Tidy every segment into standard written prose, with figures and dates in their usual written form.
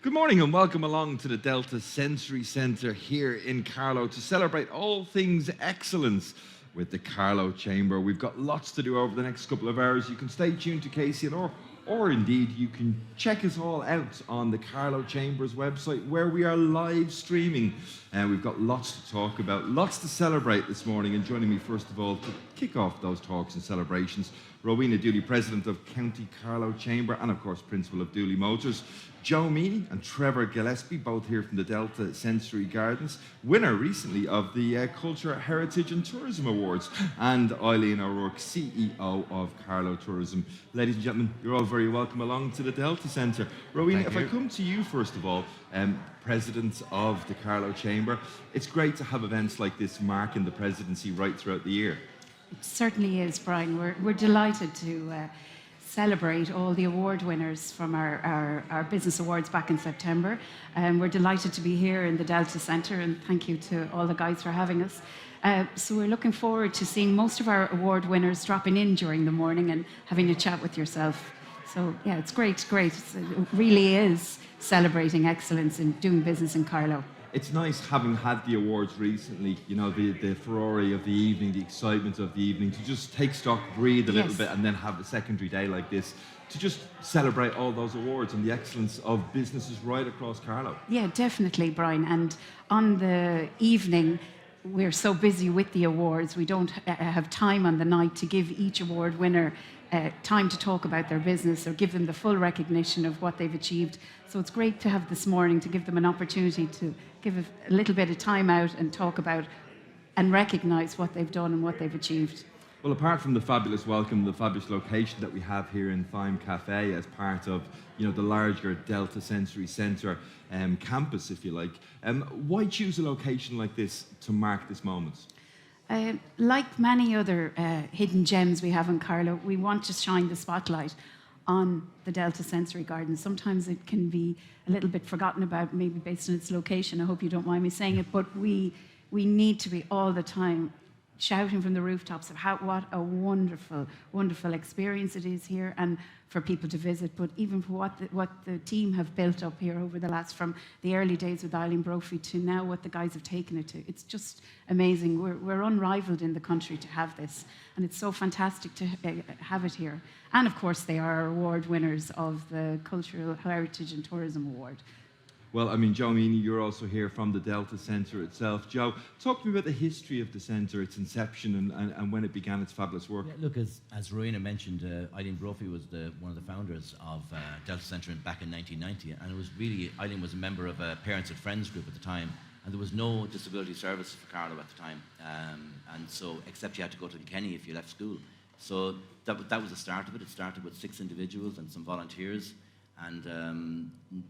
Good morning and welcome along to the Delta Sensory Centre here in Carlow to celebrate all things excellence with the Carlow Chamber. We've got lots to do over the next couple of hours. You can stay tuned to KCLR, or indeed you can check us all out on the Carlow Chamber's website where we are live streaming. And we've got lots to talk about, lots to celebrate this morning. And joining me first of all to kick off those talks and celebrations, Rowena Dooley, President of County Carlow Chamber and of course Principal of Dooley Motors. Joe Meany and Trevor Gillespie, both here from the Delta Sensory Gardens, winner recently of the Culture, Heritage and Tourism Awards, and Eileen O'Rourke, CEO of Carlow Tourism. Ladies and gentlemen, you're all very welcome along to the Delta Centre. Rowena, if I come to you first of all, President of the Carlow Chamber, it's great to have events like this marking the presidency right throughout the year. It certainly is, Brian. We're delighted to celebrate all the award winners from our Business Awards back in September. We're delighted to be here in the Delta Centre, and thank you to all the guys for having us. So we're looking forward to seeing most of our award winners dropping in during the morning and having a chat with yourself. So yeah, it's great. It really is celebrating excellence in doing business in Carlow. It's nice having had the awards recently, you know, the furore of the evening, the excitement of the evening, to just take stock, breathe a little bit, and then have a secondary day like this to just celebrate all those awards and the excellence of businesses right across Carlow. Yeah, definitely, Brian. And on the evening, we're so busy with the awards, we don't have time on the night to give each award winner time to talk about their business or give them the full recognition of what they've achieved. So it's great to have this morning to give them an opportunity to give a little bit of time out and talk about and recognise what they've done and what they've achieved. Well, apart from the fabulous welcome, the fabulous location that we have here in Thyme Cafe as part of, you know, the larger Delta Sensory Centre campus, if you like, why choose a location like this to mark this moment? Like many other hidden gems we have in Carlow, we want to shine the spotlight on the Delta Sensory Garden. Sometimes it can be a little bit forgotten about, maybe based on its location. I hope you don't mind me saying it, but we need to be all the time shouting from the rooftops of what a wonderful, wonderful experience it is here, and for people to visit, but even for what the team have built up here over the last, from the early days with Eileen Brophy to now what the guys have taken it to. It's just amazing. We're unrivaled in the country to have this, and it's so fantastic to have it here. And of course, they are award winners of the Cultural Heritage and Tourism Award. Well, I mean, Joe Meany, you're also here from the Delta Centre itself. Joe, talk to me about the history of the centre, its inception, and when it began its fabulous work. Yeah, look, as Rowena mentioned, Eileen Brophy was one of the founders of Delta Centre back in 1990, and it was really, Eileen was a member of a Parents and Friends group at the time, and there was no disability service for Carlow at the time, and so, except you had to go to Kilkenny if you left school. So that was the start of it. It started with 6 individuals and some volunteers. And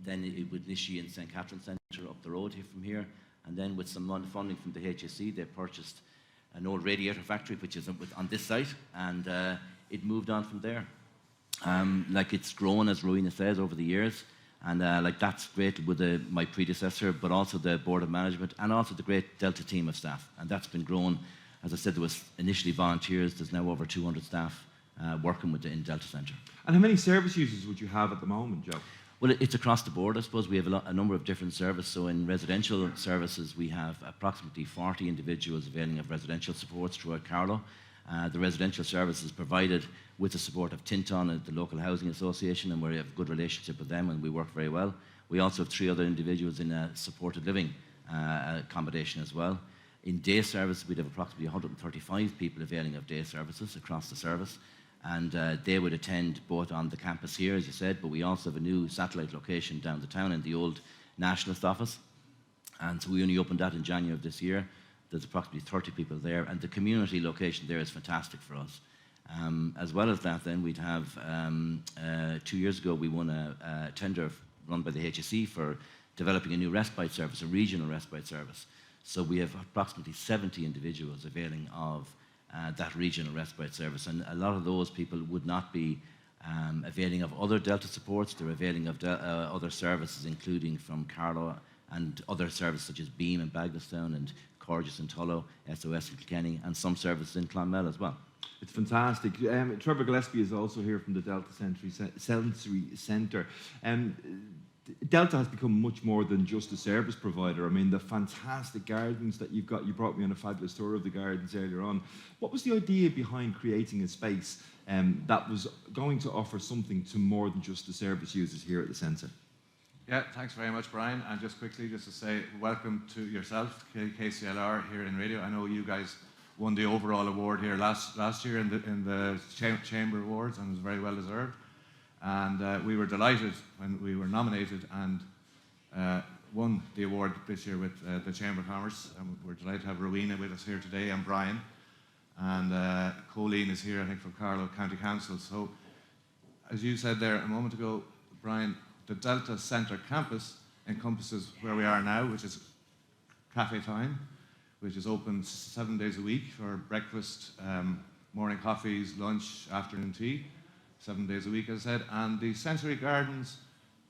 then it would initiate in St. Catherine's Centre up the road here from here. And then with some funding from the HSE, they purchased an old radiator factory, which is on this site, and it moved on from there. Like, it's grown, as Rowena says, over the years. And like, that's great with my predecessor, but also the Board of Management and also the great Delta team of staff. And that's been grown. As I said, there was initially volunteers. There's now over 200 staff working with in Delta Centre. And how many service users would you have at the moment, Joe? Well, it's across the board, I suppose. We have a number of different services. So in residential services, we have approximately 40 individuals availing of residential supports throughout Carlow. The residential service is provided with the support of Tinton, the local housing association, and we have a good relationship with them, and we work very well. We also have 3 other individuals in a supported living accommodation as well. In day service, we'd have approximately 135 people availing of day services across the service. And they would attend both on the campus here, as you said, but we also have a new satellite location down the town in the old Nationalist office. And so we only opened that in January of this year. There's approximately 30 people there, and the community location there is fantastic for us. As well as that, then, we'd have, 2 years ago, we won a tender run by the HSE for developing a new respite service, a regional respite service. So we have approximately 70 individuals availing of that regional respite service, and a lot of those people would not be availing of other Delta supports. They're availing of other services, including from Carlow and other services such as Beam in Bagnestown and Corgus in Tullow, SOS in Kilkenny, and some services in Clonmel as well. It's fantastic. Trevor Gillespie is also here from the Delta Sensory Centre. Delta has become much more than just a service provider. I mean, the fantastic gardens that you've got, you brought me on a fabulous tour of the gardens earlier on. What was the idea behind creating a space that was going to offer something to more than just the service users here at the centre? Yeah, thanks very much, Brian. And just quickly, just to say welcome to yourself, KCLR here in radio. I know you guys won the overall award here last year in the Chamber Awards, and it was very well deserved. And we were delighted when we were nominated and won the award this year with the Chamber of Commerce. And we're delighted to have Rowena with us here today, and Brian. And Colleen is here, I think, from Carlow County Council. So, as you said there a moment ago, Brian, the Delta Centre campus encompasses where we are now, which is Cafe Time, which is open 7 days a week for breakfast, morning coffees, lunch, afternoon tea, 7 days a week, as I said. And the Sensory Gardens,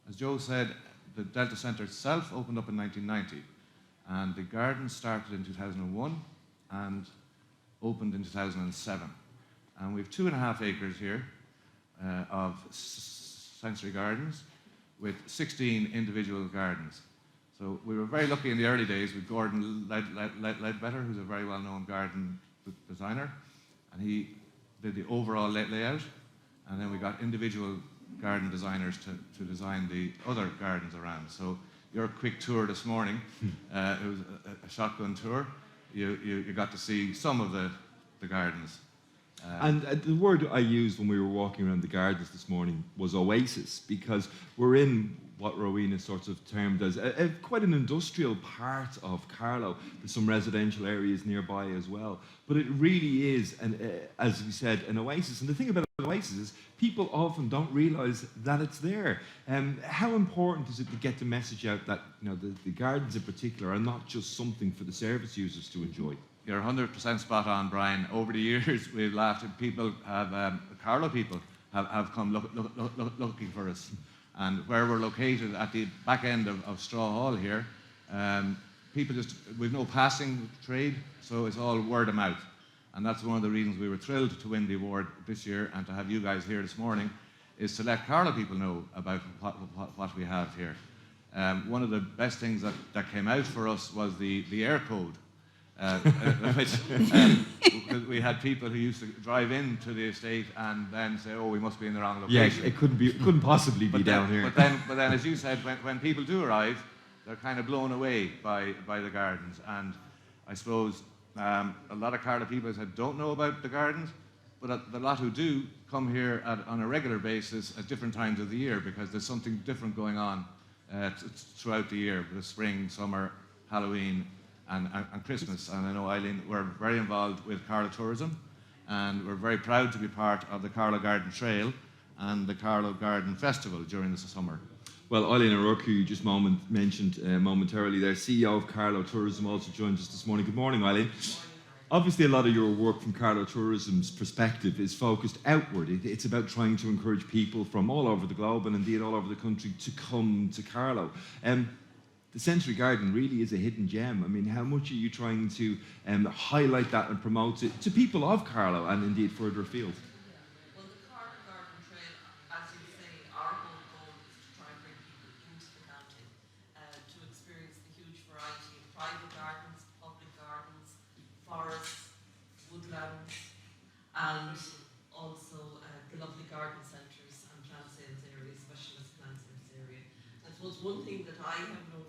as Joe said, the Delta Centre itself opened up in 1990. And the gardens started in 2001 and opened in 2007. And we have 2.5 acres here of sensory gardens with 16 individual gardens. So we were very lucky in the early days with Gordon Ledbetter, who's a very well-known garden designer, and he did the overall layout, and then we got individual garden designers to design the other gardens around. So your quick tour this morning, it was a shotgun tour. You got to see some of the gardens. And the word I used when we were walking around the gardens this morning was oasis, because we're in what Rowena sort of termed as quite an industrial part of Carlow. There's some residential areas nearby as well. But it really is, as we said, an oasis. And the thing about an oasis is people often don't realise that it's there. How important is it to get the message out that the gardens in particular are not just something for the service users to enjoy? You're 100% spot on, Brian. Over the years, we've laughed at people Carlow people have come looking for us. And where we're located at the back end of Straw Hall here, people we've no passing trade, so it's all word of mouth. And that's one of the reasons we were thrilled to win the award this year and to have you guys here this morning, is to let Carlow people know about what we have here. One of the best things that came out for us was the air code. Which we had people who used to drive into the estate and then say, "Oh, we must be in the wrong location." Yeah, it couldn't possibly be down here. But then, as you said, when people do arrive, they're kind of blown away by the gardens. And I suppose a lot of Carlow people don't know about the gardens, but the lot who do come here on a regular basis at different times of the year, because there's something different going on throughout the year: the spring, summer, Halloween, and Christmas. And I know, Eileen, we're very involved with Carlow Tourism, and we're very proud to be part of the Carlow Garden Trail and the Carlow Garden Festival during the summer. Well, Eileen O'Rourke, who you just mentioned momentarily there, CEO of Carlow Tourism, also joins us this morning. Good morning, Eileen. Obviously, a lot of your work from Carlow Tourism's perspective is focused outward. It's about trying to encourage people from all over the globe and indeed all over the country to come to Carlow. The Sensory Garden really is a hidden gem. I mean, how much are you trying to highlight that and promote it to people of Carlow and indeed further afield? Well, the Carlow Garden Trail, as you say, our whole goal is to try and bring people into the county to experience the huge variety of private gardens, public gardens, forests, woodlands, and also the lovely garden centres and plant sales areas, specialist plant sales area. I suppose one thing that I have noticed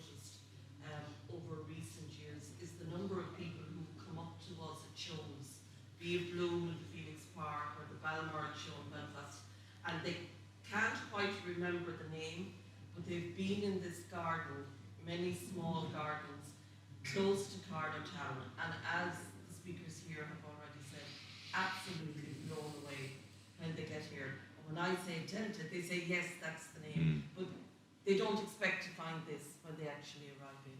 over recent years is the number of people who come up to us at shows, be it Bloom at the Phoenix Park or the Balmoral show in Belfast, and they can't quite remember the name, but they've been in this garden, many small gardens, close to Carlow town, and as the speakers here have already said, absolutely blown away when they get here. And when I say Delta, they say, yes, that's the name, but they don't expect to find this when they actually arrive in.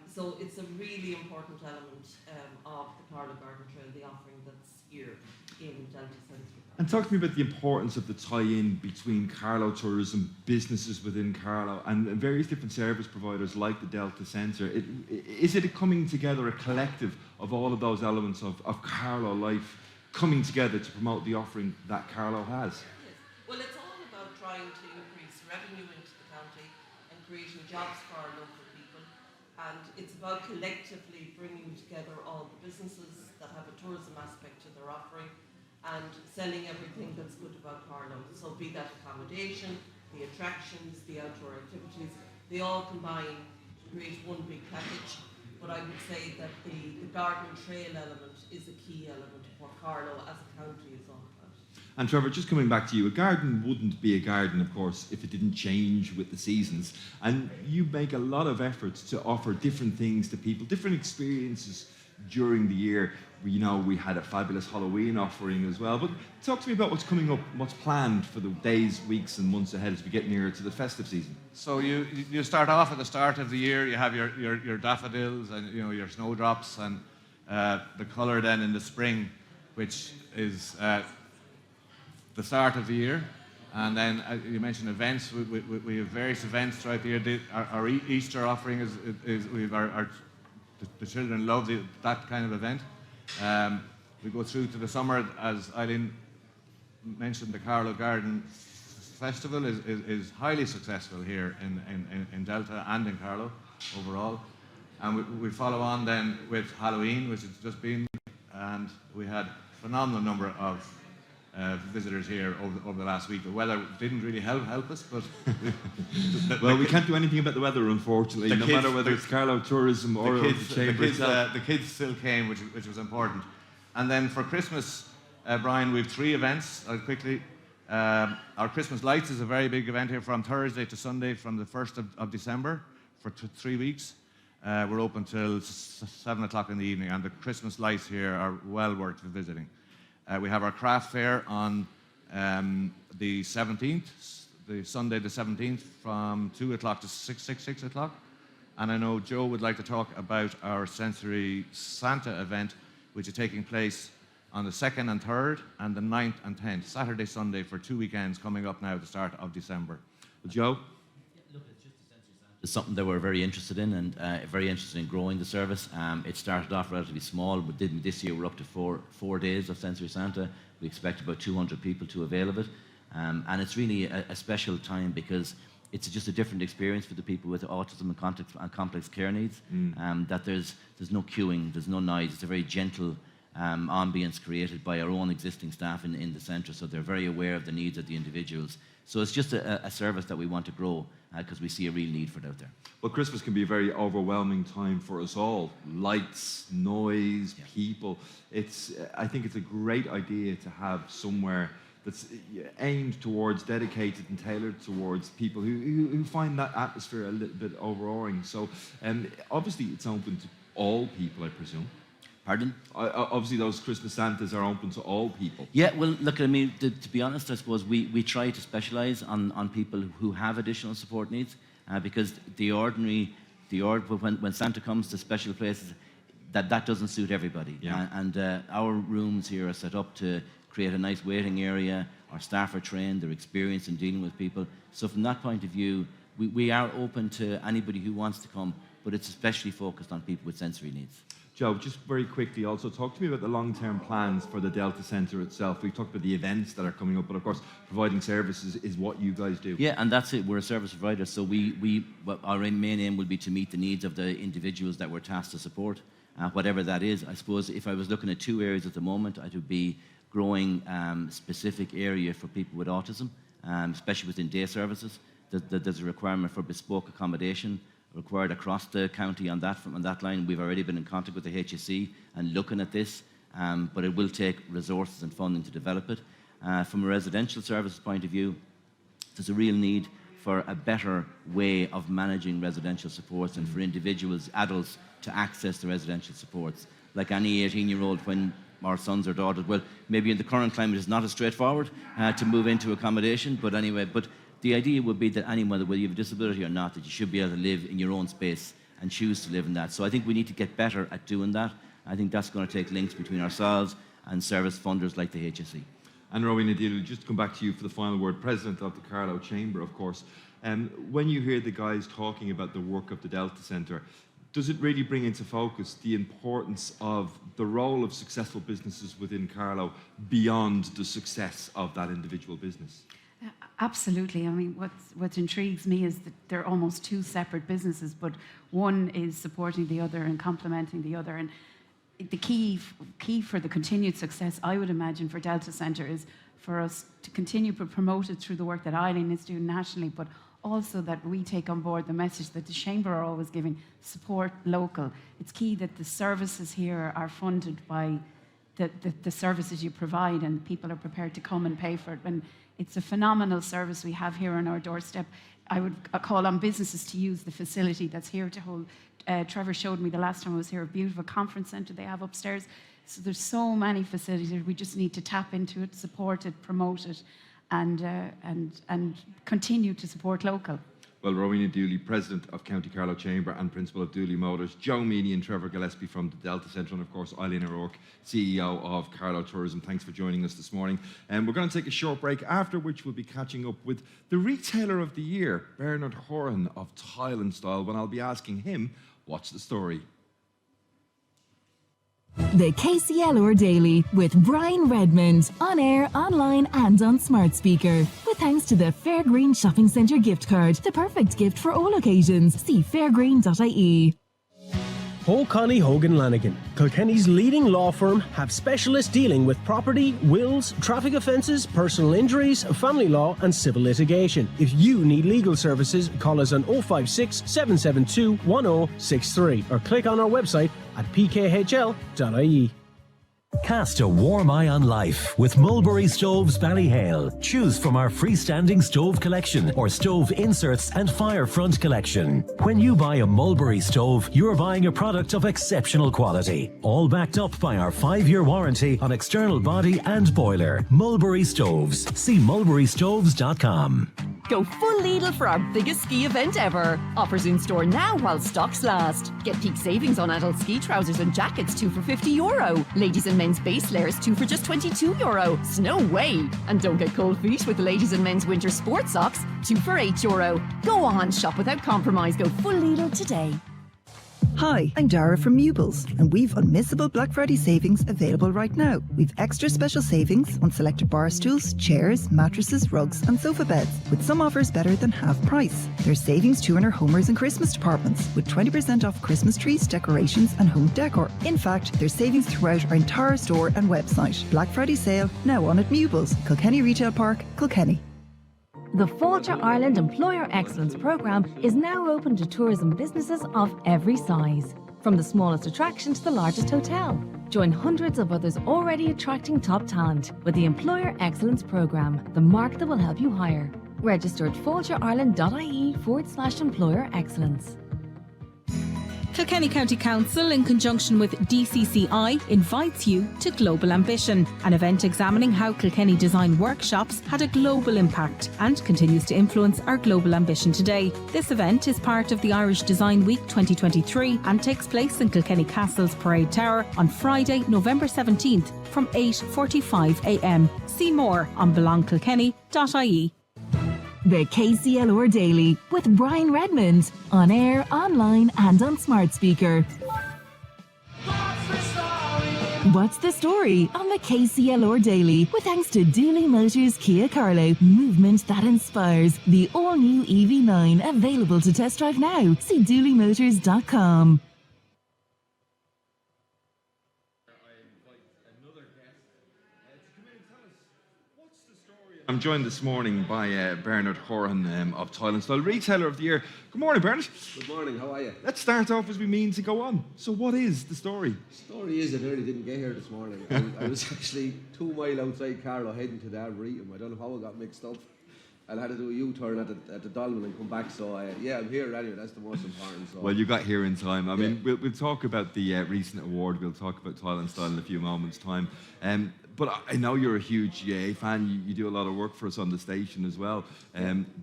So it's a really important element of the Carlow Garden Trail, the offering that's here in Delta Sensory. And talk to me about the importance of the tie-in between Carlow Tourism, businesses within Carlow, and various different service providers like the Delta Centre. Is it a coming together, a collective of all of those elements of Carlow life coming together to promote the offering that Carlow has? Yes. Well, it's all about trying to increase revenue into the county, creating jobs for our local people. And it's about collectively bringing together all the businesses that have a tourism aspect to their offering and selling everything that's good about Carlow. So be that accommodation, the attractions, the outdoor activities, they all combine to create one big package. But I would say that the garden trail element is a key element of what Carlow as a county is all about. And Trevor, just coming back to you, a garden wouldn't be a garden, of course, if it didn't change with the seasons. And you make a lot of efforts to offer different things to people, different experiences during the year. You know, we had a fabulous Halloween offering as well. But talk to me about what's coming up, what's planned for the days, weeks and months ahead as we get nearer to the festive season. So you start off at the start of the year, you have your daffodils and your snowdrops and the colour then in the spring, which is the start of the year. And then you mentioned events. We have various events throughout the year. Our Easter offering is we have the children love that kind of event. We go through to the summer, as Eileen mentioned, the Carlow Garden Festival is highly successful here in Delta and in Carlow overall. And we follow on then with Halloween, which has just been, and we had a phenomenal number of visitors here over the last week. The weather didn't really help us, but well, we can't do anything about the weather, unfortunately, no matter whether it's Carlow Tourism or the Chamber itself. The kids still came, which was important. And then for Christmas, Brian, we have 3 events. Quickly, our Christmas lights is a very big event here from Thursday to Sunday, from the 1st of December for 3 weeks. We're open till 7 o'clock in the evening, and the Christmas lights here are well worth visiting. We have our craft fair on the 17th, the Sunday the 17th, from 2 o'clock to 6 o'clock. And I know Joe would like to talk about our Sensory Santa event, which is taking place on the 2nd and 3rd, and the 9th and 10th, Saturday, Sunday, for 2 weekends coming up now at the start of December. Joe? It's something that we're very interested in, and very interested in growing the service. It started off relatively small, but this year we're up to four days of Sensory Santa. We expect about 200 people to avail of it. And it's really a special time because it's just a different experience for the people with autism and complex care needs. That there's no queuing, there's no noise. It's a very gentle ambience created by our own existing staff in the centre, so they're very aware of the needs of the individuals. So it's just a service that we want to grow because we see a real need for it out there. Well, Christmas can be a very overwhelming time for us all. Lights, noise, people. I think it's a great idea to have somewhere that's aimed towards, dedicated and tailored towards people who find that atmosphere a little bit overawing. So obviously it's open to all people, I presume. Pardon? Obviously, those Christmas Santas are open to all people. Yeah, well, look, I mean, to be honest, I suppose we try to specialise on people who have additional support needs because when Santa comes to special places, that doesn't suit everybody. Yeah. And our rooms here are set up to create a nice waiting area. Our staff are trained, they're experienced in dealing with people. So from that point of view, we are open to anybody who wants to come, but it's especially focused on people with sensory needs. Joe, just very quickly, also talk to me about the long-term plans for the Delta Centre itself. We talked about the events that are coming up, but of course, providing services is what you guys do. Yeah, and that's it. We're a service provider, so our main aim will be to meet the needs of the individuals that we're tasked to support, whatever that is. I suppose if I was looking at 2 areas at the moment, I would be growing specific area for people with autism, especially within day services. There's a requirement for bespoke accommodation required across the county on that line. We've already been in contact with the HSE and looking at this, but it will take resources and funding to develop it. From a residential services point of view, there's a real need for a better way of managing residential supports and for individuals, adults, to access the residential supports. Like any 18-year-old, when our sons or daughters, well, maybe in the current climate it's not as straightforward to move into accommodation, but anyway, the idea would be that anyone, whether you have a disability or not, that you should be able to live in your own space and choose to live in that. So I think we need to get better at doing that. I think that's going to take links between ourselves and service funders like the HSE. And Rowan Adil, just to come back to you for the final word, President of the Carlow Chamber, of course. When you hear the guys talking about the work of the Delta Centre, does it really bring into focus the importance of the role of successful businesses within Carlow beyond the success of that individual business? Absolutely. I mean, what intrigues me is that they're almost two separate businesses, but one is supporting the other and complementing the other. And the key for the continued success, I would imagine, for Delta Centre is for us to continue to promote it through the work that Eileen is doing nationally, but also that we take on board the message that the Chamber are always giving, support local. It's key that the services here are funded by the services you provide, and people are prepared to come and pay for it. And it's a phenomenal service we have here on our doorstep. I would call on businesses to use the facility that's here to hold. Trevor showed me the last time I was here, a beautiful conference centre they have upstairs. So there's so many facilities. We just need to tap into it, support it, promote it, and continue to support local. Well, Rowena Dooley, President of County Carlow Chamber and Principal of Dooley Motors, Joe Meany and Trevor Gillespie from the Delta Centre, and of course Eileen O'Rourke, CEO of Carlow Tourism. Thanks for joining us this morning. And we're going to take a short break, after which we'll be catching up with the Retailer of the Year, Bernard Horan of Tile and Style, when I'll be asking him, what's the story? The KCLR Daily with Brian Redmond, on air, online and on smart speaker. With thanks to the Fairgreen Shopping Centre gift card, the perfect gift for all occasions. See fairgreen.ie. O'Connell Hogan Lanigan, Kilkenny's leading law firm, have specialists dealing with property, wills, traffic offences, personal injuries, family law and civil litigation. If you need legal services, call us on 056 772 1063 or click on our website at pkhl.ie. Cast a warm eye on life with Mulberry Stoves Ballyhale. Choose from our freestanding stove collection or stove inserts and fire front collection. When you buy a Mulberry stove, you're buying a product of exceptional quality, all backed up by our 5-year warranty on external body and boiler. Mulberry Stoves. See mulberrystoves.com. Go full Lidl for our biggest ski event ever. Offers in store now while stocks last. Get peak savings on adult ski trousers and jackets, 2 for €50. Ladies and men's base layers, 2 for just €22. Snow way! And don't get cold feet with the ladies and men's winter sports socks, 2 for €8. Go on, shop without compromise. Go full Lidl today. Hi, I'm Dara from Mewbles, and we've unmissable Black Friday savings available right now. We've extra special savings on selected bar stools, chairs, mattresses, rugs and sofa beds, with some offers better than half price. There's savings too in our homewares and Christmas departments, with 20% off Christmas trees, decorations and home decor. In fact, there's savings throughout our entire store and website. Black Friday sale now on at Mewbles, Kilkenny Retail Park, Kilkenny. The Fáilte Ireland Employer Excellence Programme is now open to tourism businesses of every size, from the smallest attraction to the largest hotel. Join hundreds of others already attracting top talent with the Employer Excellence Programme, the mark that will help you hire. Register at fáilteireland.ie/employer excellence. Kilkenny County Council, in conjunction with DCCI, invites you to Global Ambition, an event examining how Kilkenny design workshops had a global impact and continues to influence our global ambition today. This event is part of the Irish Design Week 2023 and takes place in Kilkenny Castle's Parade Tower on Friday, November 17th from 8:45 a.m. See more on belongkilkenny.ie. The KCLR Daily with Brian Redmond, on air, online and on smart speaker. What's the story on the KCLR Daily? With thanks to Dooley Motors Kia Carlow, movement that inspires. The all-new EV9 available to test drive now. See dooleymotors.com. I'm joined this morning by Bernard Horan of Tile and Style, Retailer of the Year. Good morning, Bernard. Good morning, how are you? Let's start off as we mean to go on. So what is the story? The story is I nearly didn't get here this morning. I was actually 2 miles outside Carlow heading to the Arboretum. I don't know how I got mixed up. I had to do a U-turn at the Dolman and come back. So yeah, I'm here anyway. That's the most important. So. Well, you got here in time. I mean, we'll talk about the recent award. We'll talk about Tile and Style in a few moments' time. But I know you're a huge GAA fan. You do a lot of work for us on the station as well.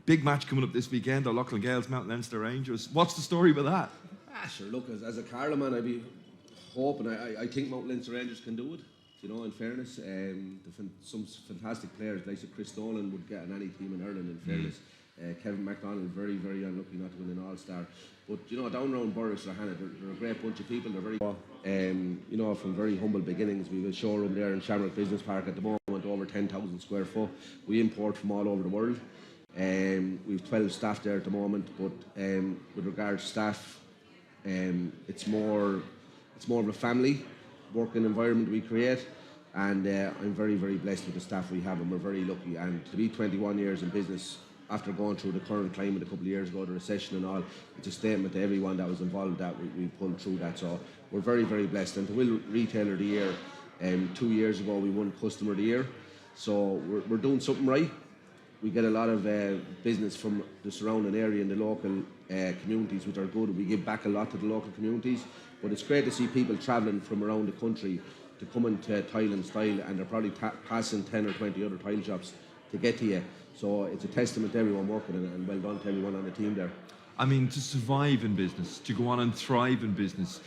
Big match coming up this weekend, O'Loughlin Gales, Mount Leinster Rangers. What's the story with that? Sure, look, as a Carlow man, I'd be hoping, I think Mount Leinster Rangers can do it. You know, in fairness, some fantastic players, like Chris Nolan would get on any team in Ireland, in fairness. Kevin MacDonald, very, very unlucky not to win an All-Star. But, you know, down around Borris, they're a great bunch of people. They're very, you know, from very humble beginnings. We have a showroom there in Shamrock Business Park at the moment, over 10,000 square foot. We import from all over the world. We've 12 staff there at the moment, but with regards to staff, it's more of a family working environment we create, and I'm very, very blessed with the staff we have, and we're very lucky. And to be 21 years in business, after going through the current climate a couple of years ago, the recession and all, it's a statement to everyone that was involved that we pulled through that. So we're very, very blessed. And to win Retailer of the Year, 2 years ago we won Customer of the Year. So we're doing something right. We get a lot of business from the surrounding area and the local communities, which are good. We give back a lot to the local communities. But it's great to see people travelling from around the country to come into Tile and Style, and they're probably passing 10 or 20 other tile shops to get to you. So it's a testament to everyone working, and well done to everyone on the team there. I mean, to survive in business, to go on and thrive in business,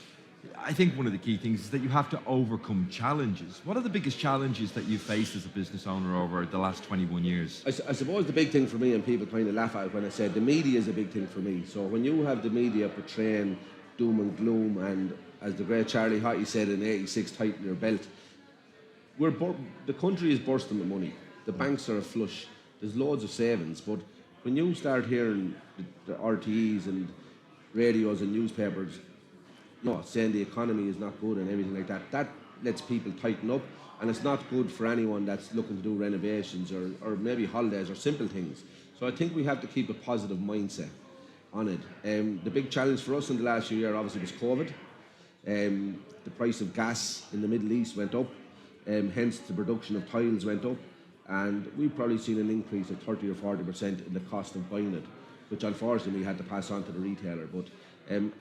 I think one of the key things is that you have to overcome challenges. What are the biggest challenges that you've faced as a business owner over the last 21 years? I suppose the big thing for me, and people kind of laugh at it when I said the media is a big thing for me. So when you have the media portraying doom and gloom, and as the great Charlie Hottie said in '86, tighten your belt, the country is bursting with money. The banks are flush. There's loads of savings, but when you start hearing the RTEs and radios and newspapers, saying the economy is not good and everything like that, that lets people tighten up, and it's not good for anyone that's looking to do renovations or maybe holidays or simple things. So I think we have to keep a positive mindset on it. The big challenge for us in the last year obviously was COVID. The price of gas in the Middle East went up, hence the production of tiles went up, and we've probably seen an increase of 30 or 40% in the cost of buying it, which unfortunately we had to pass on to the retailer. But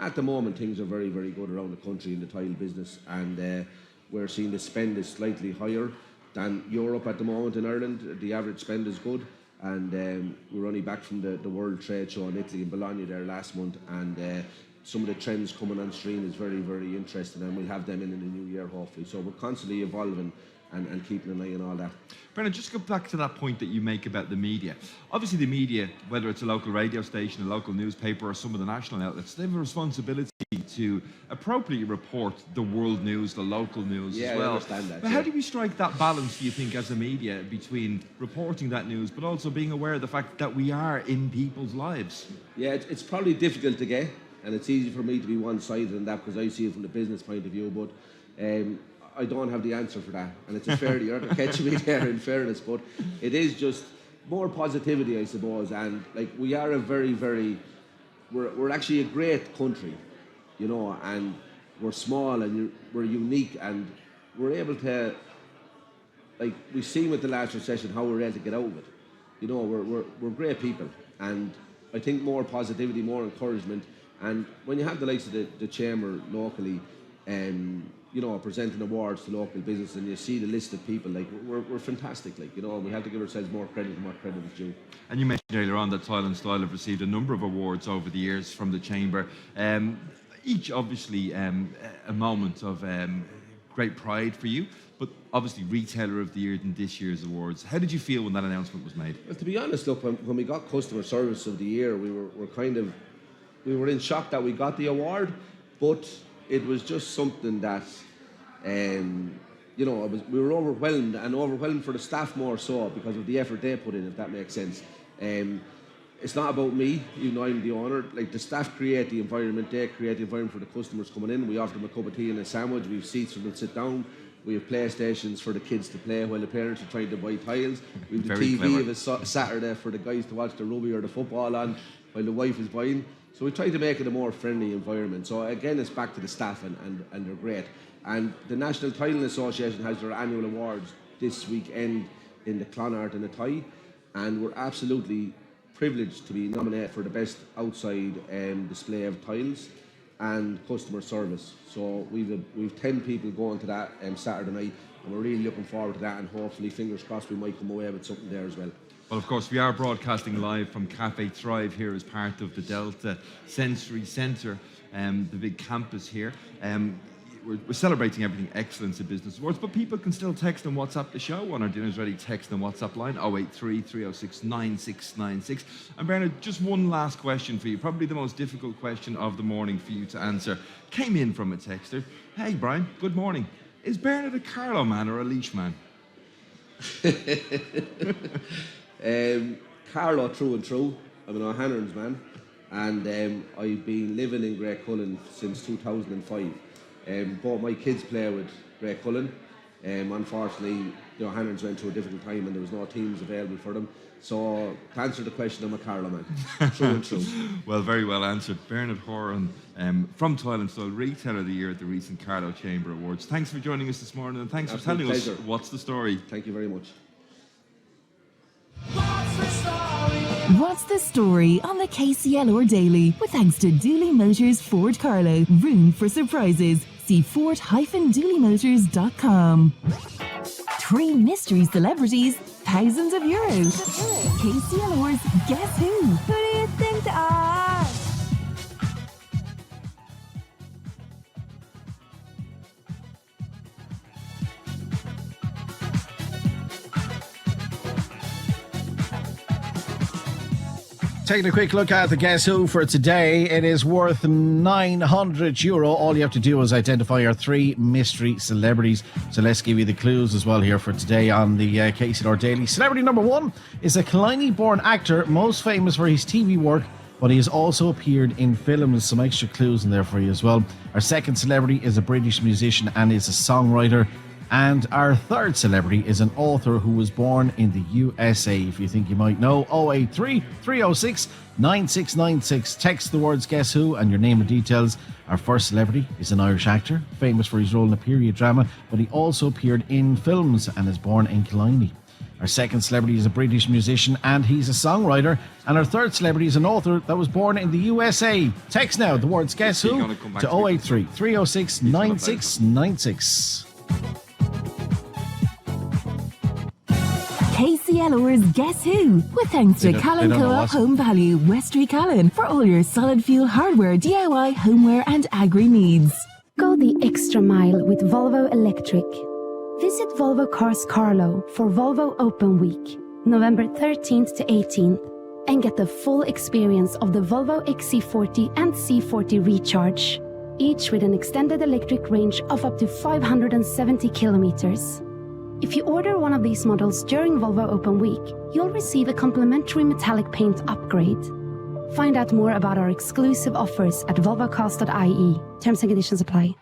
at the moment things are very, very good around the country in the tile business, and we're seeing the spend is slightly higher than Europe at the moment. In Ireland the average spend is good, and we're only back from the World Trade Show in Italy in Bologna there last month, and some of the trends coming on stream is very, very interesting, and we'll have them in the new year hopefully. So we're constantly evolving and keeping an eye on all that. Brendan, just go back to that point that you make about the media. Obviously the media, whether it's a local radio station, a local newspaper, or some of the national outlets, they have a responsibility to appropriately report the world news, the local news as well. I understand that. But how do we strike that balance, do you think, as a media, between reporting that news but also being aware of the fact that we are in people's lives? Yeah, it's probably difficult to get, and it's easy for me to be one-sided in that because I see it from the business point of view, but I don't have the answer for that, and it's a fairly you're catching me there in fairness, but it is just more positivity, I suppose. And like, we are a very, very, we're actually a great country, and we're small and we're unique, and we're able to, like, we've seen with the last recession how we're able to get out of it. We're great people, and I think more positivity, more encouragement. And when you have the likes of the chamber locally, presenting awards to local business, and you see the list of people, like, we're fantastic, like, and we have to give ourselves more credit than what credit is due. And you mentioned earlier on that Tile and Style have received a number of awards over the years from the Chamber, each obviously a moment of great pride for you, but obviously Retailer of the Year in this year's awards. How did you feel when that announcement was made? Well, to be honest, look, when we got Customer Service of the Year, we were in shock that we got the award, but it was just something that, we were overwhelmed for the staff more so because of the effort they put in, if that makes sense. It's not about me, even though I'm the owner. Like, the staff create the environment, they create the environment for the customers coming in. We offer them a cup of tea and a sandwich, we have seats for them to sit down, we have PlayStations for the kids to play while the parents are trying to buy tiles. We have the Very TV clever. of a Saturday for the guys to watch the rugby or the football on while the wife is buying. So we try to make it a more friendly environment. So again, it's back to the staff, and they're great. And the National Tiling Association has their annual awards this weekend in the Clonard and the Tye, and we're absolutely privileged to be nominated for the best outside display of tiles and customer service. So we've 10 people going to that Saturday night, and we're really looking forward to that, and hopefully, fingers crossed, we might come away with something there as well. Well, of course, we are broadcasting live from Cafe Thrive here as part of the Delta Sensory Centre, the big campus here. We're celebrating everything excellence in business awards, but people can still text and WhatsApp the show on our Dinner's Ready text and WhatsApp line, 083 306 9696. And Bernard, just one last question for you, probably the most difficult question of the morning for you to answer. Came in from a texter. Hey, Brian, good morning. Is Bernard a Carlow man or a Laois man? Carlow through and through. I'm an O'Hanlon's man, and I've been living in Greycullen since 2005. Both my kids play with Greycullen. Unfortunately, the O'Hanlon's went through a difficult time and there was no teams available for them. So, to answer the question, I'm a Carlow man, through and through. Well, very well answered. Bernard Horan, from Toil & Style, Retailer of the Year at the recent Carlow Chamber Awards. Thanks for joining us this morning, and thanks for telling us what's the story. Thank you very much. What's the story on the KCLR Daily? With thanks to Dooley Motors Ford Carlow. Room for surprises. See Ford-DooleyMotors.com. 3 mystery celebrities, thousands of euros. KCLR's Guess Who? Who do you think they are? Taking a quick look at the Guess Who for today. It is worth €900. All you have to do is identify our 3 mystery celebrities. So let's give you the clues as well here for today on the KCLR Daily. Celebrity number 1 is a Killiney-born actor, most famous for his TV work, but he has also appeared in films. Some extra clues in there for you as well. Our second celebrity is a British musician and is a songwriter. And our third celebrity is an author who was born in the USA. If you think you might know, 083 306 9696. Text the words Guess Who and your name and details. Our first celebrity is an Irish actor, famous for his role in a period drama, but he also appeared in films and is born in Killiney. Our second celebrity is a British musician and he's a songwriter. And our third celebrity is an author that was born in the USA. Text now the words Guess Who to 083 306 9696. KCLR's Guess Who? With thanks to Callan Co-op Home Value, West Street Callan, for all your solid fuel hardware, DIY, homeware and agri needs. Go the extra mile with Volvo Electric. Visit Volvo Cars Carlow for Volvo Open Week, November 13th to 18th, and get the full experience of the Volvo XC40 and C40 Recharge, each with an extended electric range of up to 570 kilometers. If you order one of these models during Volvo Open Week, you'll receive a complimentary metallic paint upgrade. Find out more about our exclusive offers at volvocars.ie. Terms and conditions apply.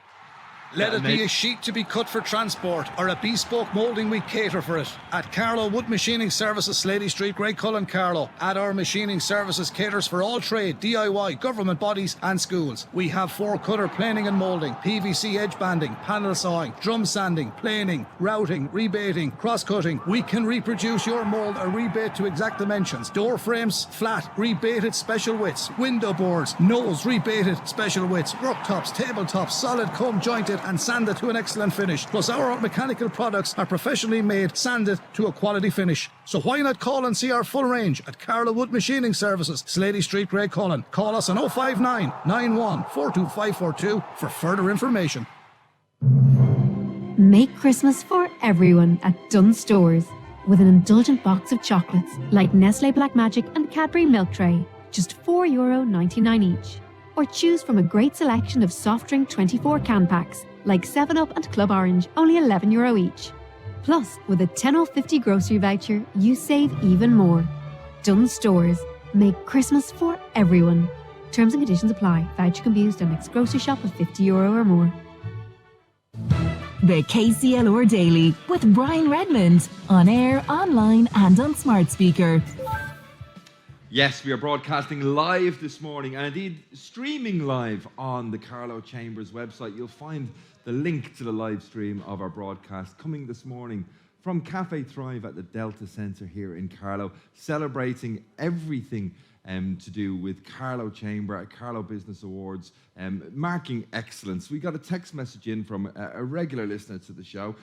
Let it be a sheet to be cut for transport or a bespoke moulding, we cater for it. At Carlow Wood Machining Services, Slady Street, Greycullen, Carlow. At our machining services caters for all trade, DIY, government bodies and schools. We have 4-cutter planing and moulding, PVC edge banding, panel sawing, drum sanding, planing, routing, rebating, cross-cutting. We can reproduce your mould or rebate to exact dimensions. Door frames, flat, rebated special widths. Window boards, nose, rebated special widths. Rooktops, tabletops, solid comb jointed and sanded to an excellent finish. Plus our mechanical products are professionally made, sanded to a quality finish. So why not call and see our full range at Carlow Wood Machining Services, Slady Street, Greycullen. Call us on 059 91 42542 for further information. Make Christmas for everyone at Dunnes Stores with an indulgent box of chocolates like Nestle Black Magic and Cadbury Milk Tray, just €4.99 each. Or choose from a great selection of soft drink 24 can packs like 7up and Club Orange, only €11 each. Plus, with a €10.50 grocery voucher, you save even more. Dunnes Stores. Make Christmas for everyone. Terms and conditions apply. Voucher can be used on next grocery shop with €50 or more. The KCLR Daily with Brian Redmond. On air, online and on smart speaker. Yes, we are broadcasting live this morning and indeed streaming live on the Carlow Chamber's website. You'll find the link to the live stream of our broadcast coming this morning from Cafe Thrive at the Delta Centre here in Carlow, celebrating everything to do with Carlow Chamber at Carlow Business Awards, marking excellence. We got a text message in from a regular listener to the show,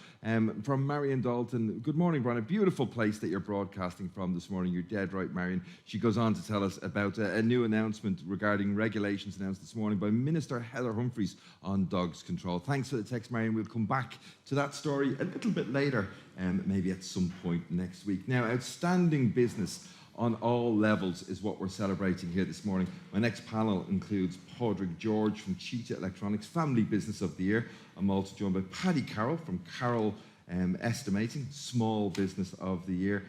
from Marion Dalton. Good morning, Brian. A beautiful place that you're broadcasting from this morning. You're dead right, Marion. She goes on to tell us about a new announcement regarding regulations announced this morning by Minister Heather Humphreys on dogs control. Thanks for the text, Marion. We'll come back to that story a little bit later, maybe at some point next week. Now, outstanding business on all levels is what we're celebrating here this morning. My next panel includes Padraig George from Cheetah Electronics, Family Business of the Year. I'm also joined by Paddy Carroll from Carroll Estimating, Small Business of the Year.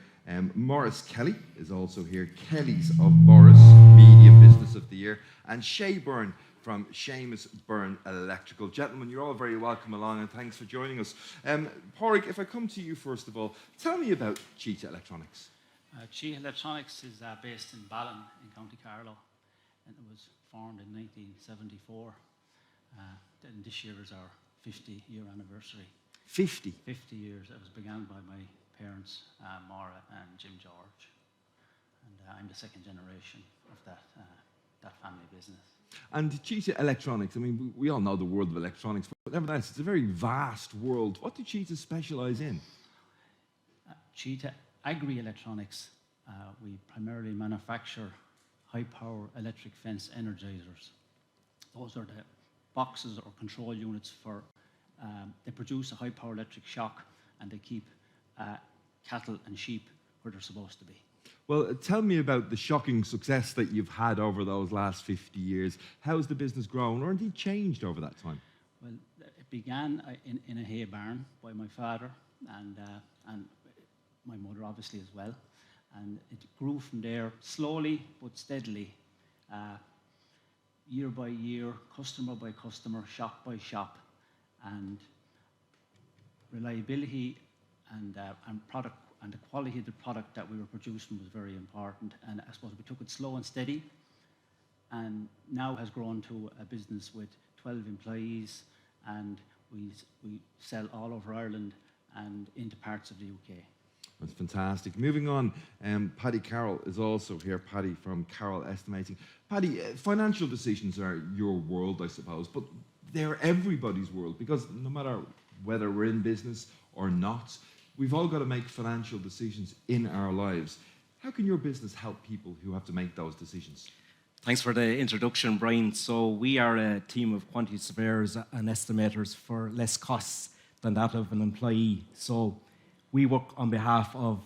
Morris Kelly is also here, Kelly's of Boris, Medium Business of the Year. And Shay Byrne from Seamus Byrne Electrical. Gentlemen, you're all very welcome along, and thanks for joining us. Pádraig, if I come to you first of all, tell me about Cheetah Electronics. Cheetah Electronics is based in Ballin in County Carlow, and it was formed in 1974. And this year is our 50-year anniversary. 50? 50 years. It was began by my parents, Maura and Jim George. And I'm the second generation of that family business. And Cheetah Electronics, I mean, we all know the world of electronics, but nevertheless, it's a very vast world. What do Cheetah specialise in? Cheetah Agri-Electronics, we primarily manufacture high-power electric fence energizers. Those are the boxes or control units for, they produce a high-power electric shock, and they keep cattle and sheep where they're supposed to be. Well, tell me about the shocking success that you've had over those last 50 years. How's the business grown, or indeed changed over that time? Well, it began in a hay barn by my father and my mother, obviously, as well. And it grew from there slowly but steadily, year by year, customer by customer, shop by shop. And reliability and product and the quality of the product that we were producing was very important. And I suppose we took it slow and steady, and now has grown to a business with 12 employees, and we sell all over Ireland and into parts of the UK. That's fantastic. Moving on, Paddy Carroll is also here. Paddy from Carroll Estimating. Paddy, financial decisions are your world, I suppose, but they're everybody's world, because no matter whether we're in business or not, we've all got to make financial decisions in our lives. How can your business help people who have to make those decisions? Thanks for the introduction, Brian. So we are a team of quantity surveyors and estimators for less costs than that of an employee. So we work on behalf of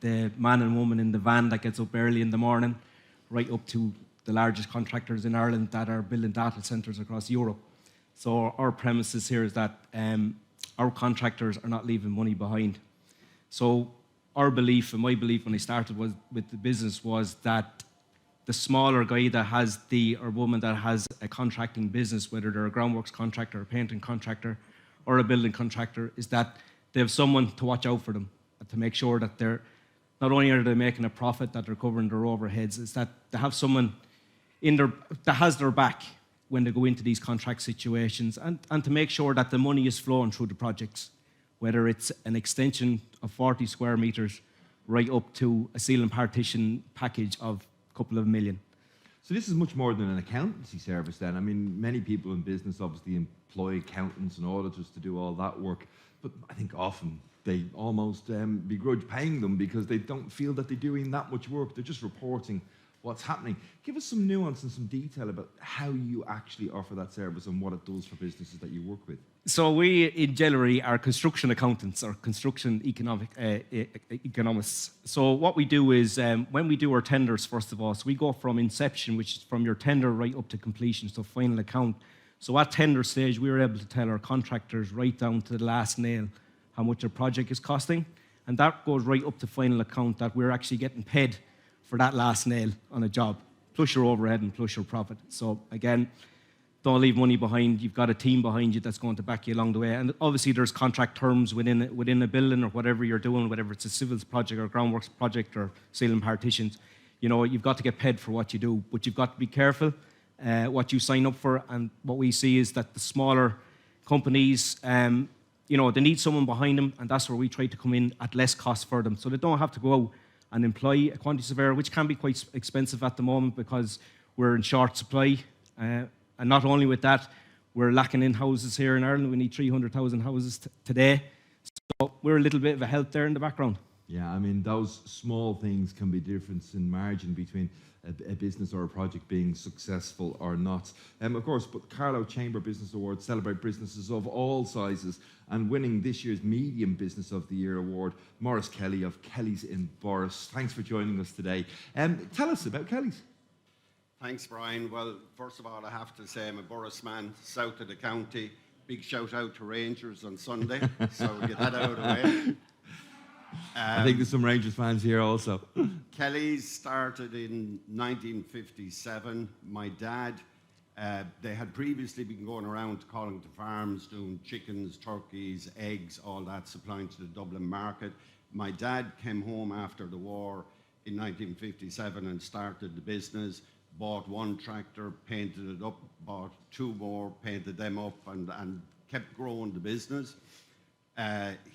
the man and woman in the van that gets up early in the morning, right up to the largest contractors in Ireland that are building data centres across Europe. So our premises here is that our contractors are not leaving money behind. So our belief, and my belief when I started with the business, was that the smaller guy that has or woman that has a contracting business, whether they're a groundworks contractor, a painting contractor, or a building contractor, is that they have someone to watch out for them, to make sure that they're, not only are they making a profit, that they're covering their overheads, is that they have someone that has their back when they go into these contract situations, and to make sure that the money is flowing through the projects, whether it's an extension of 40 square metres right up to a ceiling partition package of a couple of million. So this is much more than an accountancy service then. I mean, many people in business obviously employ accountants and auditors to do all that work, but I think often they almost begrudge paying them because they don't feel that they're doing that much work. They're just reporting what's happening. Give us some nuance and some detail about how you actually offer that service and what it does for businesses that you work with. So we, in generally, are construction accountants or construction economists. So what we do is, when we do our tenders, first of all, so we go from inception, which is from your tender right up to completion, so final account. So at tender stage, we were able to tell our contractors right down to the last nail how much a project is costing. And that goes right up to final account, that we're actually getting paid for that last nail on a job, plus your overhead and plus your profit. So again, don't leave money behind. You've got a team behind you that's going to back you along the way. And obviously there's contract terms within a building or whatever you're doing, whether it's a civils project or groundworks project or ceiling partitions. You know, you've got to get paid for what you do, but you've got to be careful what you sign up for. And what we see is that the smaller companies, you know, they need someone behind them, and that's where we try to come in at less cost for them. So they don't have to go out and employ a quantity surveyor, which can be quite expensive at the moment because we're in short supply. And not only with that, we're lacking in houses here in Ireland. We need 300,000 houses today. So we're a little bit of a help there in the background. Yeah, I mean, those small things can be difference in margin between a business or a project being successful or not. Of course, but Carlow Chamber Business Awards celebrate businesses of all sizes, and winning this year's Medium Business of the Year award, Morris Kelly of Kelly's in Boris. Thanks for joining us today. Tell us about Kelly's. Thanks, Brian. Well, first of all, I have to say I'm a Boris man, south of the county, big shout out to Rangers on Sunday, so we'll get that out of the way. I think there's some Rangers fans here also. Kelly's started in 1957. My dad, they had previously been going around to Collington Farms doing chickens, turkeys, eggs, all that, supplying to the Dublin market. My dad came home after the war in 1957 and started the business, bought one tractor, painted it up, bought two more, painted them up, and kept growing the business.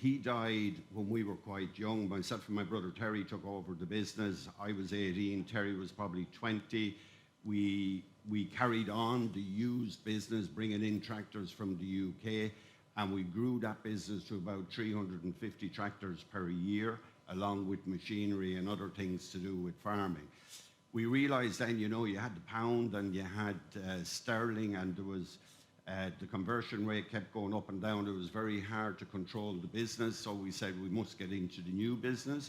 He died when we were quite young. Myself and my brother Terry took over the business. I was 18, Terry was probably 20. We carried on the used business, bringing in tractors from the UK, and we grew that business to about 350 tractors per year, along with machinery and other things to do with farming. We realised then, you know, you had the pound and you had sterling, and there was the conversion rate kept going up and down. It was very hard to control the business, so we said we must get into the new business.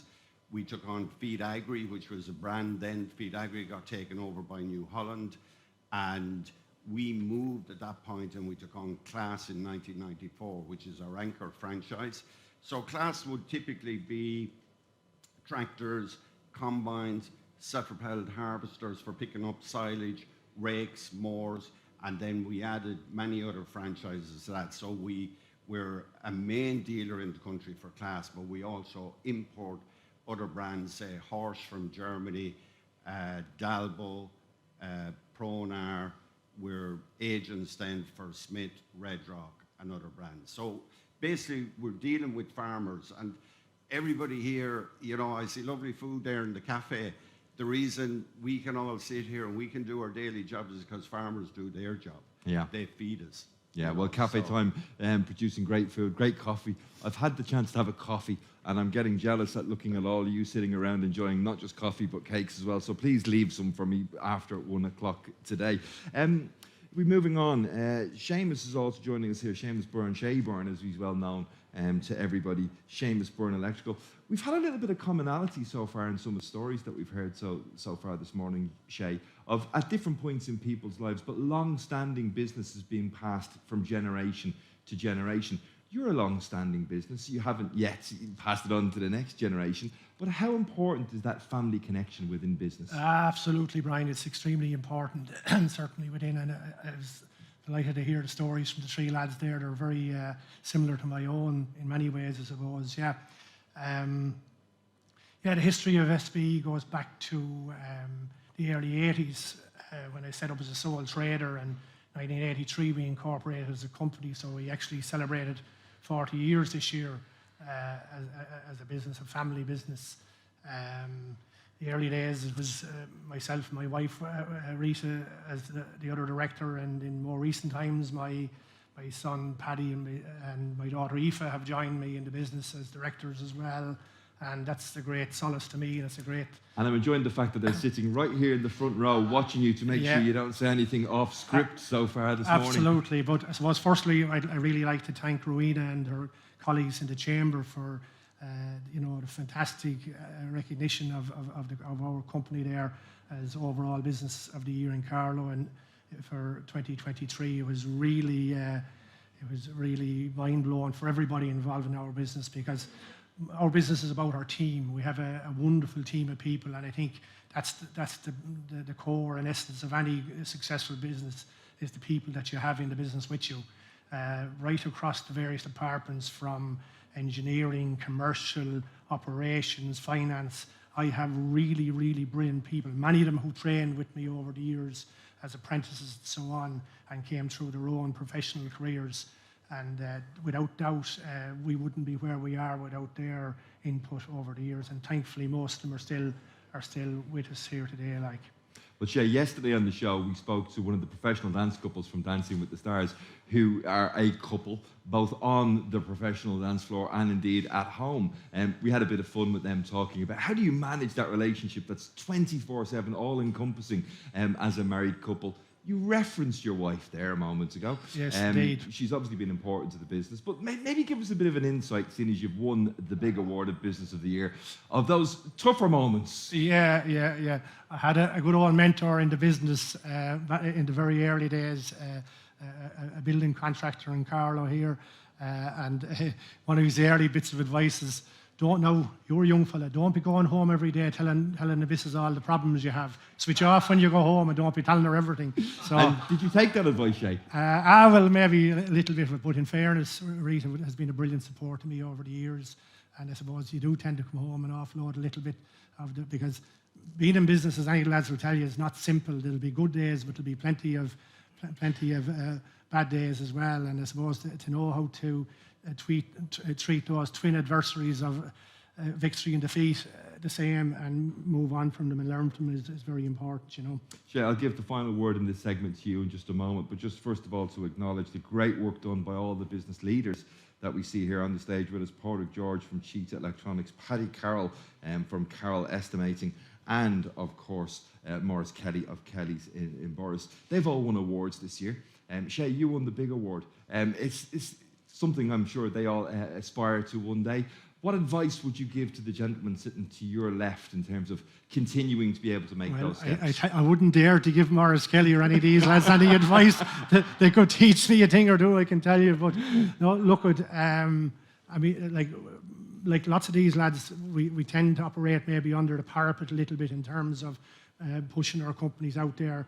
We took on Feed Agri, which was a brand then. Feed Agri got taken over by New Holland, and we moved at that point and we took on Class in 1994, which is our anchor franchise. So Class would typically be tractors, combines, self-propelled harvesters for picking up silage, rakes, mowers, and then we added many other franchises to that. So we're a main dealer in the country for Class, but we also import other brands, say Horsch from Germany, Dalbo, Pronar. We're agents then for Smith, Red Rock, and other brands. So basically, we're dealing with farmers, and everybody here, you know, I see lovely food there in the cafe. The reason we can all sit here and we can do our daily jobs is because farmers do their job. Yeah. They feed us. Yeah, well, Cafe Time, producing great food, great coffee. I've had the chance to have a coffee, and I'm getting jealous at looking at all of you sitting around enjoying not just coffee, but cakes as well. So please leave some for me after 1 o'clock today. We're moving on. Seamus is also joining us here. Seamus Byrne, Shay Byrne, as he's well known to everybody. Seamus Byrne Electrical. We've had a little bit of commonality so far in some of the stories that we've heard so far this morning, Shay, of at different points in people's lives, but long-standing businesses being passed from generation to generation. You're a long-standing business. You haven't yet passed it on to the next generation, but how important is that family connection within business? Absolutely, Brian. It's extremely important, and certainly within. And I was delighted to hear the stories from the three lads there. They're very similar to my own in many ways, I suppose. Yeah. The history of SB goes back to the early 80s when I set up as a sole trader, and 1983 we incorporated as a company, so we actually celebrated 40 years this year as a business, a family business. The early days, it was myself and my wife, Rita, as the other director, and in more recent times, my son, Paddy, and my daughter, Aoife, have joined me in the business as directors as well. And that's a great solace to me, and it's a great... And I'm enjoying the fact that they're sitting right here in the front row watching you to make sure you don't say anything off script so far this morning. Absolutely, but I suppose firstly, I really like to thank Rowena and her colleagues in the Chamber for the fantastic recognition of our company there as overall business of the year in Carlow, and for 2023 it was really mind-blowing for everybody involved in our business, because our business is about our team. We have a wonderful team of people, and I think that's the core and essence of any successful business, is the people that you have in the business with you, right across the various departments, from engineering, commercial, operations, finance. I have really, really brilliant people, many of them who trained with me over the years as apprentices and so on, and came through their own professional careers. And without doubt, we wouldn't be where we are without their input over the years. And thankfully, most of them are still with us here today. Well, Shay, yesterday on the show, we spoke to one of the professional dance couples from Dancing with the Stars, who are a couple, both on the professional dance floor and indeed at home. And we had a bit of fun with them talking about how do you manage that relationship that's 24/7, all-encompassing as a married couple. You referenced your wife there moments ago. Yes, indeed. She's obviously been important to the business, but maybe give us a bit of an insight, seeing as you've won the big award of Business of the Year, of those tougher moments. Yeah. I had a good old mentor in the business in the very early days, a building contractor in Carlow here, and one of his early bits of advice is, you're a young fella, don't be going home every day telling the missus all the problems you have. Switch off when you go home and don't be telling her everything. So, and did you take that advice, Shay? Well, maybe a little bit of it, but in fairness, Rita has been a brilliant support to me over the years, and I suppose you do tend to come home and offload a little bit of because being in business, as any lads will tell you, is not simple. There'll be good days, but there'll be plenty of bad days as well, and I suppose to know how to treat those twin adversaries of victory and defeat the same and move on from them and learn from them is very important, you know. Shay, I'll give the final word in this segment to you in just a moment, but just first of all to acknowledge the great work done by all the business leaders that we see here on the stage with us. Padraig George from Cheetah Electronics, Paddy Carroll from Carroll Estimating, and of course Maurice Kelly of Kelly's in Boris. They've all won awards this year. Shay, you won the big award. It's something I'm sure they all aspire to one day. What advice would you give to the gentleman sitting to your left in terms of continuing to be able to make those steps? I wouldn't dare to give Maurice Kelly or any of these lads any advice that they could teach me a thing or two, I can tell you. But no, look at, I mean, like lots of these lads, we tend to operate maybe under the parapet a little bit in terms of pushing our companies out there.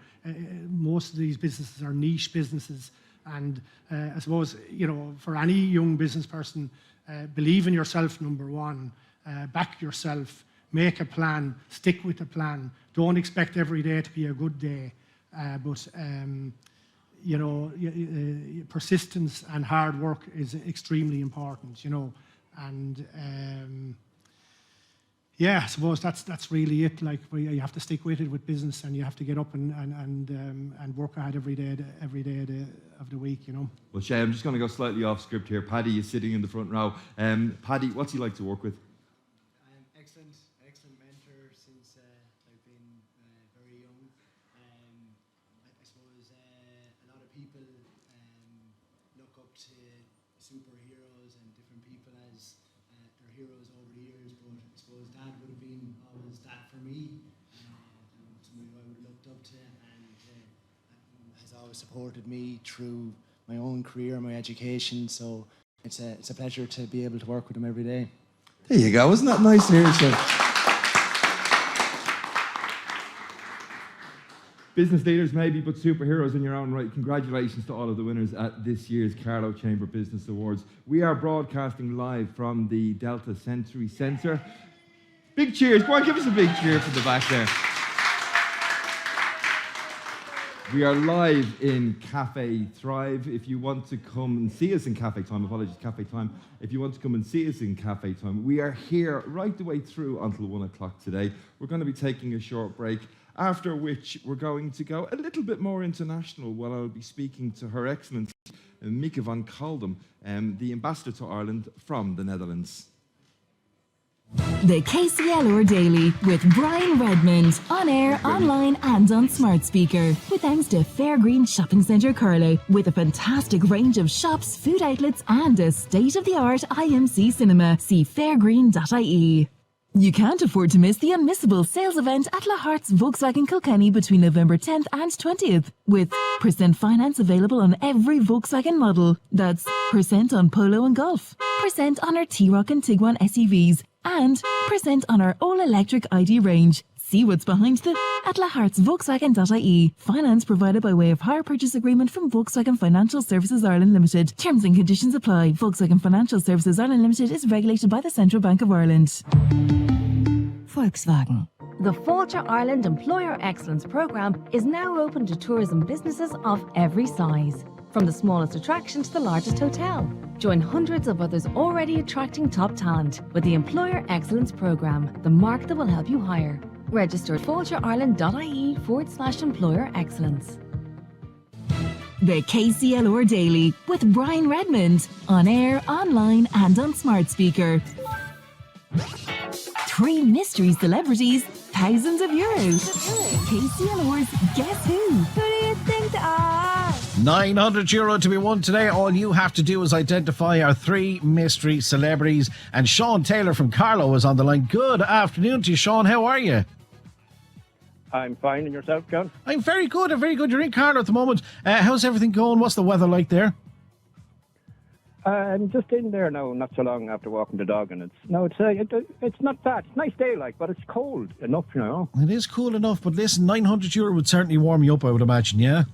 Most of these businesses are niche businesses. And I suppose, you know, for any young business person, believe in yourself, number one, back yourself, make a plan, stick with the plan. Don't expect every day to be a good day, but you know, persistence and hard work is extremely important, you know. And yeah, I suppose that's really it. Like, you have to stick with it with business, and you have to get up and work hard every day of the week, you know. Well, Shay, I'm just going to go slightly off script here. Paddy is sitting in the front row. Paddy, what's he like to work with? Excellent mentor since I've been very young. I suppose a lot of people look up to superheroes and different people as their heroes over the years, but I suppose Dad would have been always that for me, somebody I would have looked up to, and has always supported me through my own career, my education. So it's a pleasure to be able to work with him every day. There you go. Isn't that nice to hear, Shay? Business leaders maybe, but superheroes in your own right. Congratulations to all of the winners at this year's Carlow Chamber Business Awards. We are broadcasting live from the Delta Sensory Centre. Big cheers. Go on, give us a big cheer from the back there. We are live in Cafe Thrive. If you want to come and see us in Cafe Time, Cafe Time. If you want to come and see us in Cafe Time, we are here right the way through until 1 o'clock today. We're going to be taking a short break, after which we're going to go a little bit more international, while I'll be speaking to Her Excellency Mieke van Kaldum, the Ambassador to Ireland from the Netherlands. The KCLR Daily with Brian Redmond, on air, online and on smart speaker. With thanks to Fairgreen Shopping Centre Carlow, with a fantastic range of shops, food outlets and a state-of-the-art IMC cinema. See fairgreen.ie. You can't afford to miss the unmissable sales event at La Hart's Volkswagen Kilkenny between November 10th and 20th, with % finance available on every Volkswagen model. That's % on Polo and Golf, % on our T-Roc and Tiguan SUVs, and % on our all-electric ID range. See what's behind the at lahartsvolkswagen.ie. Finance provided by way of hire purchase agreement from Volkswagen Financial Services Ireland Limited. Terms and conditions apply. Volkswagen Financial Services Ireland Limited is regulated by the Central Bank of Ireland. Volkswagen. The Fáilte Ireland Employer Excellence Programme is now open to tourism businesses of every size, from the smallest attraction to the largest hotel. Join hundreds of others already attracting top talent with the Employer Excellence Programme, the mark that will help you hire. Register at fáilteireland.ie/employer excellence. The KCLR Daily with Brian Redmond, on air, online and on smart speaker. 3 mystery celebrities, thousands of euros. KCLR's Guess Who? Who do you think they are? €900 to be won today. All you have to do is identify our 3 mystery celebrities. And Sean Taylor from Carlow is on the line. Good afternoon to you, Sean. How are you? I'm fine, and yourself, John? I'm very good. You're in Carlow at the moment. How's everything going? What's the weather like there? I'm just in there now, not so long after walking the dog, and it's not bad. It's a nice day, but it's cold enough, It is cool enough, but listen, €900 would certainly warm you up, I would imagine, yeah?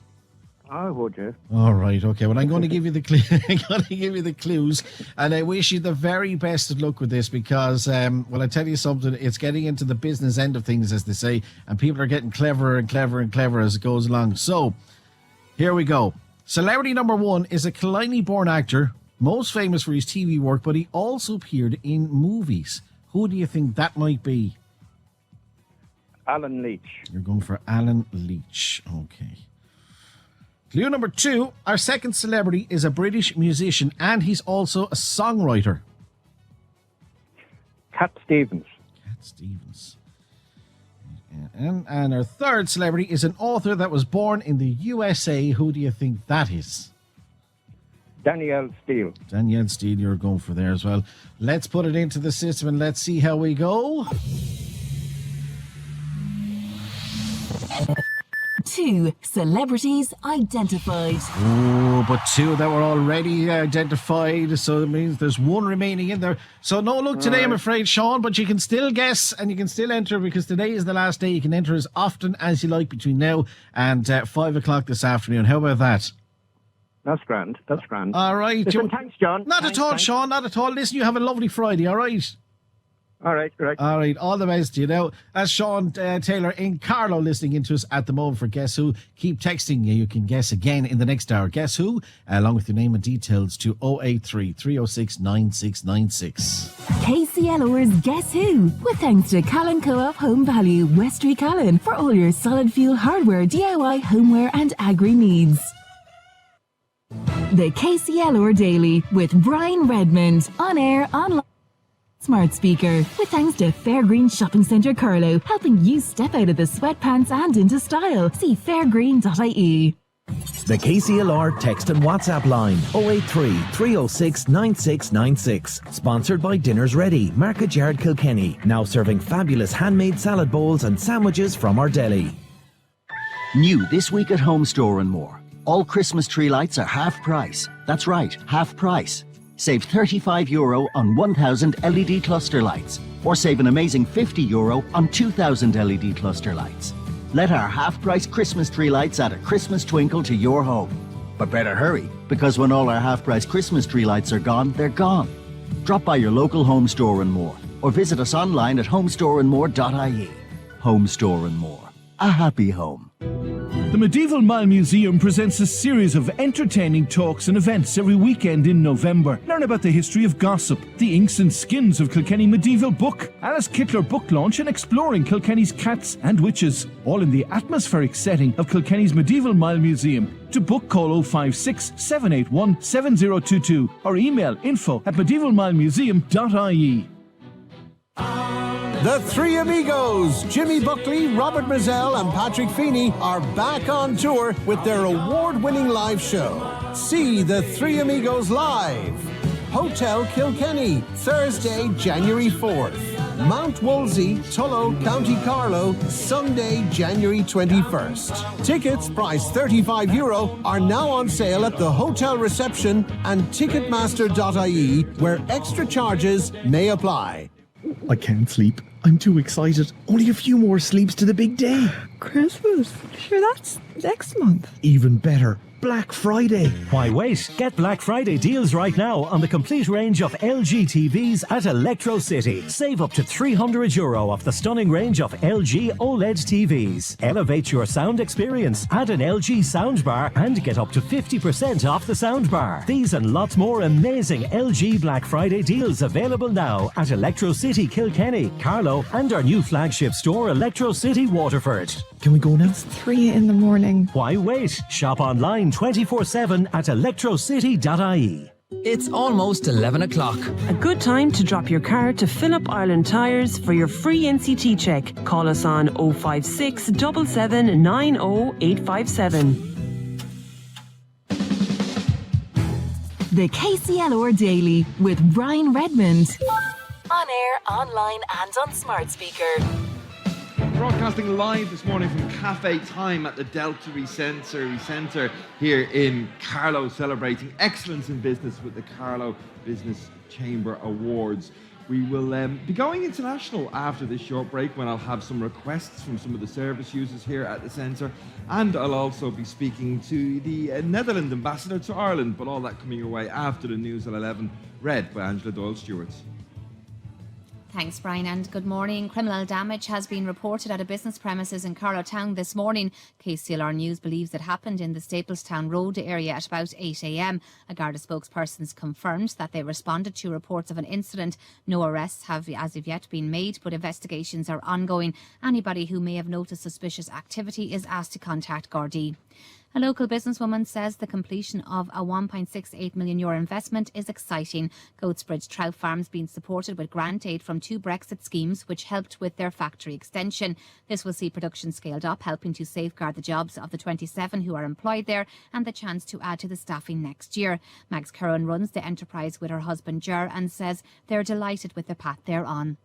I would, yeah. All right, okay. Well, I'm going to give you the clues, and I wish you the very best of luck with this because, well, I tell you something, it's getting into the business end of things, as they say, and people are getting cleverer and cleverer and cleverer as it goes along. So, here we go. Celebrity number 1 is a Killiney-born actor, most famous for his TV work, but he also appeared in movies. Who do you think that might be? Alan Leach. You're going for Alan Leach. Okay. Clue number 2, our second celebrity is a British musician and he's also a songwriter. Cat Stevens. Cat Stevens. And our third celebrity is an author that was born in the USA. Who do you think that is? Danielle Steele. Danielle Steele, you're going for there as well. Let's put it into the system and let's see how we go. 2 celebrities identified. Oh, but 2 that were already identified, so it means there's 1 remaining in there. So no luck today, I'm afraid, Sean, but you can still guess and you can still enter because today is the last day. You can enter as often as you like between now and 5 o'clock this afternoon. How about that? That's grand. All right. Listen, thanks, John. Not at all, Sean, not at all. Listen, you have a lovely Friday, all right? All right. All right, all the best to you. Now, that's Sean Taylor in Carlow listening into us at the moment for Guess Who. Keep texting you. You can guess again in the next hour. Guess Who, along with your name and details to 083 306 9696. KCLR's Guess Who, with thanks to Callan Co-op Home Value, West Street Callan, for all your solid fuel hardware, DIY, homeware and agri needs. The KCLR Daily with Brian Redmond, on air, online, smart speaker, with thanks to Fairgreen Shopping Centre Carlow, helping you step out of the sweatpants and into style. See fairgreen.ie. The KCLR text and WhatsApp line 083 306 9696. Sponsored by Dinners Ready, Market Yard Kilkenny. Now serving fabulous handmade salad bowls and sandwiches from our deli. New this week at Home Store and More. All Christmas tree lights are half price. That's right, half price. Save €35 on 1,000 LED cluster lights, or save an amazing €50 on 2,000 LED cluster lights. Let our half-price Christmas tree lights add a Christmas twinkle to your home. But better hurry, because when all our half-price Christmas tree lights are gone, they're gone. Drop by your local Home Store and More, or visit us online at homestoreandmore.ie. Home Store and More. A happy home. The Medieval Mile Museum presents a series of entertaining talks and events every weekend in November. Learn about the history of gossip, the inks and skins of Kilkenny medieval book, Alice Kittler book launch, and exploring Kilkenny's cats and witches, all in the atmospheric setting of Kilkenny's Medieval Mile Museum. To book, call 056 781 7022 or email info@medievalmilemuseum.ie. The Three Amigos, Jimmy Buckley, Robert Mazzell and Patrick Feeney, are back on tour with their award-winning live show. See The Three Amigos live. Hotel Kilkenny, Thursday, January 4th. Mount Wolsey, Tullow, County Carlow, Sunday, January 21st. Tickets, priced €35, are now on sale at the hotel reception and ticketmaster.ie, where extra charges may apply. I can't sleep. I'm too excited. Only a few more sleeps to the big day. Christmas? Sure, that's next month. Even better. Black Friday. Why wait? Get Black Friday deals right now on the complete range of LG TVs at Electro City. Save up to €300 off the stunning range of LG OLED TVs. Elevate your sound experience. Add an LG soundbar and get up to 50% off the soundbar. These and lots more amazing LG Black Friday deals available now at Electro City Kilkenny, Carlow, and our new flagship store, Electro City Waterford. Can we go now? It's 3 in the morning. Why wait? Shop online 24/7 at electrocity.ie. It's almost 11 o'clock. A good time to drop your car to Fill Up Ireland Tyres for your free NCT check. Call us on 056 77 90 857. The KCLR Daily with Brian Redmond. On air, online and on smart speaker. Broadcasting live this morning from Cafe Time at the Delta Centre here in Carlow, celebrating excellence in business with the Carlow Business Chamber Awards. We will be going international after this short break, when I'll have some requests from some of the service users here at the centre, and I'll also be speaking to the Netherlands ambassador to Ireland, but all that coming your way after the news at 11, read by Angela Doyle-Stewart. Thanks, Brian, and good morning. Criminal damage has been reported at a business premises in Carlow Town this morning. KCLR News believes it happened in the Staplestown Road area at about 8 a.m. A Garda spokesperson confirmed that they responded to reports of an incident. No arrests have as of yet been made, but investigations are ongoing. Anybody who may have noticed suspicious activity is asked to contact Gardaí. A local businesswoman says the completion of a €1.68 million investment is exciting. Goatsbridge Trout Farms being supported with grant aid from 2 Brexit schemes, which helped with their factory extension. This will see production scaled up, helping to safeguard the jobs of the 27 who are employed there and the chance to add to the staffing next year. Mags Curran runs the enterprise with her husband Ger and says they're delighted with the path they're on.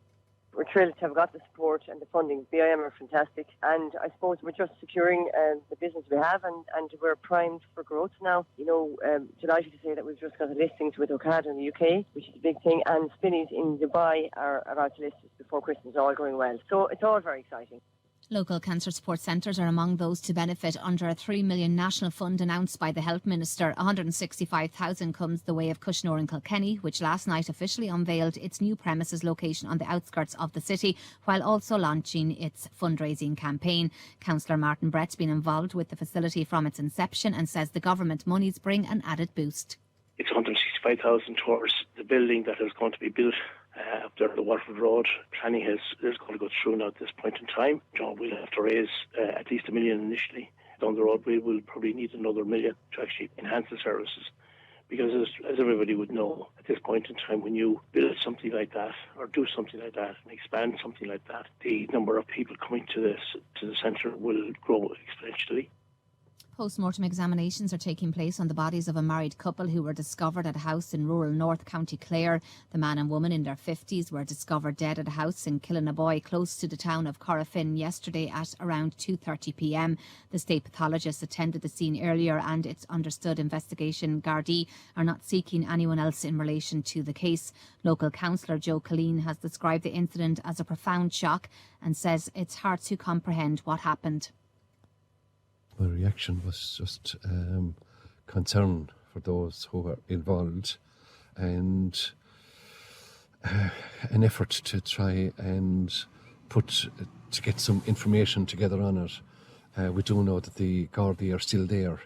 We're thrilled to have got the support and the funding. BIM are fantastic, and I suppose we're just securing the business we have, and we're primed for growth now. Delighted to say that we've just got the listings with Ocado in the UK, which is a big thing, and Spinneys in Dubai are about to list before Christmas, all going well. So it's all very exciting. Local cancer support centres are among those to benefit under a $3 million national fund announced by the Health Minister. $165,000 comes the way of Cushnore and Kilkenny, which last night officially unveiled its new premises location on the outskirts of the city, while also launching its fundraising campaign. Councillor Martin Brett's been involved with the facility from its inception and says the government monies bring an added boost. It's $165,000 towards the building that is going to be built up there on the Waterford Road. Planning is going to go through now at this point in time. We'll have to raise at least $1 million initially. Down the road, we will probably need another $1 million to actually enhance the services. Because as everybody would know, at this point in time, when you build something like that or do something like that and expand something like that, the number of people coming to the centre will grow exponentially. Post-mortem examinations are taking place on the bodies of a married couple who were discovered at a house in rural North County Clare. The man and woman in their 50s were discovered dead at a house in Killinaboy, close to the town of Corrafin, yesterday at around 2:30 p.m. The state pathologist attended the scene earlier, and it's understood investigation Gardaí are not seeking anyone else in relation to the case. Local councillor Joe Colleen has described the incident as a profound shock and says it's hard to comprehend what happened. My reaction was just concern for those who were involved, and an effort to try and to get some information together on it. We do know that the Gardaí are still there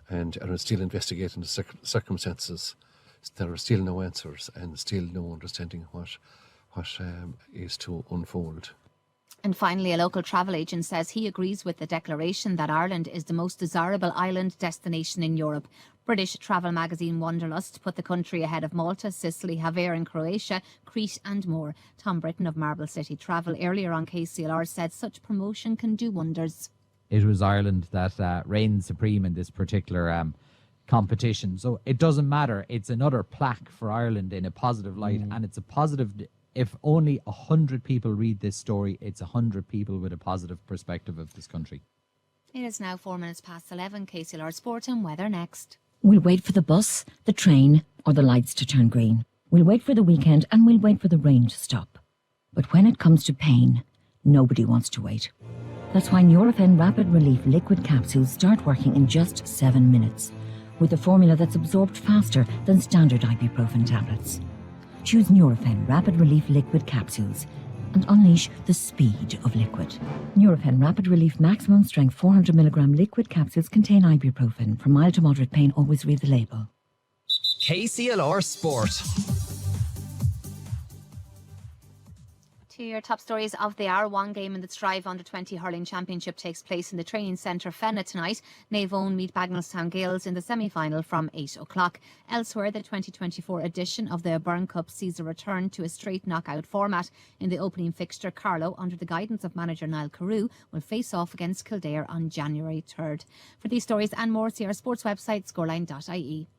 and are still investigating the circumstances. There are still no answers and still no understanding what is to unfold. And finally, a local travel agent says he agrees with the declaration that Ireland is the most desirable island destination in Europe. British travel magazine Wanderlust put the country ahead of Malta, Sicily, Hvar in Croatia, Crete and more. Tom Britton of Marble City Travel earlier on KCLR said such promotion can do wonders. It was Ireland that reigned supreme in this particular competition. So it doesn't matter. It's another plaque for Ireland in a positive light, and it's a positive. If only 100 people read this story, it's 100 people with a positive perspective of this country. It is now 4 minutes past 11. KCLR Sport and weather next. We'll wait for the bus, the train, or the lights to turn green. We'll wait for the weekend and we'll wait for the rain to stop. But when it comes to pain, nobody wants to wait. That's why Nurofen Rapid Relief liquid capsules start working in just 7 minutes, with a formula that's absorbed faster than standard ibuprofen tablets. Choose Nurofen Rapid Relief liquid capsules and unleash the speed of liquid. Nurofen Rapid Relief maximum strength 400mg liquid capsules contain ibuprofen. For mild to moderate pain, always read the label. KCLR Sport. To your top stories of the hour, one game in the Strive Under-20 Hurling Championship takes place in the training centre Fenna tonight. Navan meet Bagnallstown Gales in the semi-final from 8 o'clock. Elsewhere, the 2024 edition of the Byrne Cup sees a return to a straight knockout format. In the opening fixture, Carlow, under the guidance of manager Niall Carew, will face off against Kildare on January 3rd. For these stories and more, see our sports website, scoreline.ie.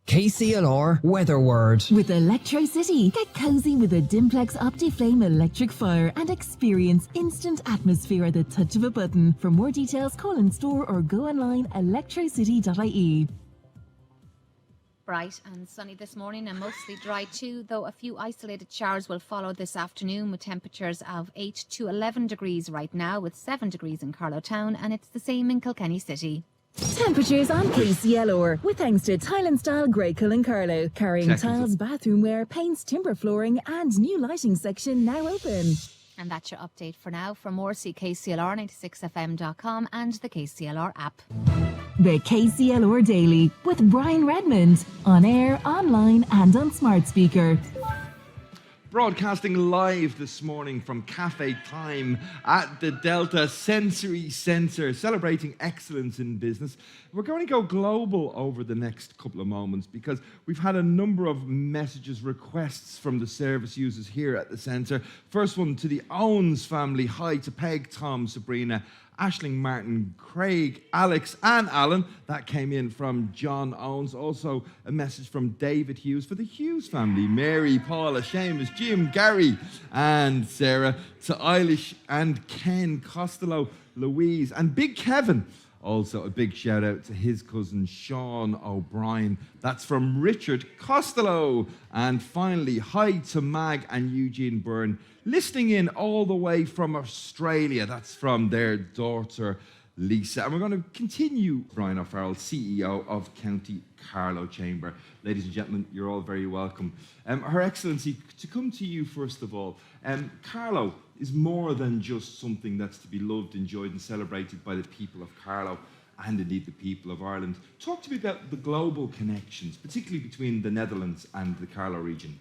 KCLR Weather Word. With Electricity, get cozy with a Dimplex OptiFlame electric fire and experience instant atmosphere at the touch of a button. For more details, call in store or go online electricity.ie. Bright and sunny this morning and mostly dry too, though a few isolated showers will follow this afternoon with temperatures of 8 to 11 degrees right now, with 7 degrees in Carlow Town, and it's the same in Kilkenny City. Temperatures on KCLR, with thanks to Thailand Style Grey Cool in Carlow, carrying tiles, bathroomware, paints, timber flooring and new lighting section now open. And that's your update for now. For more, see KCLR96FM.com and the KCLR app. The KCLR Daily with Brian Redmond, on air, online and on smart speaker. Broadcasting live this morning from Cafe Time at the Delta Sensory Centre, celebrating excellence in business. We're going to go global over the next couple of moments because we've had a number of messages, requests from the service users here at the centre. First one to the Owens family. Hi to Peg, Tom, Sabrina, Aisling, Martin, Craig, Alex and Alan. That came in from John Owens. Also a message from David Hughes for the Hughes family. Mary, Paula, Seamus, Jim, Gary and Sarah. To Eilish and Ken, Costello, Louise and Big Kevin. Also a big shout out to his cousin Sean O'Brien. That's from Richard Costello. And finally, hi to Mag and Eugene Byrne, listening in all the way from Australia. That's from their daughter Lisa. And we're going to continue. Brian O'Farrell, CEO of County Carlow Chamber. Ladies and gentlemen, you're all very welcome. Her Excellency, to come to you first of all, Carlow is more than just something that's to be loved, enjoyed and celebrated by the people of Carlow and indeed the people of Ireland. Talk to me about the global connections, particularly between the Netherlands and the Carlow region.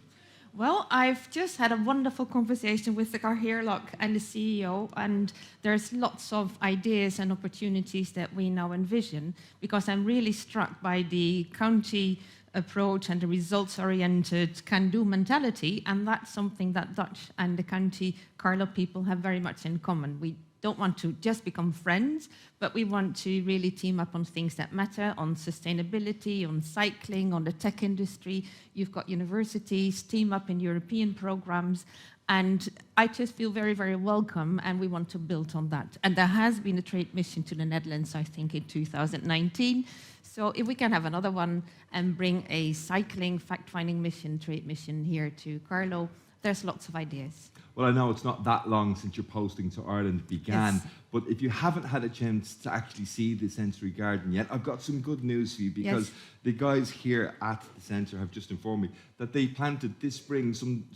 Well, I've just had a wonderful conversation with the Hedgehog and the CEO, and there's lots of ideas and opportunities that we now envision, because I'm really struck by the county approach and the results-oriented can-do mentality, and that's something that Dutch and the county Carlow people have very much in common. We don't want to just become friends, but we want to really team up on things that matter, on sustainability, on cycling, on the tech industry. You've got universities, team up in European programs, and I just feel very, very welcome, and we want to build on that. And there has been a trade mission to the Netherlands, I think, in 2019. So if we can have another one and bring a cycling fact-finding mission, trade mission here to Carlow, there's lots of ideas. Well, I know it's not that long since your posting to Ireland began, Yes. but if you haven't had a chance to actually see the Sensory Garden yet, I've got some good news for you, because the guys here at the centre have just informed me that they planted this spring some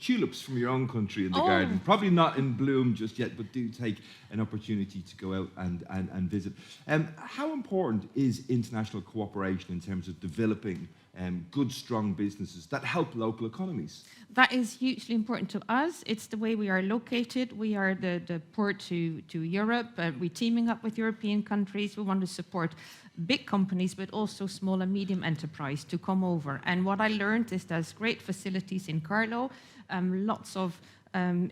tulips from your own country in the garden. Probably not in bloom just yet, but do take an opportunity to go out and visit. How important is international cooperation in terms of developing good, strong businesses that help local economies? That is hugely important to us. It's the way we are located. We are the port to Europe. We're teaming up with European countries. We want to support big companies, but also small and medium enterprise to come over. And what I learned is there's great facilities in Carlow, lots of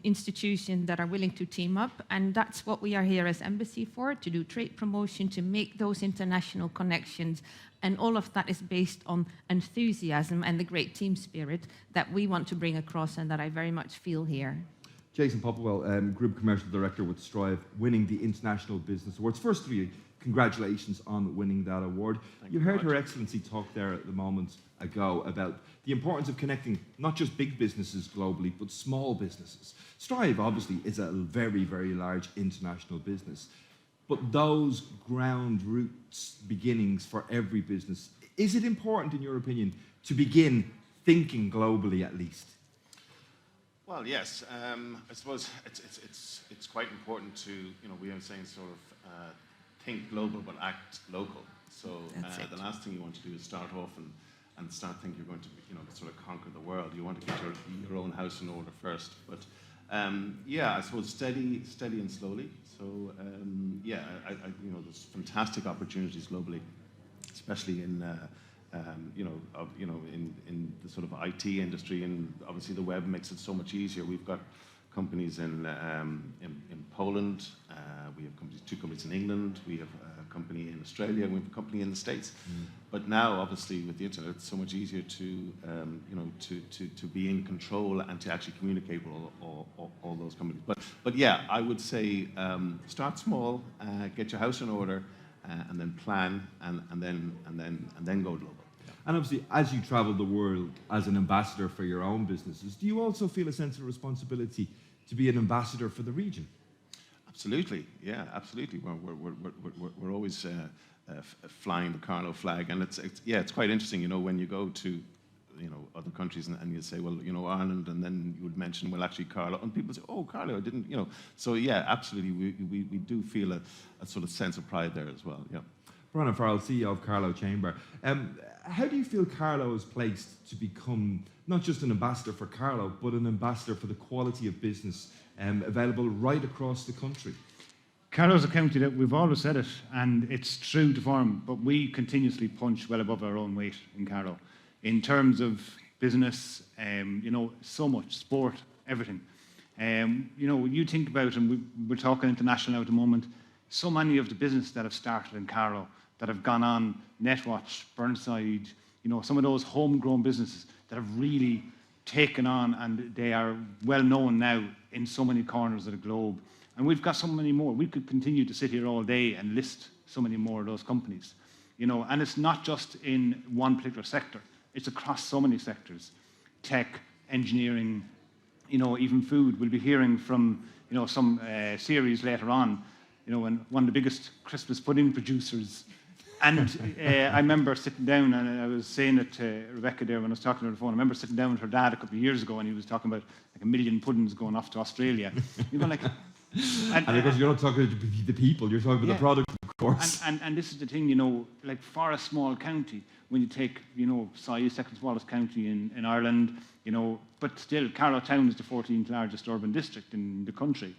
institutions that are willing to team up, and that's what we are here as embassy for, to do trade promotion, to make those international connections, and all of that is based on enthusiasm and the great team spirit that we want to bring across and that I very much feel here. Jason Popplewell, Group Commercial Director with Strive, winning the International Business Awards. First of all, congratulations on winning that award. You heard Her Excellency talk there at the moment ago about the importance of connecting not just big businesses globally, but small businesses. Strive, obviously, is a very, very large international business. But those ground roots beginnings for every business, is it important, in your opinion, to begin thinking globally at least? Well, yes. I suppose it's quite important to, we are saying sort of think global but act local. So the last thing you want to do is start off and start thinking you're going to sort of conquer the world. You want to get your own house in order first. But I suppose steady and slowly. So there's fantastic opportunities globally, especially in in the sort of IT industry, and obviously the web makes it so much easier. We've got companies in Poland, we have two companies in England, we have a company in Australia, and we have a company in the States. But now, obviously, with the internet, it's so much easier to, you know, to be in control and to actually communicate with all those companies. But yeah, I would say start small, get your house in order, and then plan, and then go global. And obviously, as you travel the world as an ambassador for your own businesses, do you also feel a sense of responsibility to be an ambassador for the region? Absolutely, yeah, absolutely. We're always flying the Carlow flag, and it's quite interesting, you know, when you go to, you know, other countries and you say, well, you know, Ireland, and then you would mention, well, actually Carlow, and people say, oh, Carlow, I didn't, you know. So yeah, absolutely, we do feel a sort of sense of pride there as well. Yeah. Brian Farrell, CEO of Carlow Chamber. How do you feel Carlow is placed to become not just an ambassador for Carlow, but an ambassador for the quality of business available right across the country? Carlow's a county that we've always said it, and it's true to form, but we continuously punch well above our own weight in Carlow. In terms of business, you know, so much, sport, everything. You know, you think about, and we're talking international now at the moment, so many of the business that have started in Carlow, that have gone on, Netwatch, Burnside, you know, some of those homegrown businesses that have really taken on, and they are well known now in so many corners of the globe. And we've got so many more. We could continue to sit here all day and list so many more of those companies. You know, and it's not just in one particular sector. It's across so many sectors. Tech, engineering, you know, even food. We'll be hearing from, you know, some series later on, you know, and one of the biggest Christmas pudding producers. And I remember sitting down, and I was saying it to Rebecca there when I was talking to her on the phone. I remember sitting down with her dad a couple of years ago, and he was talking about like 1 million puddings going off to Australia. You know, like, and because you're not talking to the people, you're talking about the product, of course. And this is the thing, you know, like for a small county, when you take, you know, size, second smallest county in Ireland, you know, but still, Carlow Town is the 14th largest urban district in the country,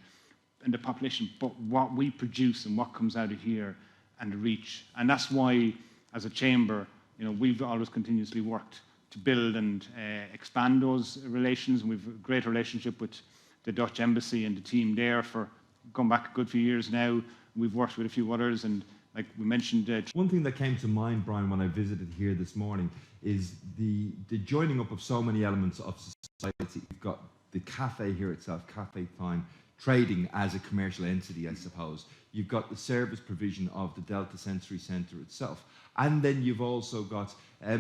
and the population. But what we produce and what comes out of here, and the reach. And that's why, as a chamber, you know, we've always continuously worked to build and expand those relations. And we've a great relationship with the Dutch Embassy and the team there for going back a good few years now. We've worked with a few others, and like we mentioned... One thing that came to mind, Brian, when I visited here this morning is the joining up of so many elements of society. You've got the cafe here itself, Cafe Time, trading as a commercial entity, I suppose. You've got the service provision of the Delta Sensory Centre itself. And then you've also got a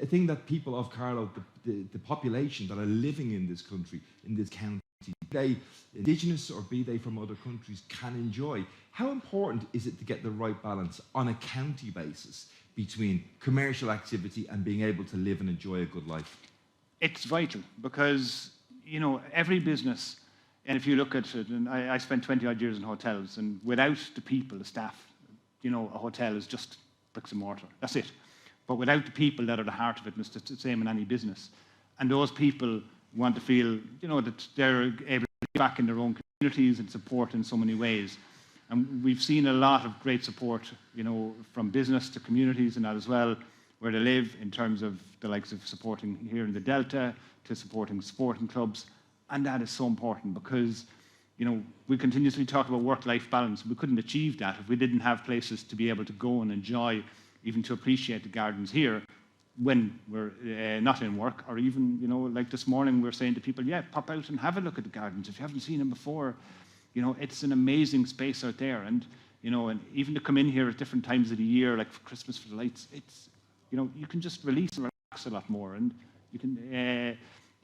thing that people of Carlow, the population that are living in this country, in this county, be they Indigenous or be they from other countries, can enjoy. How important is it to get the right balance on a county basis between commercial activity and being able to live and enjoy a good life? It's vital because, you know, every business, and if you look at it, and I spent 20 odd years in hotels, and without the people, the staff, you know, a hotel is just bricks and mortar. That's it. But without the people that are the heart of it, it's the same in any business. And those people want to feel, you know, that they're able to get back in their own communities and support in so many ways. And we've seen a lot of great support, you know, from business to communities and that as well, where they live, in terms of the likes of supporting here in the Delta, to supporting sporting clubs. And that is so important because, you know, we continuously talk about work-life balance. We couldn't achieve that if we didn't have places to be able to go and enjoy, even to appreciate the gardens here when we're not in work, or even, you know, like this morning we're saying to people, yeah, pop out and have a look at the gardens. If you haven't seen them before, you know, it's an amazing space out there. And, you know, and even to come in here at different times of the year, like for Christmas, for the lights, it's, you know, you can just release and relax a lot more. And you can...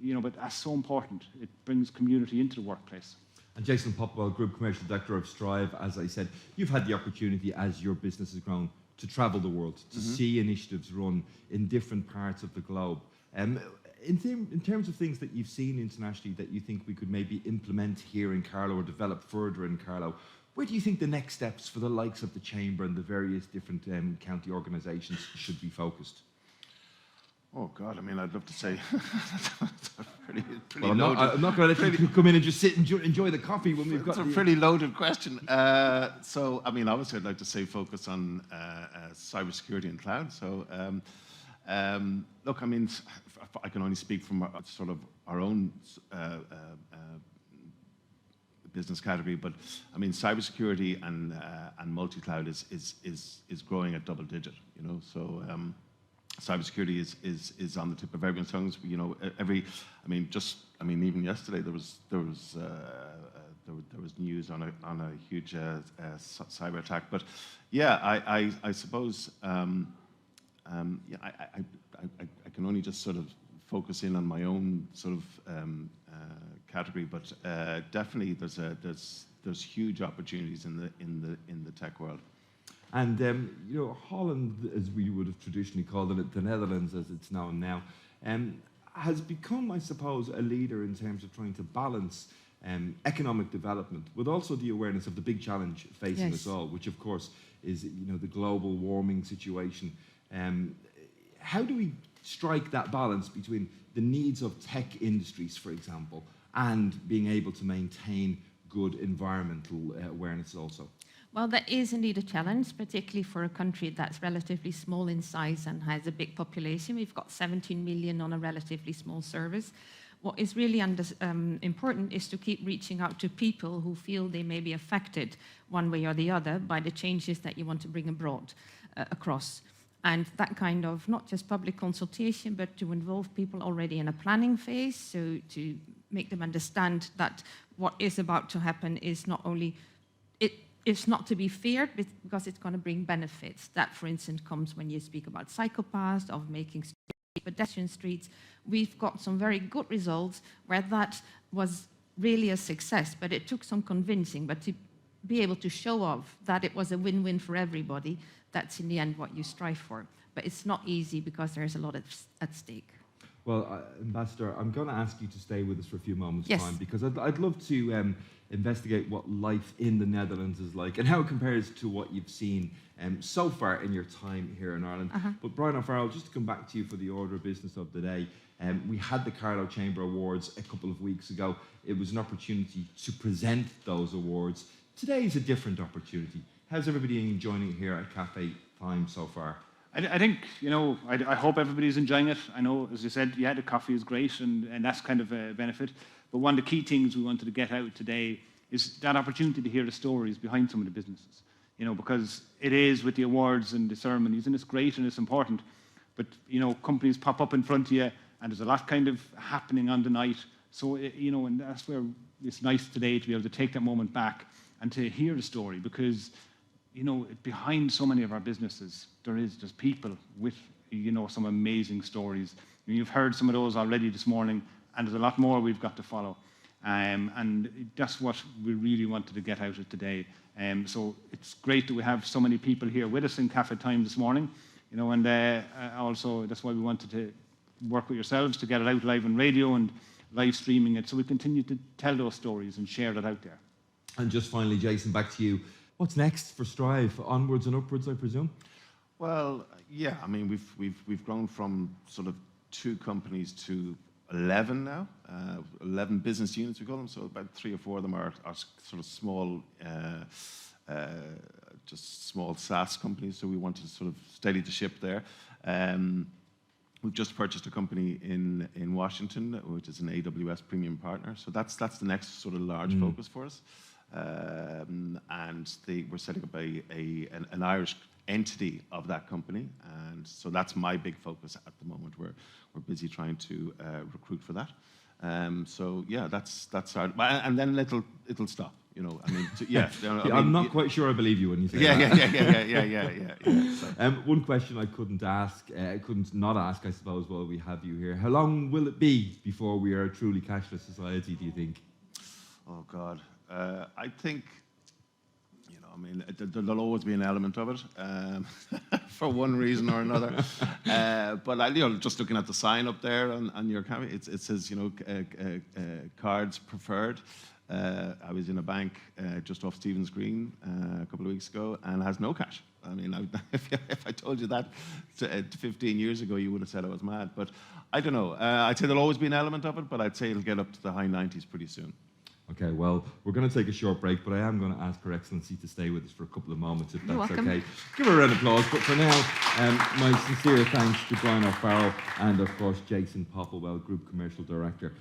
you know, but that's so important. It brings community into the workplace. And Jason Popwell, Group Commercial Director of Strive, as I said, you've had the opportunity as your business has grown to travel the world, to see initiatives run in different parts of the globe. In terms of things that you've seen internationally that you think we could maybe implement here in Carlow or develop further in Carlow, where do you think the next steps for the likes of the Chamber and the various different county organisations should be focused? Oh God! I mean, I'd love to say. pretty well, I'm not going to let you come in and just sit and enjoy the coffee when we've got. It's a pretty loaded question. So, I mean, obviously, I'd like to say focus on cybersecurity and cloud. So, look, I mean, I can only speak from sort of our own business category. But I mean, cybersecurity and multi-cloud is growing at double digit. You know, so cybersecurity is on the tip of everyone's tongues. You know, even yesterday there was news on a huge cyber attack. But yeah, I suppose I can only just sort of focus in on my own sort of category, but definitely there's huge opportunities in the tech world. And you know, Holland, as we would have traditionally called it, the Netherlands as it's known now, has become, I suppose, a leader in terms of trying to balance economic development with also the awareness of the big challenge facing us all, which of course is, you know, the global warming situation. How do we strike that balance between the needs of tech industries, for example, and being able to maintain good environmental awareness also? Well, that is indeed a challenge, particularly for a country that's relatively small in size and has a big population. We've got 17 million on a relatively small service. What is really important is to keep reaching out to people who feel they may be affected one way or the other by the changes that you want to bring across. And that kind of, not just public consultation, but to involve people already in a planning phase, so to make them understand that what is about to happen is not only, it's not to be feared because it's going to bring benefits. That, for instance, comes when you speak about psychopaths, of making pedestrian streets. We've got some very good results where that was really a success, but it took some convincing. But to be able to show off that it was a win-win for everybody, that's in the end what you strive for. But it's not easy because there's a lot at stake. Well, Ambassador, I'm going to ask you to stay with us for a few moments' Yes. time, because I'd love to investigate what life in the Netherlands is like and how it compares to what you've seen so far in your time here in Ireland. But Brian O'Farrell, just to come back to you for the order of business of the day, we had the Carlow Chamber Awards a couple of weeks ago. It was an opportunity to present those awards. Today is a different opportunity. How's everybody enjoying it here at Cafe Time so far? I think, you know, I hope everybody's enjoying it. I know, as you said, yeah, the coffee is great and that's kind of a benefit. But one of the key things we wanted to get out today is that opportunity to hear the stories behind some of the businesses. You know, because it is with the awards and the ceremonies, and it's great and it's important. But, you know, companies pop up in front of you and there's a lot kind of happening on the night. So, you know, and that's where it's nice today to be able to take that moment back and to hear the story, because, you know, behind so many of our businesses, there's people with, you know, some amazing stories. You've heard some of those already this morning, and there's a lot more we've got to follow. And that's what we really wanted to get out of today. So it's great that we have so many people here with us in Cafe Time this morning, you know, and also that's why we wanted to work with yourselves to get it out live on radio and live streaming it, so we continue to tell those stories and share that out there. And just finally, Jason, back to you. What's next for Strive? Onwards and upwards, I presume? Well, yeah, I mean, we've grown from sort of 2 companies to 11 now, 11 business units we call them, so about 3 or 4 of them are sort of small, just small SaaS companies, so we want to sort of steady the ship there. We've just purchased a company in Washington, which is an AWS premium partner, so that's the next sort of large focus for us. And we're setting up an Irish entity of that company, and so that's my big focus at the moment. We're busy trying to recruit for that. So yeah, that's our, and then it'll stop. You know, I mean, I'm not quite sure I believe you when you say that. Yeah. So. One question I couldn't not ask, I suppose, while we have you here. How long will it be before we are a truly cashless society, do you think? Oh God. I think, you know, I mean, there'll always be an element of it, for one reason or another. But you know, just looking at the sign up there on your camera, it says, you know, cards preferred. I was in a bank just off Stephen's Green a couple of weeks ago and has no cash. I mean, if I told you that 15 years ago, you would have said I was mad. But I don't know. I'd say there'll always be an element of it, but I'd say it'll get up to the high 90s pretty soon. Okay, well, we're going to take a short break, but I am going to ask Her Excellency to stay with us for a couple of moments, if You're that's welcome. okay. Give her a round of applause. But for now, my sincere thanks to Brian O'Farrell and, of course, Jason Popplewell, Group Commercial Director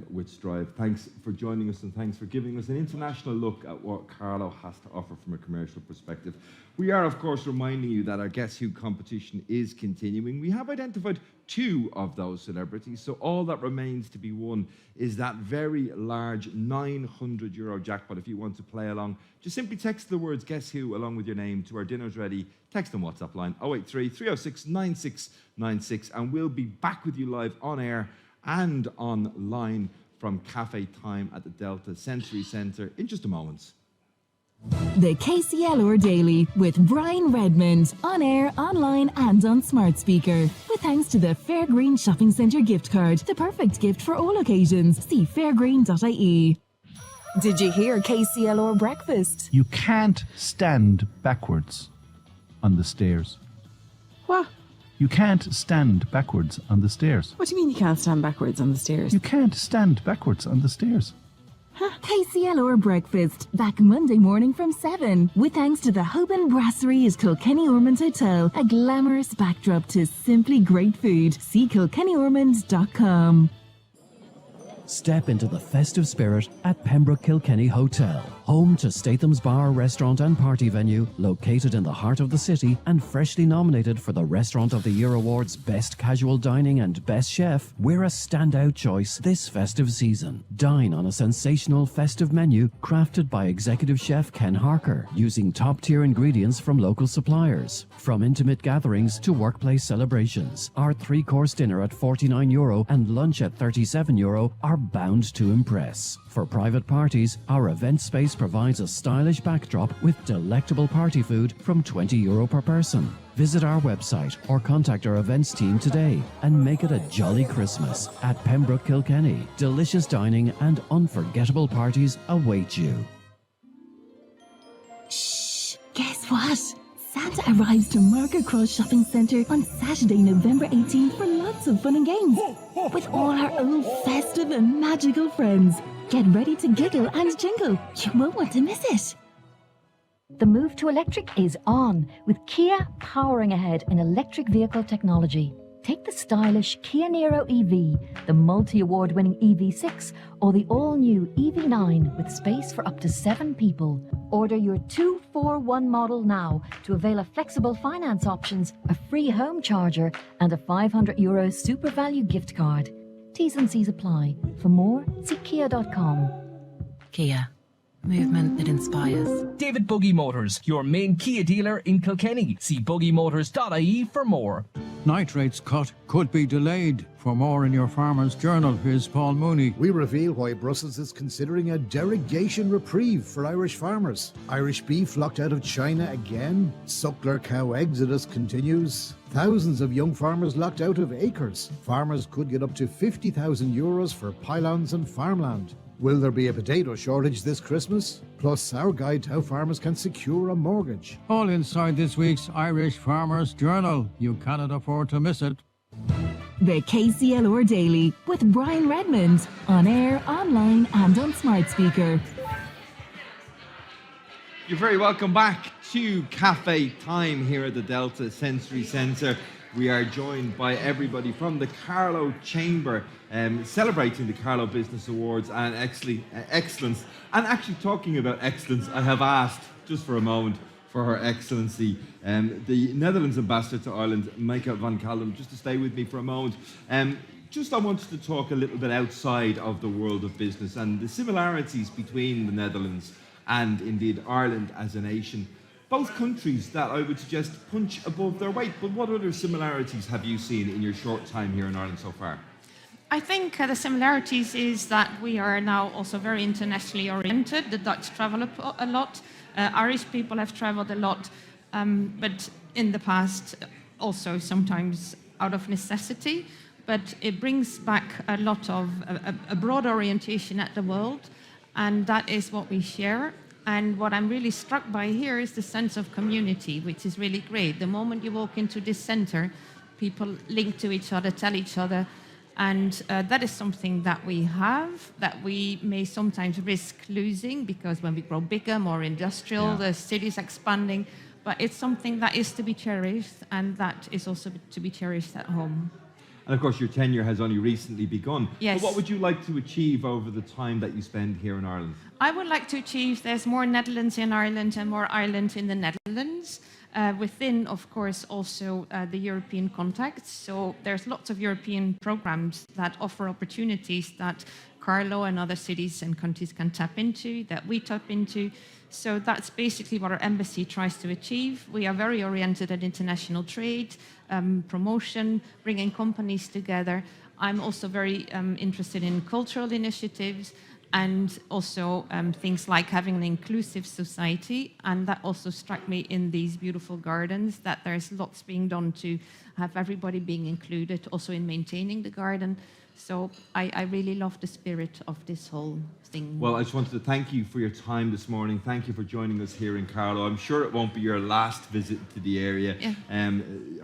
with Strive. Thanks for joining us, and thanks for giving us an international look at what Carlow has to offer from a commercial perspective. We are, of course, reminding you that our Guess Who competition is continuing. We have identified 2 of those celebrities, so all that remains to be won is that very large €900 jackpot. If you want to play along, just simply text the words Guess Who along with your name to our Dinner's Ready text and WhatsApp line 083 306 9696, and we'll be back with you live on air and online from Cafe Time at the Delta Sensory Centre in just a moment. The KCLR Daily with Brian Redmond, on air, online and on smart speaker. With thanks to the Fairgreen Shopping Centre gift card, the perfect gift for all occasions. See fairgreen.ie. Did you hear KCLR Breakfast? You can't stand backwards on the stairs. What? You can't stand backwards on the stairs. What do you mean you can't stand backwards on the stairs? You can't stand backwards on the stairs. KCLR Breakfast, back Monday morning from 7. With thanks to the Hoban Brasserie at Kilkenny Ormond Hotel, a glamorous backdrop to simply great food. See kilkennyormond.com. Step into the festive spirit at Pembroke Kilkenny Hotel, home to Statham's Bar, restaurant and party venue, located in the heart of the city and freshly nominated for the Restaurant of the Year Awards Best Casual Dining and Best Chef. We're a standout choice this festive season. Dine on a sensational festive menu crafted by Executive Chef Ken Harker, using top-tier ingredients from local suppliers. From intimate gatherings to workplace celebrations, our 3-course dinner at €49 and lunch at €37 are bound to impress. For private parties, our event space provides a stylish backdrop with delectable party food from €20 per person. Visit our website or contact our events team today and make it a jolly Christmas at Pembroke Kilkenny. Delicious dining and unforgettable parties await you. Shh! Guess what? Santa arrives to Market Cross Shopping Centre on Saturday, November 18th for lots of fun and games with all our old festive and magical friends. Get ready to giggle and jingle. You won't want to miss it. The move to electric is on, with Kia powering ahead in electric vehicle technology. Take the stylish Kia Niro EV, the multi-award-winning EV6, or the all-new EV9 with space for up to 7 people. Order your 241 model now to avail of flexible finance options, a free home charger, and a €500 super value gift card. T's and C's apply. For more, see kia.com. Kia. Movement that inspires. David Buggy Motors, your main Kia dealer in Kilkenny. See buggymotors.ie for more. Nitrates cut could be delayed. For more in your Farmer's Journal, here's Paul Mooney. We reveal why Brussels is considering a derogation reprieve for Irish farmers. Irish beef locked out of China again. Suckler cow exodus continues. Thousands of young farmers locked out of acres. Farmers could get up to €50,000 for pylons and farmland. Will there be a potato shortage this Christmas? Plus, our guide to how farmers can secure a mortgage. All inside this week's Irish Farmer's Journal. You cannot afford to miss it. The KCLR Daily with Brian Redmond, on air, online and on smart speaker. You're very welcome back to Cafe Time here at the Delta Sensory Centre. We are joined by everybody from the Carlow Chamber, celebrating the Carlow Business Awards and excellence. And actually talking about excellence, I have asked, just for a moment, for Her Excellency, the Netherlands Ambassador to Ireland, Micah van Caldum, just to stay with me for a moment. I wanted to talk a little bit outside of the world of business and the similarities between the Netherlands and indeed Ireland as a nation. Both countries that I would suggest punch above their weight, but what other similarities have you seen in your short time here in Ireland so far? I think the similarities is that we are now also very internationally oriented. The Dutch travel a lot. Irish people have traveled a lot, but in the past also sometimes out of necessity. But it brings back a lot of a broad orientation at the world, and that is what we share. And what I'm really struck by here is the sense of community, which is really great. The moment you walk into this centre, people link to each other, tell each other And that is something that we have, that we may sometimes risk losing, because when we grow bigger, more industrial, the city's expanding. But it's something that is to be cherished, and that is also to be cherished at home. And of course, your tenure has only recently begun. Yes. But what would you like to achieve over the time that you spend here in Ireland? I would like to achieve there's more Netherlands in Ireland and more Ireland in the Netherlands. Within, of course, also the European contacts. So there's lots of European programs that offer opportunities that Carlow and other cities and countries can tap into, that we tap into. So that's basically what our embassy tries to achieve. We are very oriented at international trade, promotion, bringing companies together. I'm also very interested in cultural initiatives, and also things like having an inclusive society. And that also struck me in these beautiful gardens, that there's lots being done to have everybody being included, also in maintaining the garden. So I really love the spirit of this whole thing. Well, I just wanted to thank you for your time this morning. Thank you for joining us here in Carlow. I'm sure it won't be your last visit to the area. Yeah.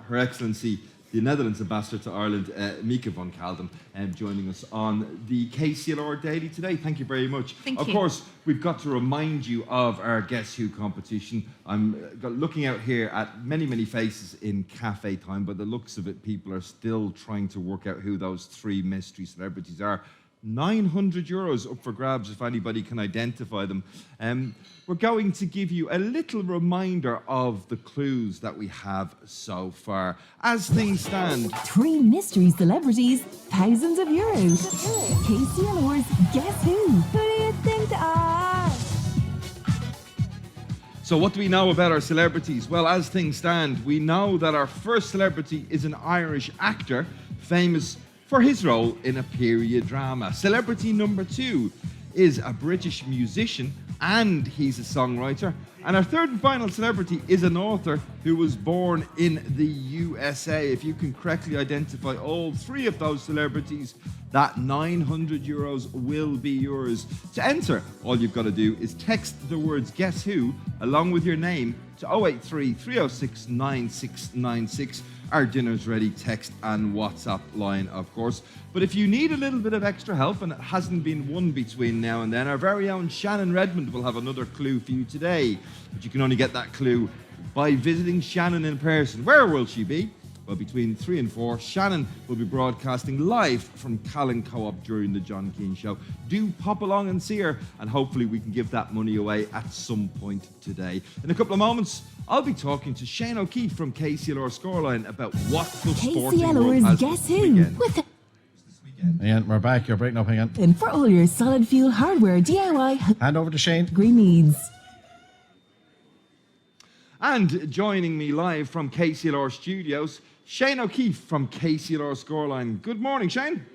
Her Excellency, the Netherlands Ambassador to Ireland, Mieke van Kaldum, joining us on the KCLR Daily today. Thank you very much. Thank you. Of course, we've got to remind you of our Guess Who competition. I'm looking out here at many, many faces in cafe time, but the looks of it, people are still trying to work out who those three mystery celebrities are. €900 up for grabs if anybody can identify them. We're going to give you a little reminder of the clues that we have so far. As things stand, 3 mystery celebrities, thousands of euros. KCLR's Guess Who? Who do you think they are? So what do we know about our celebrities? Well, as things stand, we know that our first celebrity is an Irish actor, famous for his role in a period drama. Celebrity number 2 is a British musician, and he's a songwriter. And our third and final celebrity is an author who was born in the USA. If you can correctly identify all 3 of those celebrities, that €900 will be yours. To enter, all you've got to do is text the words Guess Who along with your name to 083 306 9696. Our Dinner's Ready text and WhatsApp line, of course. But if you need a little bit of extra help, and it hasn't been won between now and then, our very own Shannon Redmond will have another clue for you today. But you can only get that clue by visiting Shannon in person. Where will she be? Well, between 3 and 4, Shannon will be broadcasting live from Callan Co-op during the John Keane Show. Do pop along and see her, and hopefully we can give that money away at some point today. In a couple of moments, I'll be talking to Shane O'Keefe from KCLR Scoreline about what the sporting world has Guess this Who? weekend. With the Ian, we're back. You're breaking up again. and for all your solid fuel hardware DIY Hand over to Shane. green needs. And joining me live from KCLR Studios, Shane O'Keefe from KCLR Scoreline. Good morning, Shane.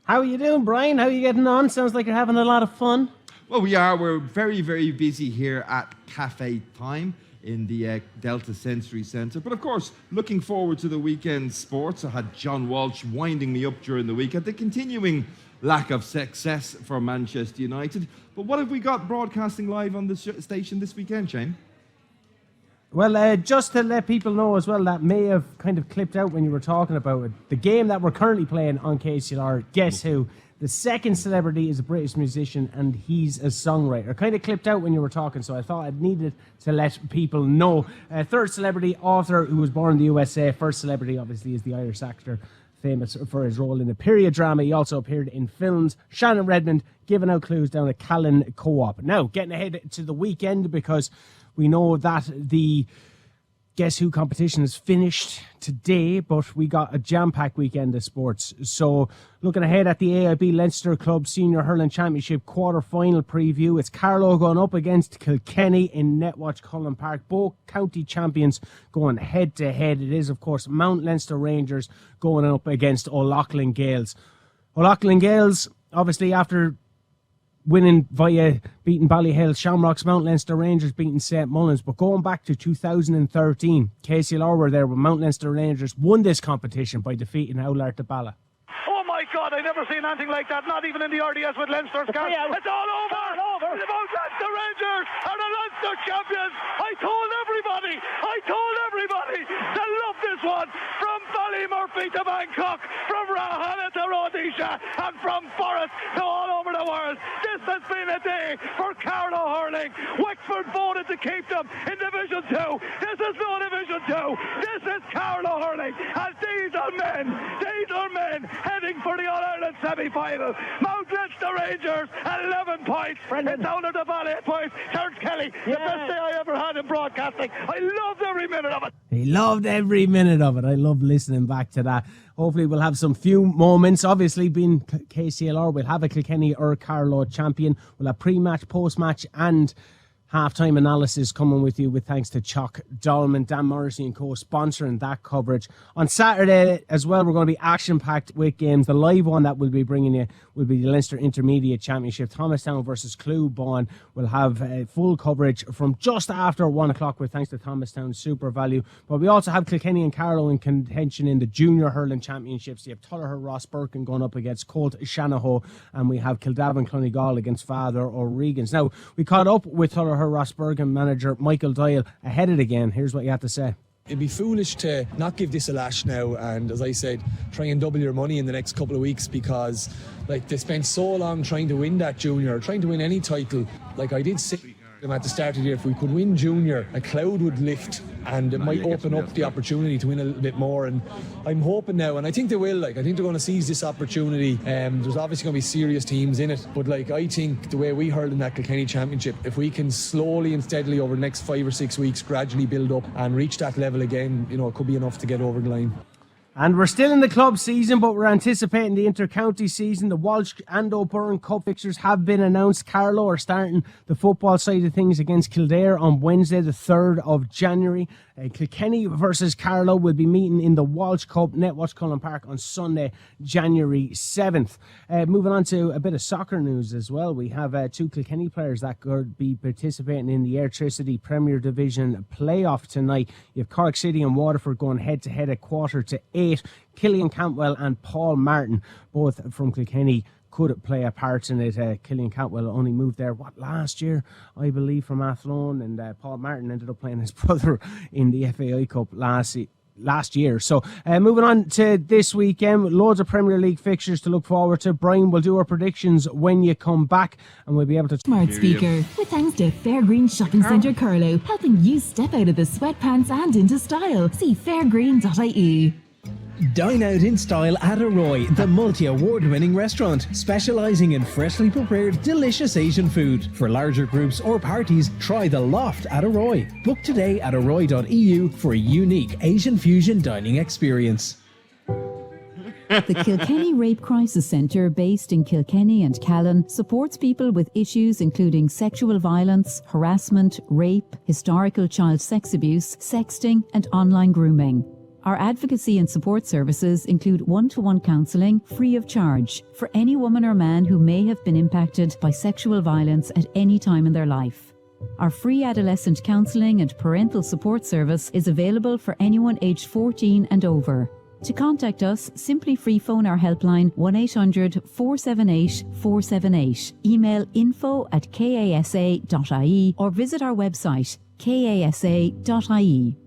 How are you doing, Brian? How are you getting on? Sounds like you're having a lot of fun. Well, we are. We're very, very busy here at Cafe Time in the Delta Sensory Centre. But of course, looking forward to the weekend sports. I had John Walsh winding me up during the week at the continuing lack of success for Manchester United. But what have we got broadcasting live on the station this weekend, Shane? Well, just to let people know as well, that may have kind of clipped out when you were talking about it. The game that we're currently playing on KCLR, Guess Who? The second celebrity is a British musician, and he's a songwriter. Kind of clipped out when you were talking, so I thought I needed to let people know. Third celebrity, author who was born in the USA. First celebrity, obviously, is the Irish actor, famous for his role in a period drama. He also appeared in films. Shannon Redmond giving out clues down at Callan Co-op. Now, getting ahead to the weekend, because we know that the Guess Who competition is finished today, but we got a jam-packed weekend of sports. So looking ahead at the AIB Leinster Club Senior Hurling Championship quarter-final preview, it's Carlow going up against Kilkenny in Netwatch Cullen Park. Both county champions going head-to-head. It is, of course, Mount Leinster Rangers going up against O'Loughlin Gaels. O'Loughlin Gaels, obviously, after winning via beating Ballyhale Shamrocks, Mount Leinster Rangers beating St Mullins. But going back to 2013, KCLR were there when Mount Leinster Rangers won this competition by defeating Oulart de Bala. Oh my God, I've never seen anything like that, not even in the RDS with Leinster's cast. It's all over! The Mount Leinster Rangers are the Leinster champions! I told everybody! They love this one! From Ballymurphy Derby to Bangkok, from Rahana to Rhodesia, and from Forest to all over the world. This has been a day for Carlow hurling. Wexford voted to keep them in Division 2. This is no Division 2. This is Carlow hurling, and these are men heading for the All-Ireland semi-final. Mount Leinster Rangers, 11 points. It's down at the Valley 8 points. Terence Kelly, the best day I ever had in broadcasting. I loved every minute of it. He loved every minute of it. I love listening back to that. Hopefully we'll have some few moments. Obviously, being KCLR, we'll have a Kilkenny or Carlow champion. We'll have pre-match, post-match and half-time analysis coming with you with thanks to Chalk Dolman, Dan Morrissey and co sponsoring that coverage. On Saturday as well, we're going to be action-packed with games. The live one that we'll be bringing you will be the Leinster Intermediate Championship. Thomastown versus Clewbawn. We'll have full coverage from just after 1 o'clock with thanks to Thomastown Super Value. But we also have Kilkenny and Carlow in contention in the Junior Hurling Championships. You have Tullaher Ross Birkin going up against Colt Shanaho, and we have Kildavin Clonegall against Father O'Regans. Now, we caught up with Tullaher Rossbergen manager Michael Doyle ahead of the game. Here's what you had to say. It'd be foolish to not give this a lash now, and as I said, try and double your money in the next couple of weeks, because they spent so long trying to win that junior, trying to win any title. I did say them at the start of the year, if we could win junior, a cloud would lift and it might open up the opportunity to win a little bit more, and I'm hoping now, and I think they will, I think they're going to seize this opportunity. There's obviously going to be serious teams in it, but I think the way we hurled in that Kilkenny Championship, if we can slowly and steadily over the next 5 or 6 weeks gradually build up and reach that level again, it could be enough to get over the line. And we're still in the club season, but we're anticipating the inter-county season. The Walsh and O'Byrne Cup fixtures have been announced. Carlow are starting the football side of things against Kildare on Wednesday, the 3rd of January. Kilkenny versus Carlow will be meeting in the Walsh Cup, Netwatch Cullen Park, on Sunday, January 7th. Moving on to a bit of soccer news as well. We have 2 Kilkenny players that could be participating in the Airtricity Premier Division playoff tonight. You have Cork City and Waterford going head-to-head at 7:45. Killian Cantwell and Paul Martin, both from Kilkenny, could play a part in it. Killian Cantwell only moved there, last year, I believe, from Athlone, and Paul Martin ended up playing his brother in the FAI Cup last year. So moving on to this weekend, loads of Premier League fixtures to look forward to. Brian will do our predictions when you come back, and we'll be able to... Smart speaker, with thanks to Fairgreen Shopping Centre Carlow, helping you step out of the sweatpants and into style. See fairgreen.ie. Dine out in style at Arroy, the multi-award-winning restaurant, specialising in freshly prepared, delicious Asian food. For larger groups or parties, try the Loft at Arroy. Book today at arroy.eu for a unique Asian fusion dining experience. The Kilkenny Rape Crisis Centre, based in Kilkenny and Callan, supports people with issues including sexual violence, harassment, rape, historical child sex abuse, sexting and online grooming. Our advocacy and support services include one-to-one counselling free of charge for any woman or man who may have been impacted by sexual violence at any time in their life. Our free adolescent counselling and parental support service is available for anyone aged 14 and over. To contact us, simply free phone our helpline 1-800-478-478, email info@kasa.ie or visit our website kasa.ie.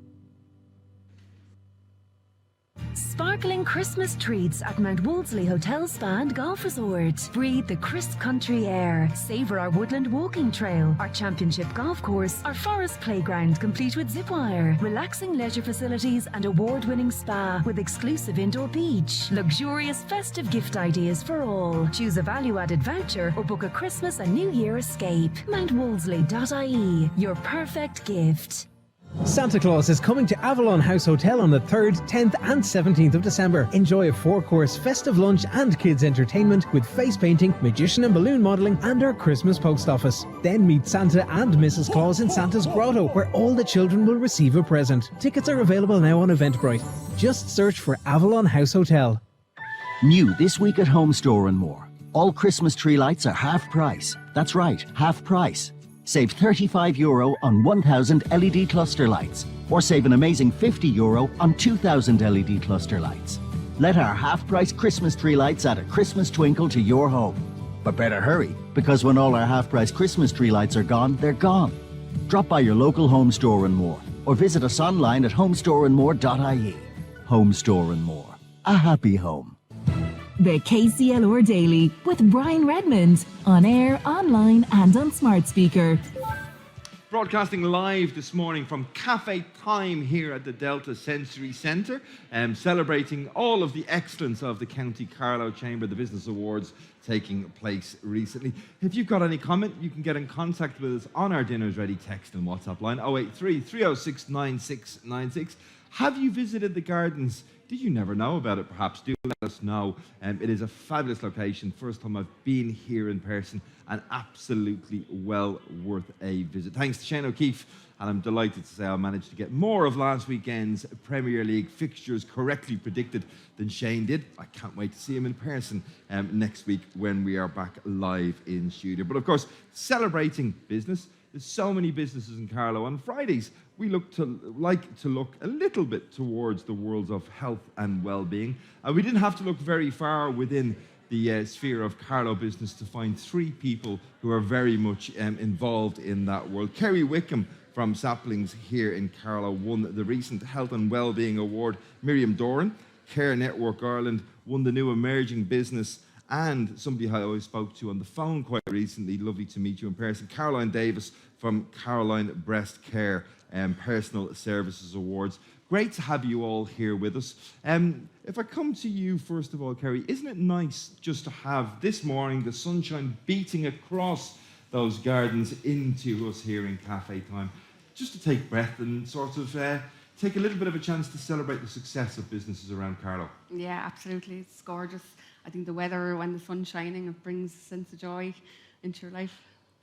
Sparkling Christmas treats at Mount Wolseley Hotel Spa and Golf Resort. Breathe the crisp country air. Savour our woodland walking trail, our championship golf course, our forest playground complete with zip wire, relaxing leisure facilities and award-winning spa with exclusive indoor beach. Luxurious festive gift ideas for all. Choose a value-added voucher or book a Christmas and New Year escape. MountWolseley.ie. Your perfect gift. Santa Claus is coming to Avalon House Hotel on the 3rd, 10th and 17th of December. Enjoy a 4-course festive lunch and kids entertainment with face painting, magician and balloon modelling and our Christmas post office. Then meet Santa and Mrs. Claus in Santa's Grotto, where all the children will receive a present. Tickets are available now on Eventbrite. Just search for Avalon House Hotel. New this week at Home Store & More. All Christmas tree lights are half price. That's right, half price. Save €35 on 1,000 LED cluster lights, or save an amazing €50 on 2,000 LED cluster lights. Let our half-price Christmas tree lights add a Christmas twinkle to your home. But better hurry, because when all our half-price Christmas tree lights are gone, they're gone. Drop by your local Home Store & More, or visit us online at homestoreandmore.ie. Home Store & More. a happy home. The KCLR Daily with Brian Redmond, on air, online and on smart speaker. Broadcasting live this morning from Cafe Time here at the Delta Sensory Centre, celebrating all of the excellence of the County Carlow Chamber, the Business Awards taking place recently. If you've got any comment, you can get in contact with us on our Dinners Ready text and WhatsApp line 083 306 9696. Have you visited the gardens? Did you never know about it? Perhaps do let us know. It is a fabulous location. First time I've been here in person, and absolutely well worth a visit. Thanks to Shane O'Keefe, and I'm delighted to say I managed to get more of last weekend's Premier League fixtures correctly predicted than Shane did. I can't wait to see him in person next week when we are back live in studio. But of course, celebrating business. There's so many businesses in Carlow. On Fridays, we like to look a little bit towards the worlds of health and well-being. We didn't have to look very far within the sphere of Carlow business to find three people who are very much involved in that world. Kerry Wickham from Saplings here in Carlow won the recent Health and Wellbeing Award. Miriam Doran, Care Network Ireland, won the new Emerging Business, and somebody I always spoke to on the phone quite recently, lovely to meet you in person, Caroline Davis from Caroline Breast Care Personal Services Awards. Great to have you all here with us. If I come to you first of all, Kerry, isn't it nice just to have this morning the sunshine beating across those gardens into us here in Cafe Time, just to take breath and sort of take a little bit of a chance to celebrate the success of businesses around Carlow? Yeah, absolutely. It's gorgeous. I think the weather, when the sun's shining, it brings a sense of joy into your life.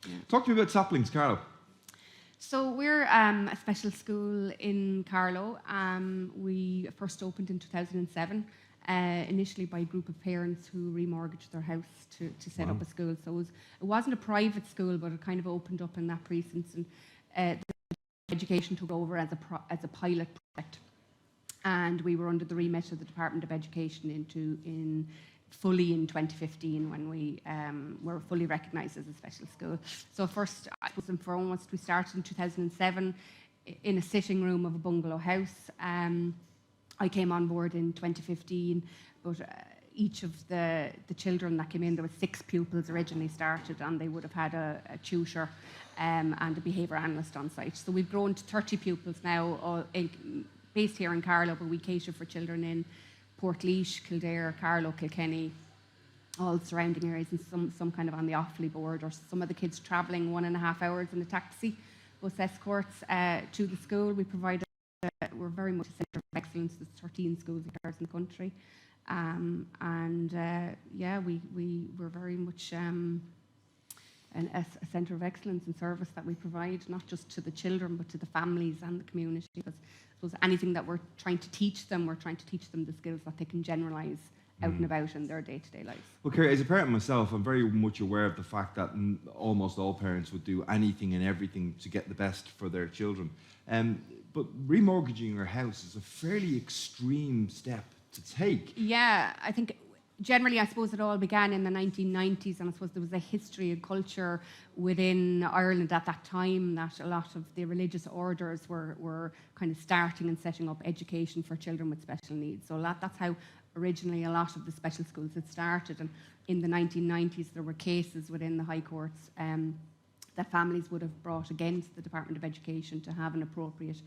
Yeah. Talk to me about Saplings, Carlow. So we're a special school in Carlow. We first opened in 2007, initially by a group of parents who remortgaged their house to set up a school. So it wasn't a private school, but it kind of opened up in that precinct, and the education took over as a pilot project. And we were under the remit of the Department of Education fully in 2015, when we were fully recognised as a special school. So first and foremost, we started in 2007 in a sitting room of a bungalow house. I came on board in 2015, but each of the children that came in, there were 6 pupils originally started, and they would have had a tutor and a behaviour analyst on site. So we've grown to 30 pupils now, based here in Carlow, but we cater for children in Portlaoise, Kildare, Carlow, Kilkenny, all surrounding areas, and some kind of on the Offaly board, or some of the kids travelling 1.5 hours in a taxi, bus escorts to the school. We provide, we're very much a centre of excellence. There's 13 schools in the country, we're very much a centre of excellence and service that we provide, not just to the children, but to the families and the community. Because I suppose anything that we're trying to teach them, we're trying to teach them the skills that they can generalise out and about in their day-to-day lives. Well, Kerry, as a parent myself, I'm very much aware of the fact that almost all parents would do anything and everything to get the best for their children. But remortgaging your house is a fairly extreme step to take. Yeah, I think generally, I suppose it all began in the 1990s, and I suppose there was a history and culture within Ireland at that time that a lot of the religious orders were kind of starting and setting up education for children with special needs. So that's how originally a lot of the special schools had started. And in the 1990s, there were cases within the High Courts that families would have brought against the Department of Education to have an appropriate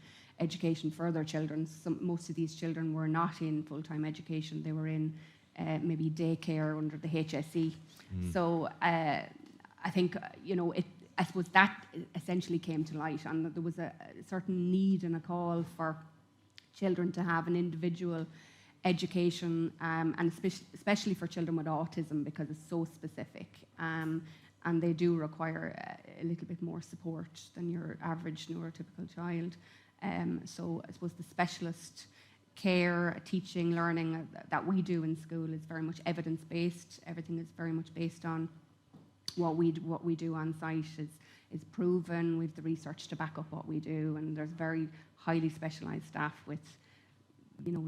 education for their children. Most of these children were not in full-time education. They were in maybe daycare under the HSE. So I think, I suppose that essentially came to light, and there was a certain need and a call for children to have an individual education, and especially for children with autism, because it's so specific, and they do require a little bit more support than your average neurotypical child. So I suppose the specialist care, teaching, learning that we do in school is very much evidence-based. Everything is very much based on what we do on site is proven. We've the research to back up what we do, and there's very highly specialised staff with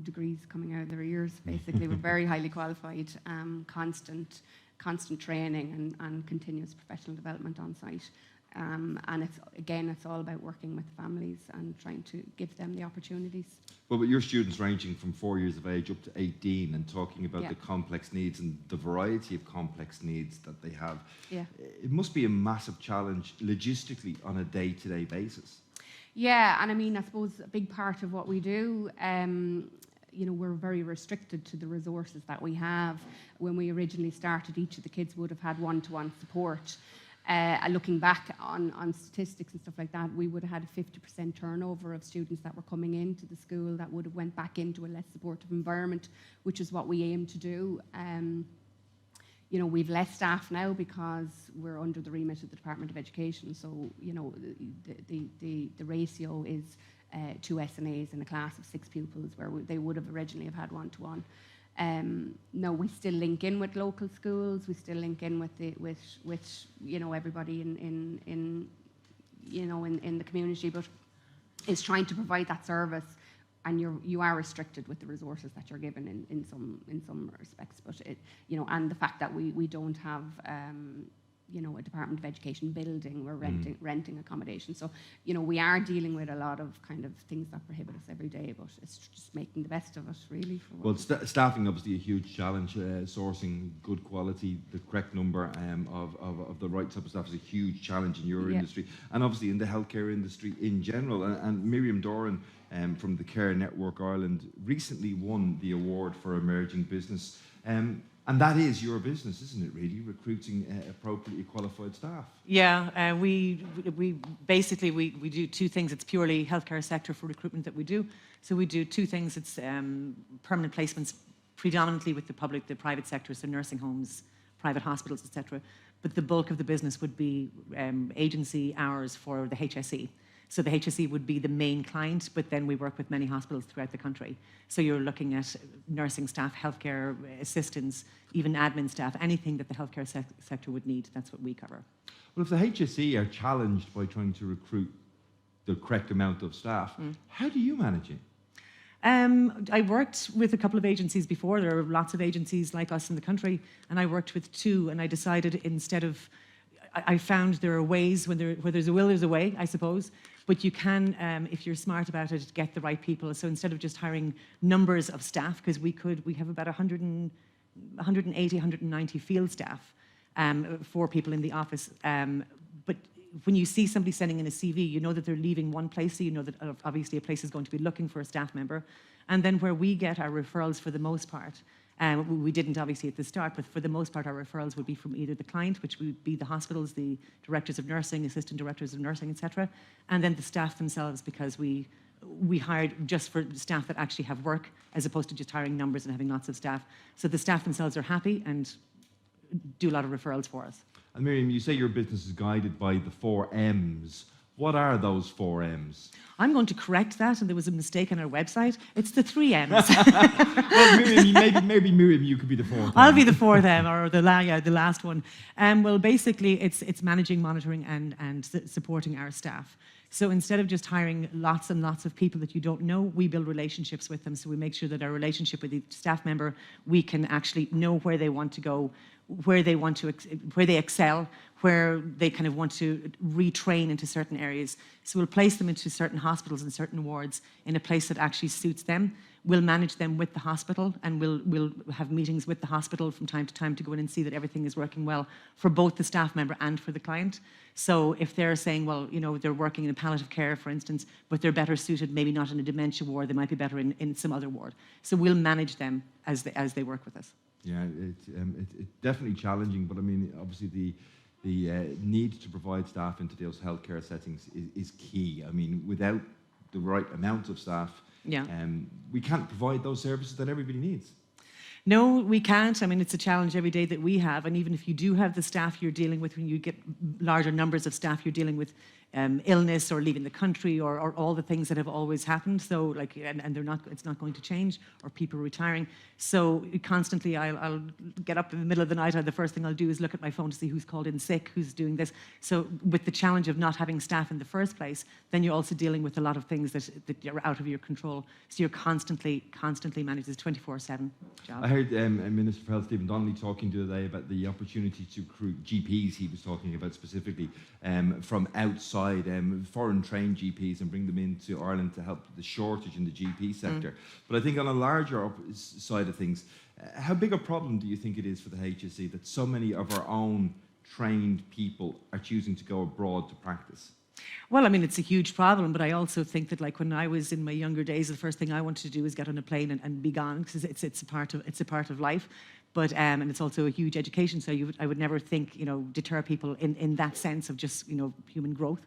degrees coming out of their ears. Basically, we're very highly qualified, constant training and continuous professional development on site. And it's all about working with families and trying to give them the opportunities. Well, but your students ranging from 4 years of age up to 18 and talking about Yeah. the complex needs and the variety of complex needs that they have. Yeah. It must be a massive challenge logistically on a day-to-day basis. Yeah, and I mean, I suppose a big part of what we do, we're very restricted to the resources that we have. When we originally started, each of the kids would have had one-to-one support. Looking back on statistics and stuff like that, we would have had a 50% turnover of students that were coming into the school that would have went back into a less supportive environment, which is what we aim to do. We've less staff now because we're under the remit of the Department of Education. So, the ratio is 2 SNAs in a class of 6 pupils, where they would have originally have had one-to-one. No, we still link in with local schools. We still link in with everybody in the community, but it's trying to provide that service. And you are restricted with the resources that you're given in some respects, but and the fact that we don't have a Department of Education building, we're renting accommodation. So we are dealing with a lot of kind of things that prohibit us every day, but it's just making the best of it, really. Well, staffing obviously a huge challenge. Sourcing good quality, the correct number of the right type of staff is a huge challenge in your industry, and obviously in the healthcare industry in general. And Miriam Doran from the Care Network Ireland recently won the award for emerging business. And that is your business, isn't it, really, recruiting appropriately qualified staff? Yeah, we basically do 2 things. It's purely healthcare sector for recruitment that we do. So we do 2 things. It's permanent placements, predominantly with the private sector, so nursing homes, private hospitals, etc. But the bulk of the business would be agency hours for the HSE. So the HSE would be the main client, but then we work with many hospitals throughout the country. So you're looking at nursing staff, healthcare assistants, even admin staff, anything that the healthcare sector would need, that's what we cover. Well, if the HSE are challenged by trying to recruit the correct amount of staff, how do you manage it? I worked with a couple of agencies before. There are lots of agencies like us in the country, and I worked with 2, and I decided instead of, I found there are ways, where there's a will, there's a way, I suppose. But you can, if you're smart about it, get the right people. So instead of just hiring numbers of staff, because we have about 180, 190 field staff for people in the office. But when you see somebody sending in a CV, you know that they're leaving one place, so you know that obviously a place is going to be looking for a staff member. And then where we get our referrals for the most part, we didn't obviously at the start, but for the most part our referrals would be from either the client, which would be the hospitals, the directors of nursing, assistant directors of nursing, etc., and then the staff themselves, because we hired just for staff that actually have work, as opposed to just hiring numbers and having lots of staff. So the staff themselves are happy and do a lot of referrals for us. And Miriam, you say your business is guided by the 4 M's. What are those 4 M's? I'm going to correct that, and there was a mistake on our website. It's the 3 M's. Well, Miriam, maybe Miriam, you could be the 4th. I'll be the 4th M, or the last one. Well, basically, it's managing, monitoring, and supporting our staff. So instead of just hiring lots and lots of people that you don't know, we build relationships with them. So we make sure that our relationship with each staff member, we can actually know where they want to go, where they excel, where they kind of want to retrain into certain areas. So we'll place them into certain hospitals and certain wards in a place that actually suits them. We'll manage them with the hospital, and we'll have meetings with the hospital from time to time to go in and see that everything is working well for both the staff member and for the client. So if they're saying, well, they're working in palliative care, for instance, but they're better suited, maybe not in a dementia ward, they might be better in some other ward. So we'll manage them as they work with us. Yeah, it's definitely challenging, but I mean, obviously the need to provide staff into those healthcare settings is key. I mean, without the right amount of staff, we can't provide those services that everybody needs. No, we can't. I mean, it's a challenge every day that we have. And even if you do have the staff you're dealing with, when you get larger numbers of staff you're dealing with, illness or leaving the country or all the things that have always happened. So like, and it's not going to change, or people retiring. So constantly I'll get up in the middle of the night, and the first thing I'll do is look at my phone to see who's called in sick, who's doing this. So with the challenge of not having staff in the first place, then you're also dealing with a lot of things that are out of your control. So you're constantly managed. It's a 24/7 job. I heard Minister for Health Stephen Donnelly talking the other day about the opportunity to recruit GPs. He was talking about specifically from outside, foreign trained GPs, and bring them into Ireland to help the shortage in the GP sector. But I think on a larger side of things, how big a problem do you think it is for the HSE that so many of our own trained people are choosing to go abroad to practice? Well, I mean, it's a huge problem, but I also think that, like, when I was in my younger days, the first thing I wanted to do was get on a plane and be gone, because it's a part of life. But and it's also a huge education. So I would never think, deter people in that sense of just human growth.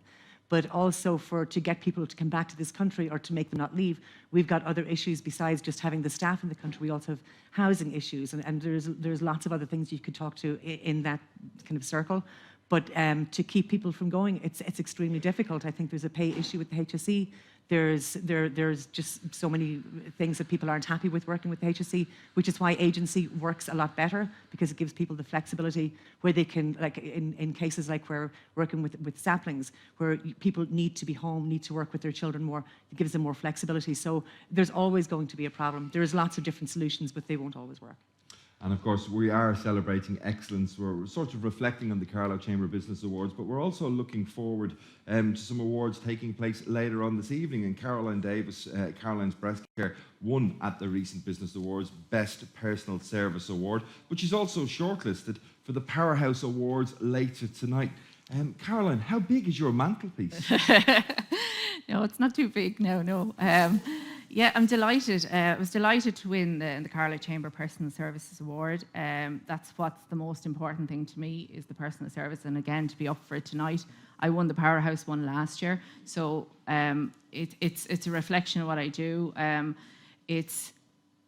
But also to get people to come back to this country or to make them not leave, we've got other issues besides just having the staff in the country. We also have housing issues, and there's lots of other things you could talk to in that kind of circle. But to keep people from going, it's extremely difficult. I think there's a pay issue with the HSE. There's just so many things that people aren't happy with working with the HSE, which is why agency works a lot better, because it gives people the flexibility where they can, like in cases like we're working with saplings, where people need to be home, need to work with their children more. It gives them more flexibility. So there's always going to be a problem. There's lots of different solutions, but they won't always work. And of course, we are celebrating excellence. We're sort of reflecting on the Carlow Chamber Business Awards, but we're also looking forward to some awards taking place later on this evening. And Caroline Davis, Caroline's Breast Care, won at the recent Business Awards Best Personal Service Award, but she's also shortlisted for the Powerhouse Awards later tonight. Caroline, how big is your mantelpiece? No, it's not too big. No. Yeah, I'm delighted. I was delighted to win the Carlow Chamber Personal Services Award. That's what's the most important thing to me, is the personal service. And again, to be up for it tonight. I won the Powerhouse one last year. So it's a reflection of what I do. It's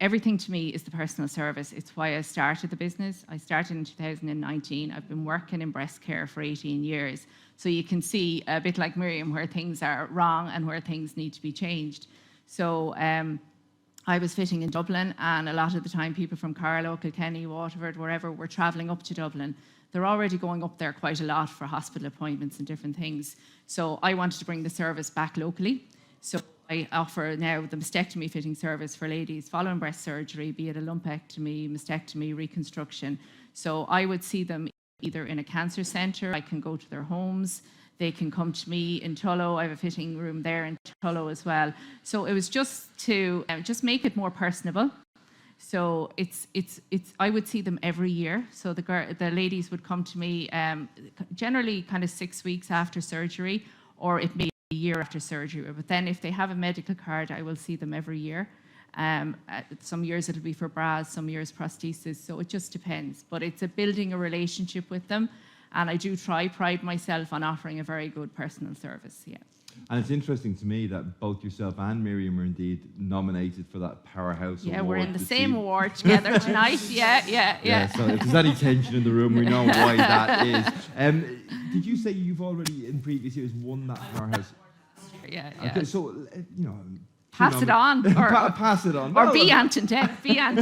everything to me is the personal service. It's why I started the business. I started in 2019. I've been working in breast care for 18 years. So you can see, a bit like Miriam, where things are wrong and where things need to be changed. So I was fitting in Dublin, and a lot of the time people from Carlow, Kilkenny, Waterford, wherever, were travelling up to Dublin. They're already going up there quite a lot for hospital appointments and different things. So I wanted to bring the service back locally. So I offer now the mastectomy fitting service for ladies following breast surgery, be it a lumpectomy, mastectomy, reconstruction. So I would see them either in a cancer centre, I can go to their homes. They can come to me in Tullow. I have a fitting room there in Tullow as well. So it was just to just make it more personable. So it's I would see them every year. So the ladies would come to me generally kind of 6 weeks after surgery, or it may be a year after surgery. But then if they have a medical card, I will see them every year. Some years it'll be for bras, some years prosthesis. So it just depends. But it's building a relationship with them. And I do pride myself on offering a very good personal service, yeah. And it's interesting to me that both yourself and Miriam are indeed nominated for that Powerhouse Award. Yeah, we're in the same award together tonight, yeah. So if there's any tension in the room, we know why that is. Did you say you've already, in previous years, won that Powerhouse? Yeah. Okay, so, pass it on. Or, pass it on. Or be Anton Deck, yeah.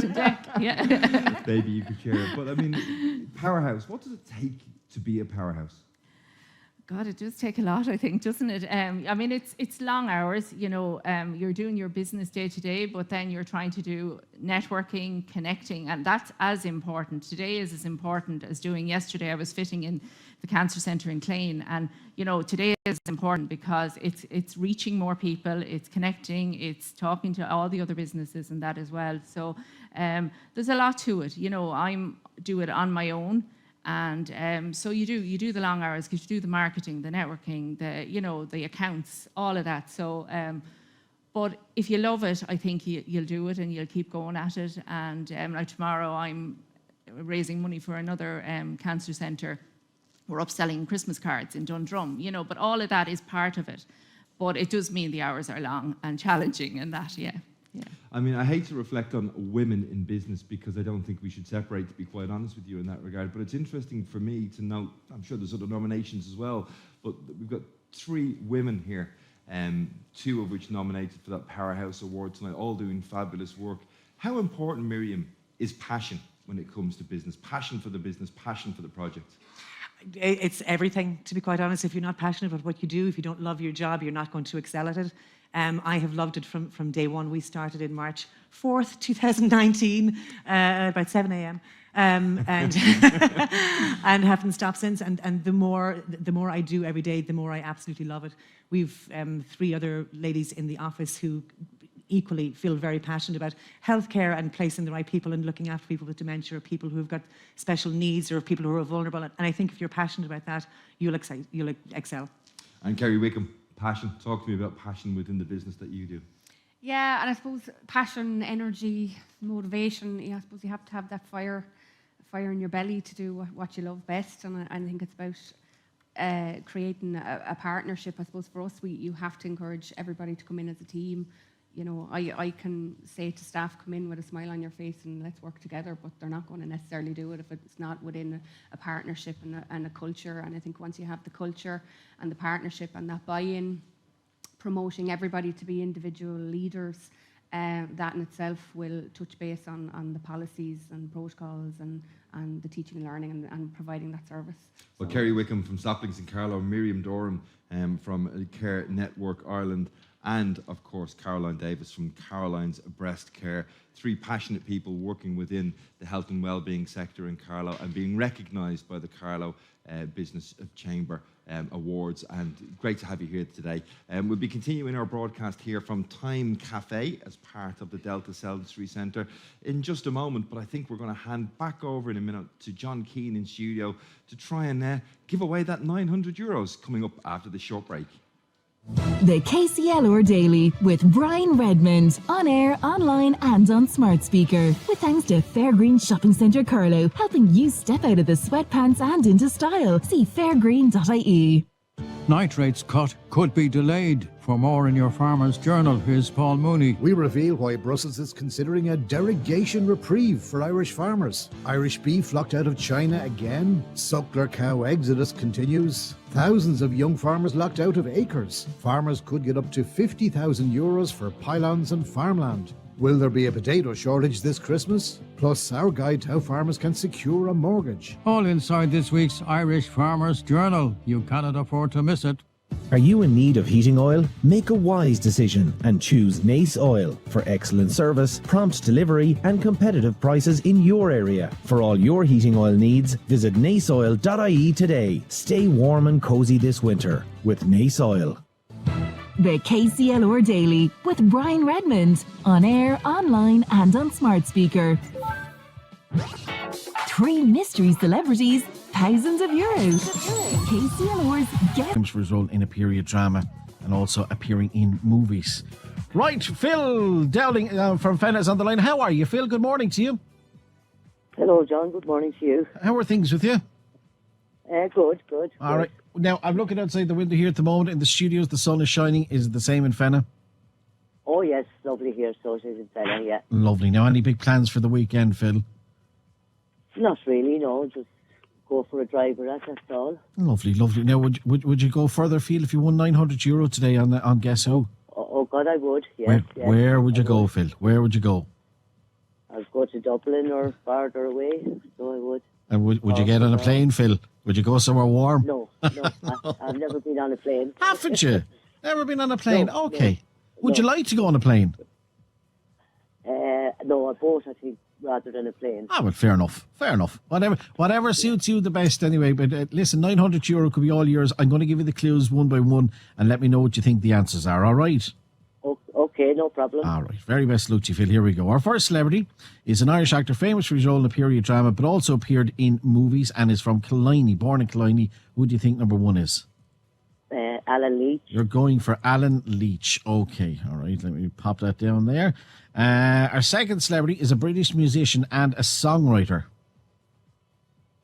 Maybe you could share it. But I mean, Powerhouse, what does it take to be a powerhouse? God, it does take a lot, I think, doesn't it? I mean, it's long hours, you're doing your business day to day, but then you're trying to do networking, connecting, and that's as important. Today is as important as doing yesterday. I was fitting in the cancer centre in Clane, and today is important because it's reaching more people, it's connecting, it's talking to all the other businesses and that as well. So there's a lot to it. I do it on my own. And so you do the long hours, because you do the marketing, the networking, the accounts, all of that. So, but if you love it, I think you'll do it and you'll keep going at it. And like tomorrow, I'm raising money for another cancer centre. We're upselling Christmas cards in Dundrum, but all of that is part of it. But it does mean the hours are long and challenging and that, yeah. I mean, I hate to reflect on women in business, because I don't think we should separate, to be quite honest with you in that regard. But it's interesting for me to note, I'm sure there's other nominations as well, but we've got 3 women here, 2 of which nominated for that Powerhouse Award tonight, all doing fabulous work. How important, Miriam, is passion when it comes to business? Passion for the business, passion for the project? It's everything, to be quite honest. If you're not passionate about what you do, if you don't love your job, you're not going to excel at it. I have loved it from day one. We started in March 4th, 2019, about 7 a.m. And and haven't stopped since. And the more I do every day, the more I absolutely love it. We've 3 other ladies in the office who equally feel very passionate about healthcare and placing the right people and looking after people with dementia or people who have got special needs or people who are vulnerable. And I think if you're passionate about that, you'll excel. And Kerry Wickham, passion. Talk to me about passion within the business that you do. Yeah, and I suppose passion, energy, motivation, I suppose you have to have that fire in your belly to do what you love best. And I think it's about creating a partnership. I suppose for us, you have to encourage everybody to come in as a team. You know, I can say to staff, come in with a smile on your face and let's work together, but they're not going to necessarily do it if it's not within a partnership and a culture. And I think once you have the culture and the partnership and that buy-in, promoting everybody to be individual leaders, that in itself will touch base on the policies and protocols and the teaching and learning and providing that service. Well, Kerry Wickham from Saplings in Carlow, Miriam Doran from Care Network Ireland, and of course Caroline Davis from Caroline's Breast Care. 3 passionate people working within the health and wellbeing sector in Carlow and being recognised by the Carlow Business Chamber Awards. And great to have you here today. We'll be continuing our broadcast here from Time Cafe as part of the Delta Sensory Centre in just a moment, but I think we're going to hand back over in a minute to John Keane in studio to try and give away that €900 coming up after the short break. The KCLR Daily with Brian Redmond, on air, online and on smart speaker. With thanks to Fairgreen Shopping Centre Carlow, helping you step out of the sweatpants and into style. See fairgreen.ie. Nitrates cut could be delayed. For more in your Farmer's Journal, here's Paul Mooney. We reveal why Brussels is considering a derogation reprieve for Irish farmers. Irish beef locked out of China again. Suckler cow exodus continues. Thousands of young farmers locked out of acres. Farmers could get up to €50,000 for pylons and farmland. Will there be a potato shortage this Christmas? Plus, our guide to how farmers can secure a mortgage. All inside this week's Irish Farmer's Journal. You cannot afford to miss it. Are you in need of heating oil? Make a wise decision and choose Nace Oil for excellent service, prompt delivery and competitive prices in your area. For all your heating oil needs, visit naceoil.ie today. Stay warm and cosy this winter with Nace Oil. The KCLR Daily with Brian Redmond, on air, online and on smart speaker. 3 mystery celebrities, thousands of euros. KCLR's Get For his role in a period drama and also appearing in movies. Right, Phil Dowling from Fenner's on the line. How are you, Phil? Good morning to you. Hello, John. Good morning to you. How are things with you? Good. All right. Now, I'm looking outside the window here at the moment in the studios. The sun is shining. Is it the same in Fenner? Oh, yes. Lovely here. So it is in Fenner, yeah. Lovely. Now, any big plans for the weekend, Phil? Not really, no. Just go for a drive with us, that's all. Lovely. Now, would you go further, Phil, if you won €900 today on Guess Who? Oh, God, I would, yes. Where would you go, Phil? Where would you go? I'd go to Dublin or farther away, so I would. And would you get on a plane, Phil? Would you go somewhere warm? No. I've never been on a plane. Haven't you? Never been on a plane? No, okay. Would you like to go on a plane? No, a boat, I think, rather than a plane. Ah, well, fair enough. Whatever suits you the best anyway. But listen, €900 could be all yours. I'm going to give you the clues one by one and let me know what you think the answers are, all right? Okay, no problem. All right, very best luck to you, Phil. Here we go. Our first celebrity is an Irish actor famous for his role in a period drama, but also appeared in movies and is from Killiney, born in Killiney. Who do you think number 1 is? Alan Leach. You're going for Alan Leach. Okay, all right, let me pop that down there. Our second celebrity is a British musician and a songwriter.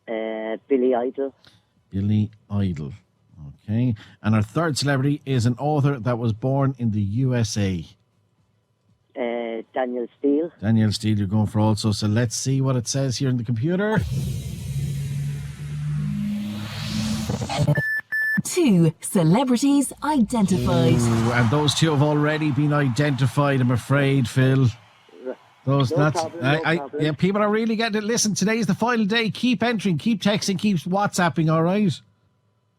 Billy Idol. Billy Idol. Okay. And our third celebrity is an author that was born in the USA. Daniel Steele. Daniel Steele, you're going for also. So let's see what it says here in the computer. 2 celebrities identified. Ooh, and those two have already been identified, I'm afraid, Phil. Those No nuts. problem. Yeah, people are really getting it. Listen, today is the final day. Keep entering, keep texting, keep WhatsApping, all right?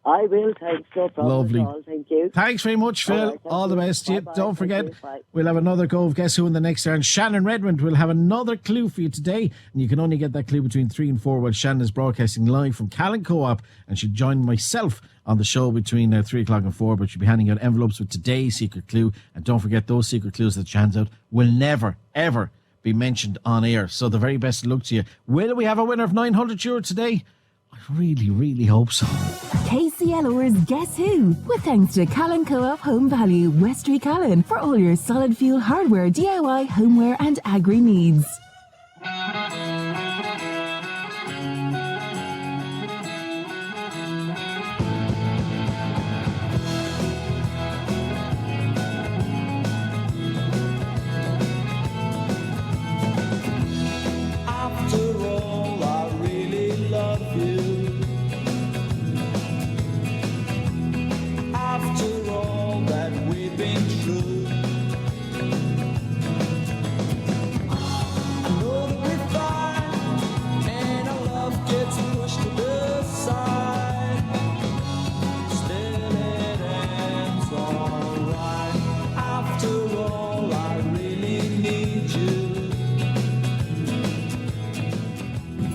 I will, thanks. No problem Lovely. at all. Thank you. Thanks very much, Phil. All right, all the best. Bye-bye. Don't forget, Thank you. Bye. we'll have another go of Guess Who in the next round. Shannon Redmond will have another clue for you today. And you can only get that clue between 3 and 4 while Shannon is broadcasting live from Callan Co-op. And she'll join myself on the show between 3 o'clock and 4. But she'll be handing out envelopes with today's secret clue. And don't forget, those secret clues that she hands out will never, ever be mentioned on air. So the very best of luck to you. Will we have a winner of €900 today? I really, really hope so. KCLR's Guess Who? With thanks to Callan Co-op Home Value, Westry Callan, for all your solid fuel hardware, DIY, homeware and agri needs. After all, I really love you. After all that we've been through, I know that we're fine, and our love gets pushed to the side. Still it ends alright. After all, I really need you.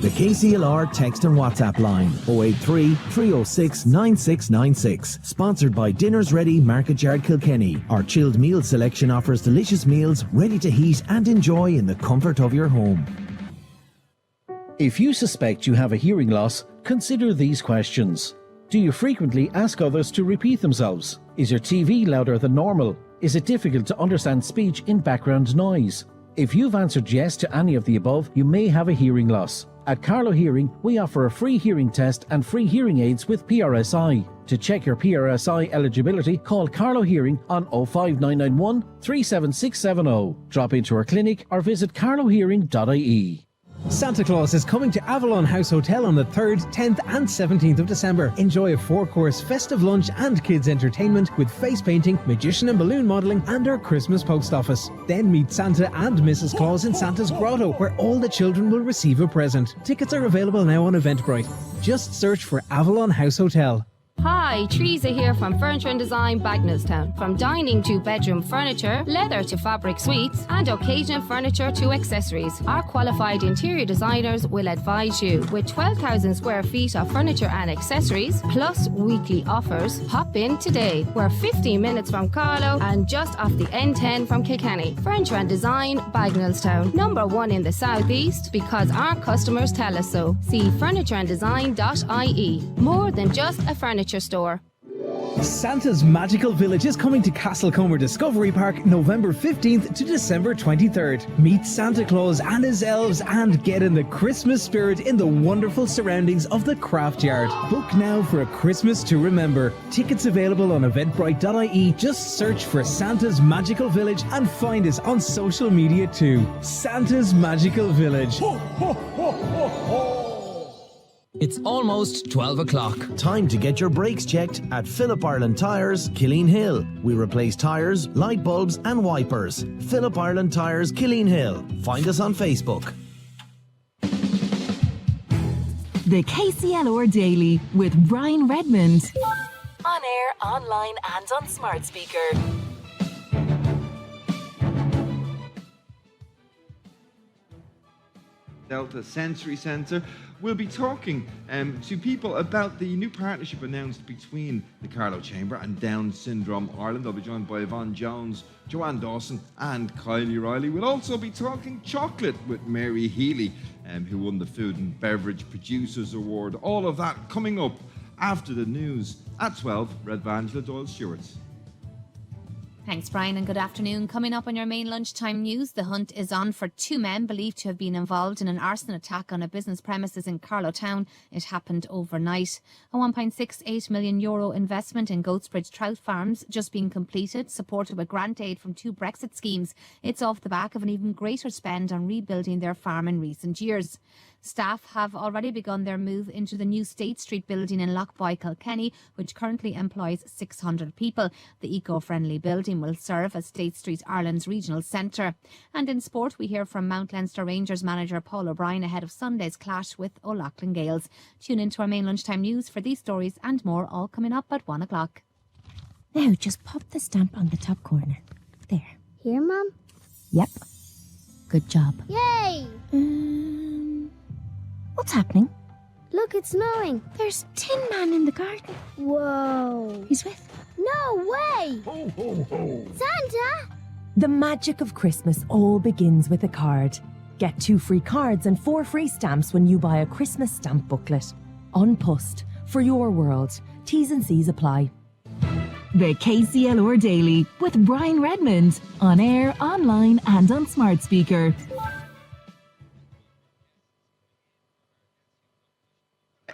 The KCLR text and WhatsApp line 083 306 9696. Sponsored by Dinners Ready Market Yard Kilkenny. Our chilled meal selection offers delicious meals ready to heat and enjoy in the comfort of your home. If you suspect you have a hearing loss, consider these questions. Do you frequently ask others to repeat themselves? Is your TV louder than normal? Is it difficult to understand speech in background noise? If you've answered yes to any of the above, you may have a hearing loss. At Carlow Hearing, we offer a free hearing test and free hearing aids with PRSI. To check your PRSI eligibility, call Carlow Hearing on 05991 37670. Drop into our clinic or visit carlowhearing.ie. Santa Claus is coming to Avalon House Hotel on the 3rd, 10th and 17th of December. Enjoy a 4-course festive lunch and kids entertainment with face painting, magician and balloon modelling and our Christmas post office. Then meet Santa and Mrs. Claus in Santa's Grotto, where all the children will receive a present. Tickets are available now on Eventbrite. Just search for Avalon House Hotel. Hi, Teresa here from Furniture and Design, Bagnallstown. From dining to bedroom furniture, leather to fabric suites, and occasional furniture to accessories, our qualified interior designers will advise you. With 12,000 square feet of furniture and accessories, plus weekly offers, pop in today. We're 15 minutes from Carlow and just off the N10 from Kilkenny. Furniture and Design, Bagnallstown. #1 in the southeast because our customers tell us so. See furnitureanddesign.ie. More than just a furniture store. Santa's Magical Village is coming to Castlecomer Discovery Park November 15th to December 23rd. Meet Santa Claus and his elves and get in the Christmas spirit in the wonderful surroundings of the Craft Yard. Book now for a Christmas to remember. Tickets available on eventbrite.ie. Just search for Santa's Magical Village and find us on social media too. Santa's Magical Village. Ho, ho, ho, ho, ho. It's almost 12 o'clock. Time to get your brakes checked at Phillip Ireland Tyres, Killeen Hill. We replace tyres, light bulbs and wipers. Phillip Ireland Tyres, Killeen Hill. Find us on Facebook. The KCLR Daily with Brian Redmond. On air, online and on smart speaker. Delta Sensory Centre. We'll be talking to people about the new partnership announced between the Carlow Chamber and Down Syndrome Ireland. I'll be joined by Yvonne Jones, Joanne Dawson and Kylie Riley. We'll also be talking chocolate with Mary Healy, who won the Food and Beverage Producers Award. All of that coming up after the news at 12. Red Vangela Doyle Stewart. Thanks, Brian, and good afternoon. Coming up on your main lunchtime news, the hunt is on for 2 men believed to have been involved in an arson attack on a business premises in Carlow Town. It happened overnight. A €1.68 million investment in Goatsbridge trout farms just being completed, supported with grant aid from 2 Brexit schemes. It's off the back of an even greater spend on rebuilding their farm in recent years. Staff have already begun their move into the new State Street building in Lochboy, Kilkenny, which currently employs 600 people. The eco-friendly building will serve as State Street Ireland's regional centre. And in sport, we hear from Mount Leinster Rangers manager Paul O'Brien ahead of Sunday's clash with O'Loughlin Gales. Tune into our main lunchtime news for these stories and more, all coming up at 1 o'clock. Now, just pop the stamp on the top corner. There. Here, Mum? Yep. Good job. Yay! What's happening? Look, it's snowing. There's Tin Man in the garden. Whoa. He's with. No way! Ho, ho, ho. Santa! The magic of Christmas all begins with a card. Get 2 free cards and 4 free stamps when you buy a Christmas stamp booklet. On Post. For your world. T's and C's apply. The KCLR Daily with Brian Redmond. On air, online and on smart speaker.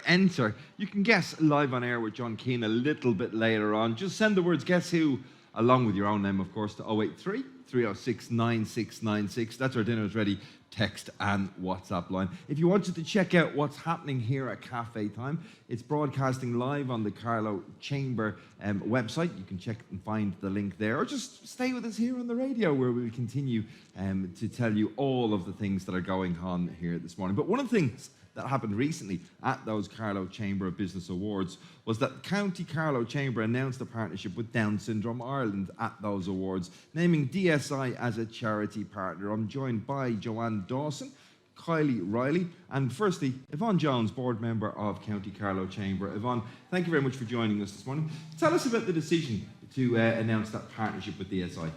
Enter. You can guess live on air with John Keane a little bit later on. Just send the words "Guess Who" along with your own name, of course, to 083 306 9696. That's our Dinner's Ready text and WhatsApp line. If you wanted to check out what's happening here at Cafe Time, it's broadcasting live on the Carlow Chamber website. You can check and find the link there, or just stay with us here on the radio, where we'll continue to tell you all of the things that are going on here this morning. But one of the things that happened recently at those Carlow Chamber of Business Awards was that County Carlow Chamber announced a partnership with Down Syndrome Ireland at those awards, naming DSI as a charity partner. I'm joined by Joanne Dawson, Kylie Riley, and firstly, Yvonne Jones, board member of County Carlow Chamber. Yvonne, thank you very much for joining us this morning. Tell us about the decision to announce that partnership with DSI.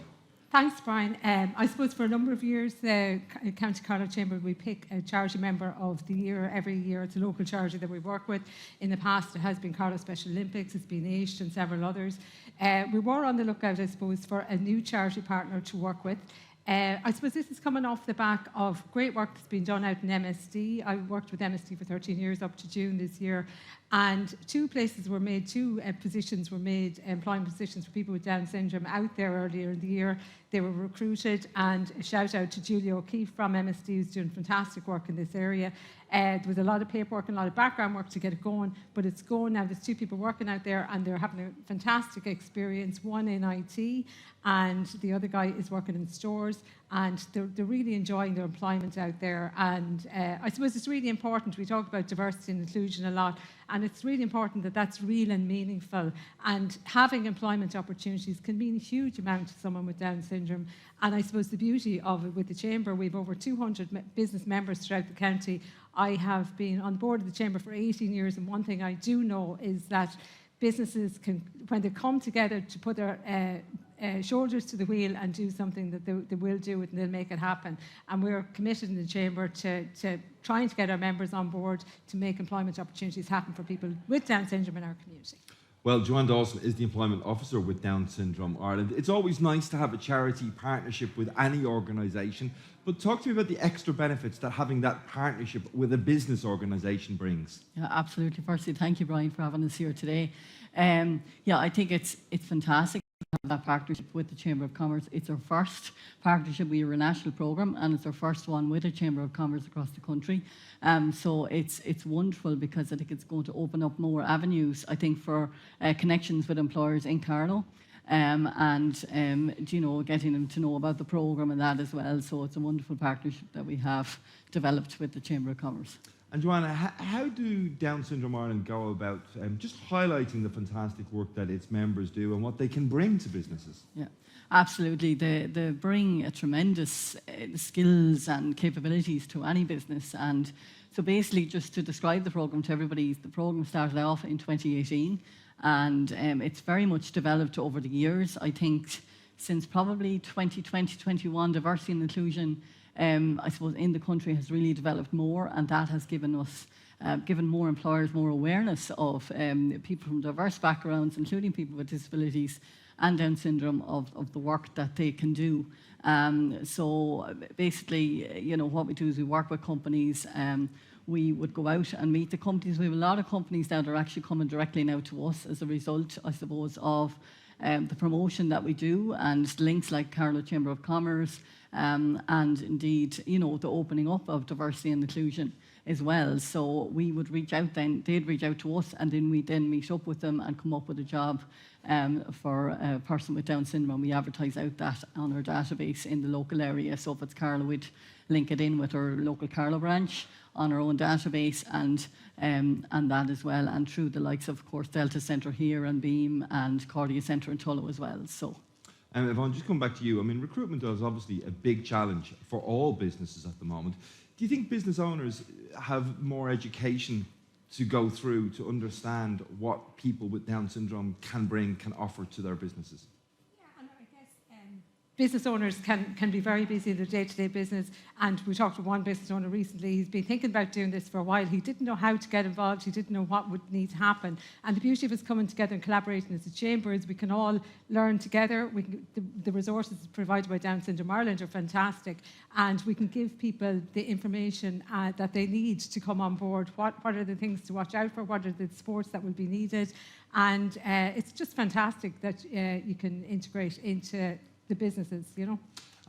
Thanks, Brian. I suppose for a number of years, the County Carlow Chamber, we pick a charity member of the year every year. It's a local charity that we work with. In the past, it has been Carlow Special Olympics, it's been AISH and several others. We were on the lookout, I suppose, for a new charity partner to work with. I suppose this is coming off the back of great work that's been done out in MSD. I worked with MSD for 13 years up to June this year, and 2 positions were made, employment positions for people with Down syndrome out there earlier in the year. They were recruited, and a shout out to Julia O'Keefe from MSD, who's doing fantastic work in this area. There was a lot of paperwork and a lot of background work to get it going, but it's going now. There's 2 people working out there, and they're having a fantastic experience, one in IT, and the other guy is working in stores, and they're really enjoying their employment out there. And I suppose it's really important. We talk about diversity and inclusion a lot, and it's really important that that's real and meaningful. And having employment opportunities can mean a huge amount to someone with Down syndrome. And I suppose the beauty of it with the Chamber, we've over 200 business members throughout the county. I have been on the board of the Chamber for 18 years, and one thing I do know is that businesses can, when they come together to put their shoulders to the wheel and do something, that they will do it and they'll make it happen. And we're committed in the Chamber to trying to get our members on board to make employment opportunities happen for people with Down syndrome in our community. Well, Joanne Dawson is the Employment Officer with Down Syndrome Ireland. It's always nice to have a charity partnership with any organisation, but talk to me about the extra benefits that having that partnership with a business organisation brings. Yeah, absolutely. Firstly, thank you, Brian, for having us here today. I think it's fantastic to have that partnership with the Chamber of Commerce. It's our first partnership. We are a national programme, and it's our first one with the Chamber of Commerce across the country. So it's wonderful, because I think it's going to open up more avenues, I think, for connections with employers in Carlow. Getting them to know about the programme and that as well. So it's a wonderful partnership that we have developed with the Chamber of Commerce. And Joanna, how do Down Syndrome Ireland go about just highlighting the fantastic work that its members do and what they can bring to businesses? Yeah, absolutely. They bring a tremendous skills and capabilities to any business. And so basically, just to describe the programme to everybody, the programme started off in 2018. And it's very much developed over the years. I think since probably 2020, 21, diversity and inclusion, I suppose, in the country has really developed more, and that has given us, given more employers more awareness of people from diverse backgrounds, including people with disabilities and Down syndrome, of the work that they can do. So basically, what we do is we work with companies. We would go out and meet the companies. We have a lot of companies now that are actually coming directly now to us as a result, I suppose, of the promotion that we do, and links like Carlow Chamber of Commerce, and indeed, the opening up of diversity and inclusion as well. So we would reach out then, they'd reach out to us, and then we'd then meet up with them and come up with a job for a person with Down syndrome. We advertise out that on our database in the local area. So if it's Carlow, we'd link it in with our local Carlow branch on our own database, and that as well, and through the likes of course, Delta Centre here and Beam and Cardia Centre in Tullow as well. So. Yvonne, just come back to you. I mean, recruitment is obviously a big challenge for all businesses at the moment. Do you think business owners have more education to go through to understand what people with Down syndrome can offer to their businesses? Business owners can be very busy in their day-to-day business, and we talked to one business owner recently. He's been thinking about doing this for a while. He didn't know how to get involved. He didn't know what would need to happen. And the beauty of us coming together and collaborating as a chamber is we can all learn together. The resources provided by Down Syndrome Ireland are fantastic, and we can give people the information that they need to come on board. What are the things to watch out for? What are the supports that will be needed? And it's just fantastic that you can integrate into the businesses, you know.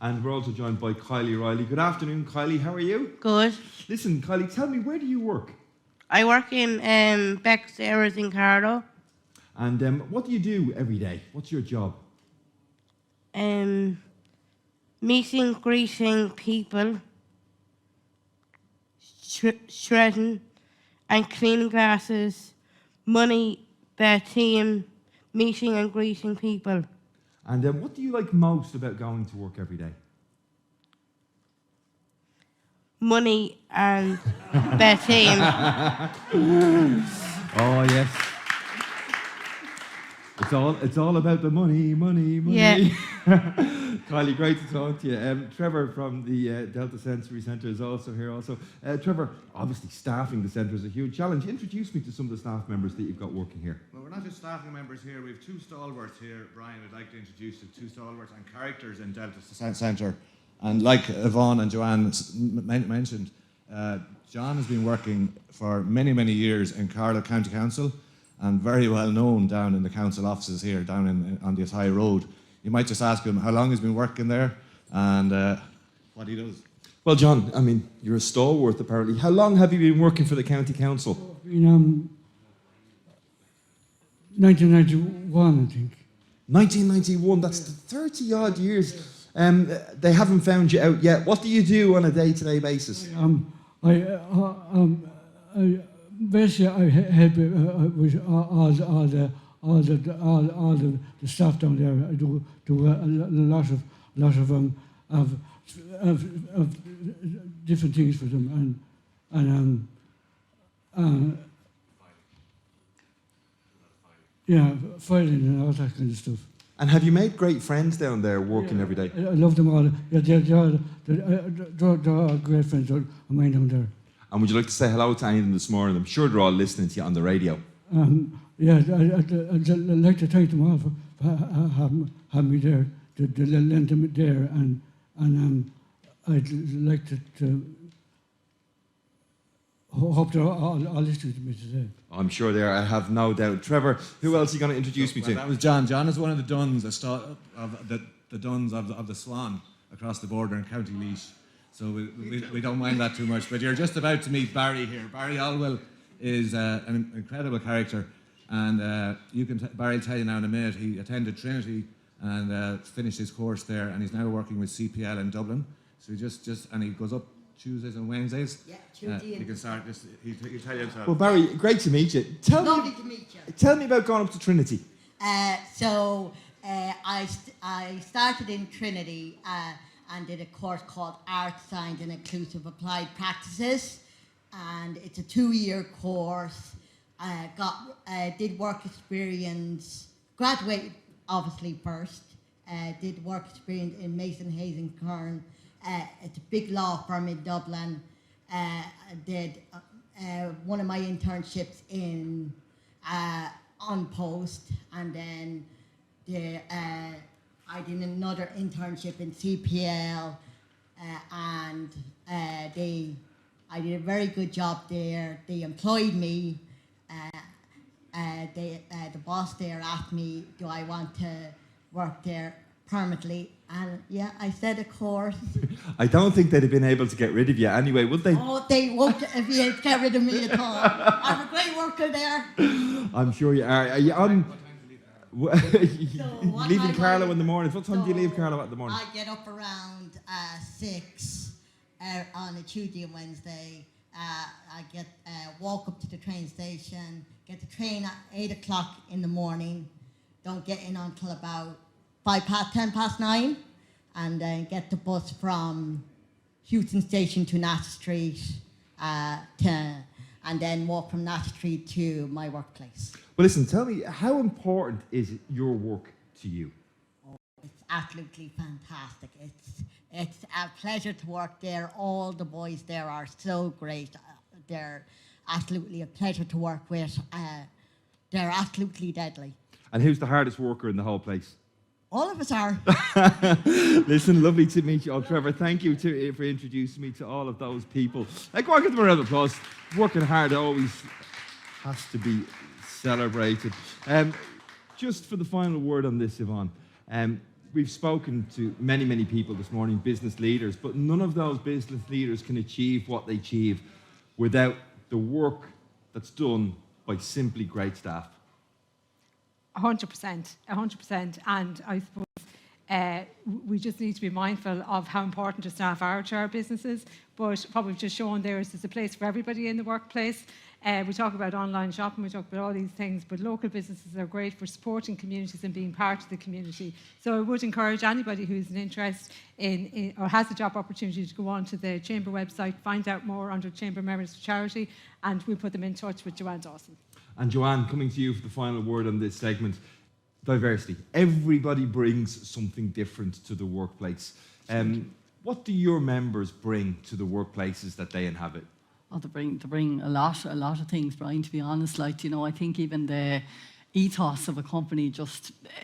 And we're also joined by Kylie Riley. Good afternoon, Kylie. How are you? Good. Listen, Kylie, tell me, where do you work? I work in Beck's Errors in Carlow. And what do you do every day? What's your job? Meeting, greeting people, shredding and cleaning glasses, money, team, meeting and greeting people. And what do you like most about going to work every day? Money and team. Oh, yes. It's all about the money. Yeah. Kylie, great to talk to you. Trevor from the Delta Sensory Centre is also here. Trevor, obviously staffing the centre is a huge challenge. Introduce me to some of the staff members that you've got working here. Well, we're not just staffing members here. We have two stalwarts here. Brian, I'd like to introduce you to two stalwarts and characters in Delta Centre. And like Yvonne and Joanne mentioned, John has been working for many, many years in Carlow County Council, and very well known down in the council offices here, down on the Athy Road. You might just ask him how long he's been working there and what he does. Well, John, I mean, you're a stalwart apparently. How long have you been working for the county council? In 1991, I think. 1991, that's 30 odd years. They haven't found you out yet. What do you do on a day-to-day basis? Basically, I help with all the staff down there. I do a lot of different things for them, and yeah, filing and all that kind of stuff. And have you made great friends down there working every day? I love them all. Yeah, they're all great friends of mine down there. And would you like to say hello to any of them this morning? I'm sure they're all listening to you on the radio. Yeah, I'd like to thank them all for having me there, to lend them there, and I'd like to hope they're all listening to me today. I'm sure they are, I have no doubt. Trevor, who else are you going to introduce me to? That was John. John is one of the Duns, the Duns of the Swan across the border in County Laois. So we don't mind that too much. But you're just about to meet Barry here. Barry Alwell is an incredible character. And Barry will tell you now in a minute, he attended Trinity and finished his course there. And he's now working with CPL in Dublin. So and he goes up Tuesdays and Wednesdays. Yeah, Tuesday. You can start, he'll tell you himself. Well, Barry, great to meet you. Lovely to meet you. Tell me about going up to Trinity. I started in Trinity and did a course called Art, Science and Inclusive Applied Practices. And it's a 2-year course. Did work experience, graduated obviously first. Did work experience in Mason Hayes and Kern. It's a big law firm in Dublin. Did one of my internships in On Post, and then I did another internship in CPL, and I did a very good job there. They employed me. The boss there asked me, do I want to work there permanently? And yeah, I said a course. I don't think they'd have been able to get rid of you anyway, would they? Oh, they won't be able to get rid of me at all. I'm a great worker there. I'm sure you are. Are you on? what Leaving time Carlow in the morning. What time do you leave Carlow at the morning? I get up around 6 on a Tuesday and Wednesday. I get walk up to the train station, get the train at 8 o'clock in the morning, don't get in until about 10 past 9, and then get the bus from Houston Station to Nash Street, and then walk from Nash Street to my workplace. Well, listen, tell me, how important is your work to you? It's absolutely fantastic. It's a pleasure to work there. All the boys there are so great. They're absolutely a pleasure to work with. They're absolutely deadly. And who's the hardest worker in the whole place? All of us are. Listen, lovely to meet you all, Trevor. Thank you for introducing me to all of those people. Go on, give them a round of applause. Working hard always has to be celebrated. Just for the final word on this, Yvonne, we've spoken to many, many people this morning, business leaders, but none of those business leaders can achieve what they achieve without the work that's done by simply great staff. 100%, 100%. And I suppose we just need to be mindful of how important the staff are to our businesses. But what we've just shown there is there's a place for everybody in the workplace. We talk about online shopping, we talk about all these things, but local businesses are great for supporting communities and being part of the community. So I would encourage anybody who's an interest in or has a job opportunity to go on to the Chamber website, find out more under Chamber Members for Charity, and we'll put them in touch with Joanne Dawson. And Joanne, coming to you for the final word on this segment, diversity. Everybody brings something different to the workplace. What do your members bring to the workplaces that they inhabit? Oh, they bring a lot of things, Brian, to be honest. Like, I think even the ethos of a company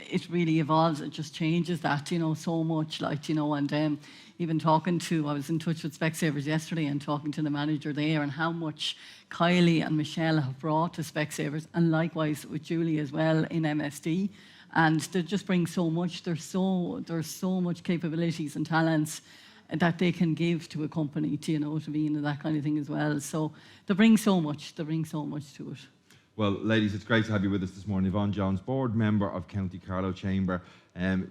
it really evolves, it just changes that, so much, and even I was in touch with Specsavers yesterday and talking to the manager there and how much Kylie and Michelle have brought to Specsavers, and likewise with Julie as well in MSD, and they just bring so much. There's so much capabilities and talents that they can give to a company, to be into that kind of thing as well. So they bring so much to it. Well, ladies, it's great to have you with us this morning. Yvonne Jones, board member of County Carlow Chamber,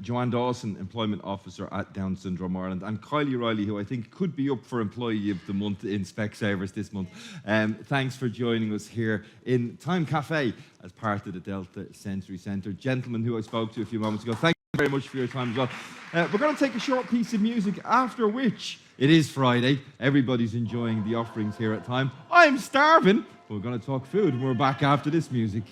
Joanne Dawson, employment officer at Down Syndrome Ireland, and Kylie Riley, who I think could be up for Employee of the Month in Specsavers this month. Thanks for joining us here in Time Cafe as part of the Delta Sensory Centre. Gentlemen who I spoke to a few moments ago, thank you very much for your time as well. We're going to take a short piece of music, after which it is Friday. Everybody's enjoying the offerings here at Time. I'm starving. We're going to talk food, and we're back after this music.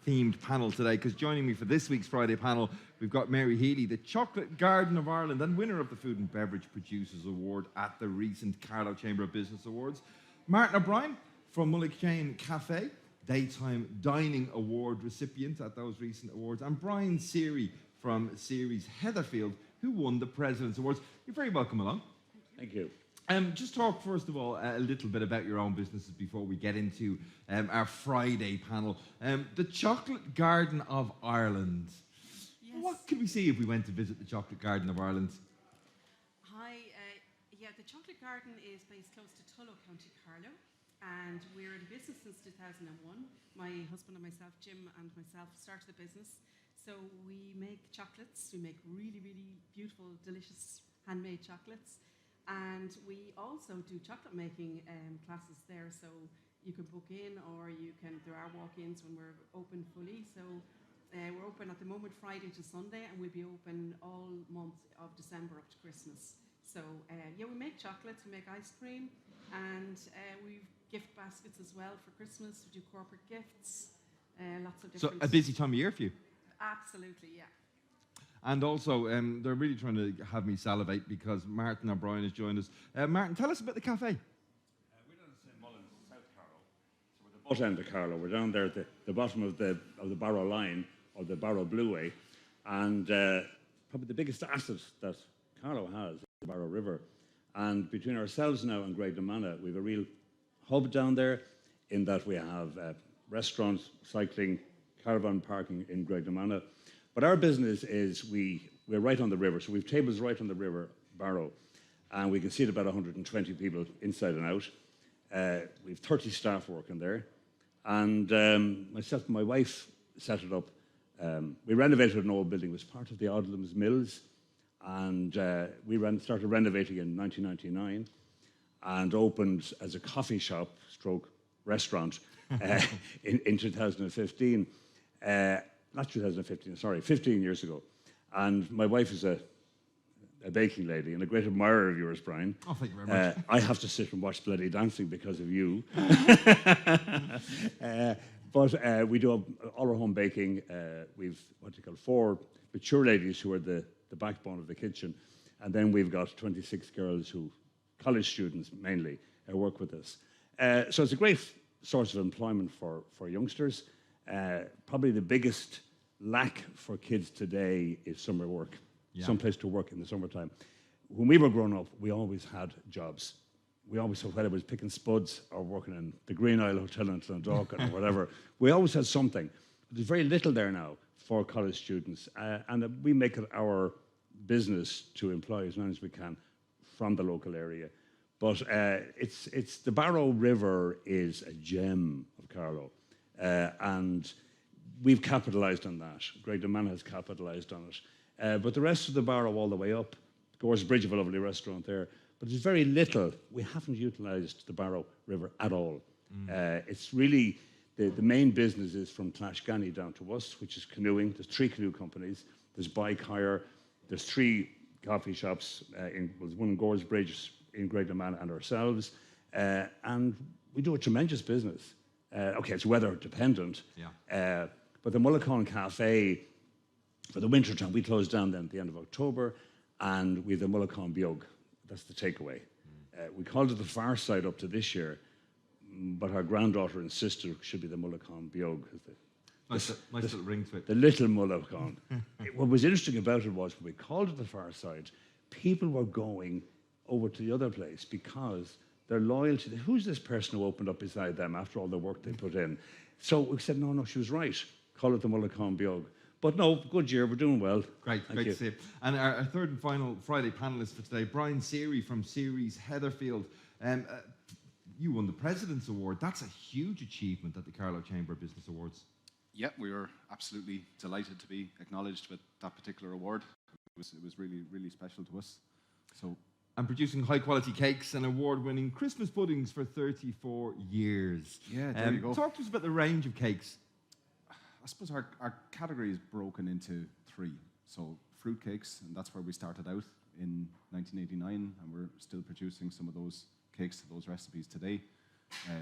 Themed panel today, because joining me for this week's Friday panel, we've got Mary Healy, the Chocolate Garden of Ireland and winner of the Food and Beverage Producers Award at the recent Carlow Chamber of Business Awards. Martin O'Brien from Mullichchain Cafe, Daytime Dining Award recipient at those recent awards, and Brian Seary from Seary's Heatherfield, who won the President's Awards. You're very welcome along. Thank you. Just talk, first of all, a little bit about your own businesses before we get into our Friday panel. The Chocolate Garden of Ireland. Yes. What could we see if we went to visit the Chocolate Garden of Ireland? Hi, the Chocolate Garden is based close to Tullow, County Carlow, and we're in business since 2001. My husband and myself, Jim and myself, started the business. So we make chocolates. We make really, really beautiful, delicious handmade chocolates. And we also do chocolate making classes there. So you can book in, or there are walk-ins when we're open fully. So we're open at the moment Friday to Sunday, and we'll be open all month of December up to Christmas. So we make chocolates, we make ice cream, and we've gift baskets as well for Christmas. We do corporate gifts, lots of different... So a busy time of year for you? Absolutely, yeah. And also, they're really trying to have me salivate because Martin O'Brien has joined us. Martin, tell us about the cafe. We're down at St. Mullins, South Carlow. So we're the butt end of Carlow. We're down there at the bottom of the Barrow line, or the Barrow Blueway. And probably the biggest asset that Carlow has is the Barrow River. And between ourselves now and Graiguenamanagh, we have a real hub down there in that we have restaurants, cycling, caravan parking in Graignamanagh. But our business is we're right on the river, so we've tables right on the river Barrow, and we can seat about 120 people inside and out. We've 30 staff working there, and myself and my wife set it up. We renovated an old building. It was part of the Odlum's Mills, and we started renovating in 1999 and opened as a coffee shop stroke restaurant in 2015. Not 2015, sorry, 15 years ago. And my wife is a baking lady and a great admirer of yours, Brian. Oh, thank you very much. I have to sit and watch bloody dancing because of you. But we do all our home baking. We've, 4 mature ladies who are the backbone of the kitchen. And then we've got 26 girls college students mainly, work with us. So it's a great source of employment for youngsters. Probably the biggest lack for kids today is summer work, someplace to work in the summertime. When we were growing up, we always had jobs. We always, whether it was picking spuds or working in the Green Isle Hotel in Clondalkin or whatever, we always had something. But there's very little there now for college students, and we make it our business to employ as many as we can from the local area. But it's the Barrow River is a gem of Carlow, and we've capitalised on that. Graignamanagh has capitalised on it. But the rest of the Barrow all the way up, Gore's Bridge of a lovely restaurant there, but there's very little. We haven't utilised the Barrow River at all. It's really, the main business is from Clashganny down to us, which is canoeing. There's 3 canoe companies. There's bike hire. There's 3 coffee shops. There's one in Gore's Bridge in Graignamanagh and ourselves. And we do a tremendous business. Okay, it's weather dependent. But the Mullican Cafe, for the winter time, we closed down then at the end of October, and we have the Mullican Biog. That's the takeaway. We called it the Far Side up to this year, but our granddaughter and sister should be the Mullican Biog. Nice little ring to it. The little Mullican. What was interesting about it was when we called it the Far Side, people were going over to the other place because their loyalty. Who's this person who opened up beside them after all the work they put in? So we said, no, she was right. Call it the Mullican Biog. But no, good year. We're doing well. Great to see you. And our third and final Friday panellist for today, Brian Seary from Seary's Heatherfield. You won the President's Award. That's a huge achievement at the Carlow Chamber Business Awards. Yeah, we were absolutely delighted to be acknowledged with that particular award. It was really, really special to us. So, and producing high-quality cakes and award-winning Christmas puddings for 34 years. Yeah, there you go. Talk to us about the range of cakes. I suppose our category is broken into 3. So fruit cakes, and that's where we started out in 1989, and we're still producing some of those cakes to those recipes today.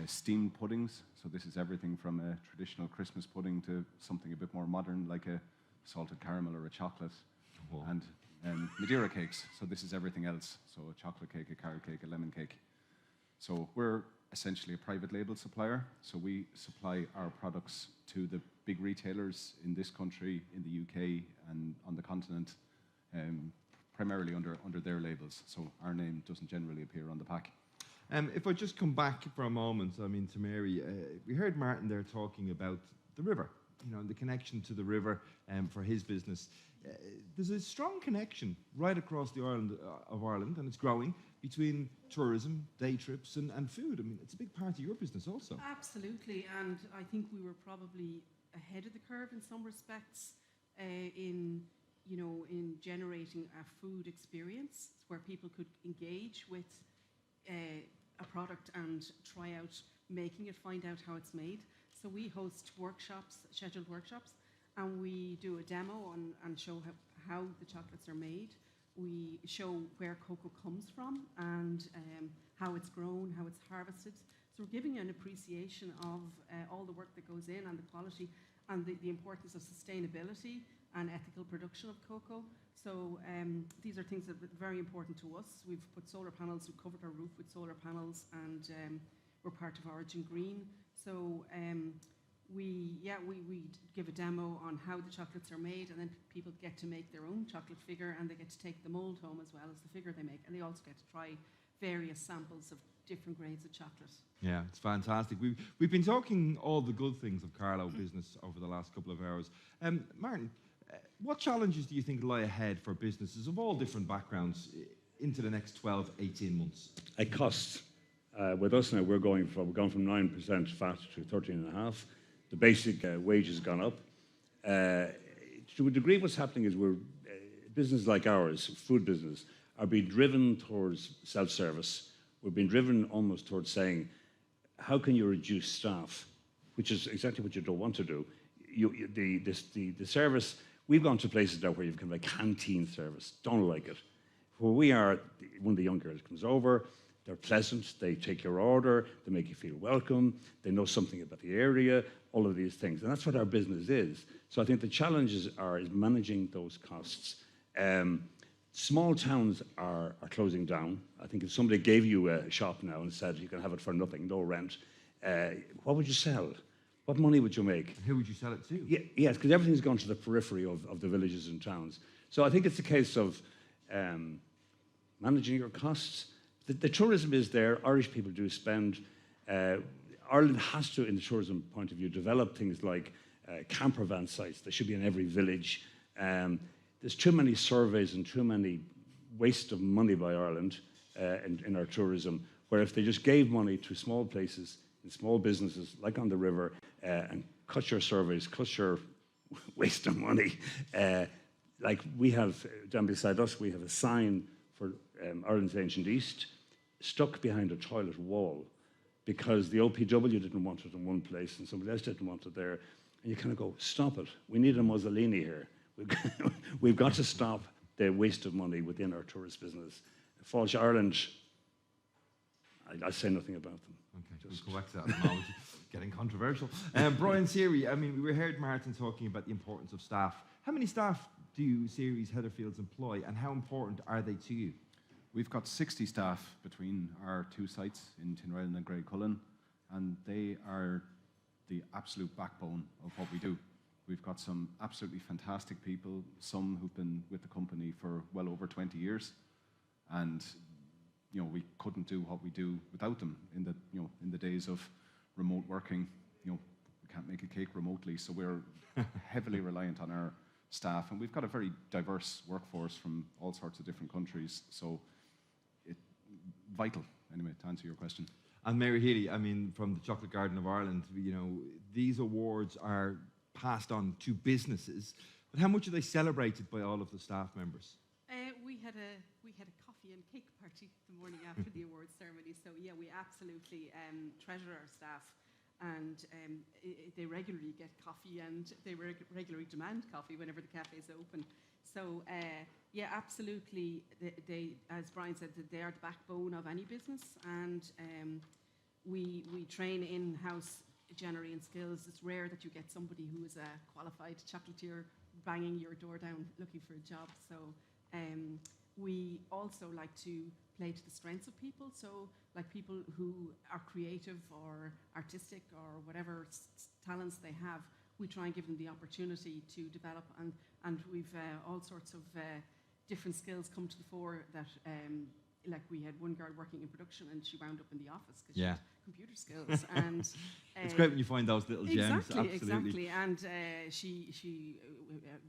Steamed puddings, so this is everything from a traditional Christmas pudding to something a bit more modern, like a salted caramel or a chocolate. Oh. And Madeira cakes, so this is everything else. So a chocolate cake, a carrot cake, a lemon cake. So we're essentially a private label supplier, so we supply our products to the big retailers in this country, in the UK and on the continent, primarily under their labels. So our name doesn't generally appear on the pack. If I just come back for a moment, to Mary, we heard Martin there talking about the river, and the connection to the river for his business. There's a strong connection right across the island of Ireland, and it's growing, between tourism, day trips, and food. It's a big part of your business also. Absolutely, and I think we were probably ahead of the curve in some respects in generating a food experience where people could engage with a product and try out making it, find out how it's made. So we host workshops, scheduled workshops, and we do a demo and show how the chocolates are made. We show where cocoa comes from and how it's grown, how it's harvested. So we're giving you an appreciation of all the work that goes in and the quality and the importance of sustainability and ethical production of cocoa. So these are things that are very important to us. We've put solar panels, we've covered our roof with solar panels, and we're part of Origin Green. So we give a demo on how the chocolates are made, and then people get to make their own chocolate figure, and they get to take the mould home as well as the figure they make. And they also get to try various samples of different grades of chocolate. Yeah, it's fantastic. We've been talking all the good things of Carlow business over the last couple of hours. Martin, what challenges do you think lie ahead for businesses of all different backgrounds into the next 12, 18 months? Costs. With us now, we're going from 9% VAT to 13.5%. The basic wage has gone up. To a degree, what's happening is businesses like ours, food business, are being driven towards self-service. We're being driven almost towards saying, how can you reduce staff? Which is exactly what you don't want to do. The service, we've gone to places now where you've kind of a canteen service. Don't like it. Where we are, one of the young girls comes over, they're pleasant, they take your order, they make you feel welcome, they know something about the area, all of these things. And that's what our business is. So I think the challenges is managing those costs. Small towns are closing down. I think if somebody gave you a shop now and said you can have it for nothing, no rent, what would you sell? What money would you make? Who would you sell it to? Yes, because everything's gone to the periphery of the villages and towns. So I think it's a case of managing your costs. The tourism is there. Irish people do spend. Ireland has to, in the tourism point of view, develop things like camper van sites. They should be in every village. There's too many surveys and too many waste of money by Ireland in our tourism, where if they just gave money to small places and small businesses, like on the river, and cut your surveys, cut your waste of money. Like we have, down beside us, we have a sign for Ireland's Ancient East, stuck behind a toilet wall, because the OPW didn't want it in one place and somebody else didn't want it there. And you kind of go, stop it. We need a Mussolini here. We've got to stop the waste of money within our tourist business. Fáilte Ireland, I'll say nothing about them. Okay, just we'll go back to that now, which is getting controversial. Brian Seary, I mean, we heard Martin talking about the importance of staff. How many staff do Seary's Heatherfields employ, and how important are they to you? We've got 60 staff between our two sites in Tinryland and Graiguecullen, and they are the absolute backbone of what we do. We've got some absolutely fantastic people, some who've been with the company for well over 20 years, and we couldn't do what we do without them. In the days of remote working, we can't make a cake remotely, so we're heavily reliant on our staff, and we've got a very diverse workforce from all sorts of different countries. So it's vital, anyway, to answer your question. And Mary Healy, I mean, from the Chocolate Garden of Ireland, these awards are passed on to businesses, but how much are they celebrated by all of the staff members? We had a coffee and cake party the morning after the awards ceremony. So yeah, we absolutely treasure our staff, and they regularly get coffee, and they regularly demand coffee whenever the cafe is open. So yeah, absolutely. They, as Brian said, they are the backbone of any business, and we train in-house generally in skills. It's rare that you get somebody who is a qualified chocolatier banging your door down looking for a job. So we also like to play to the strengths of people. So like people who are creative or artistic or whatever talents they have, we try and give them the opportunity to develop, and we've all sorts of different skills come to the fore that like we had one girl working in production and she wound up in the office because she had computer skills. And it's great when you find those little gems. Absolutely. And she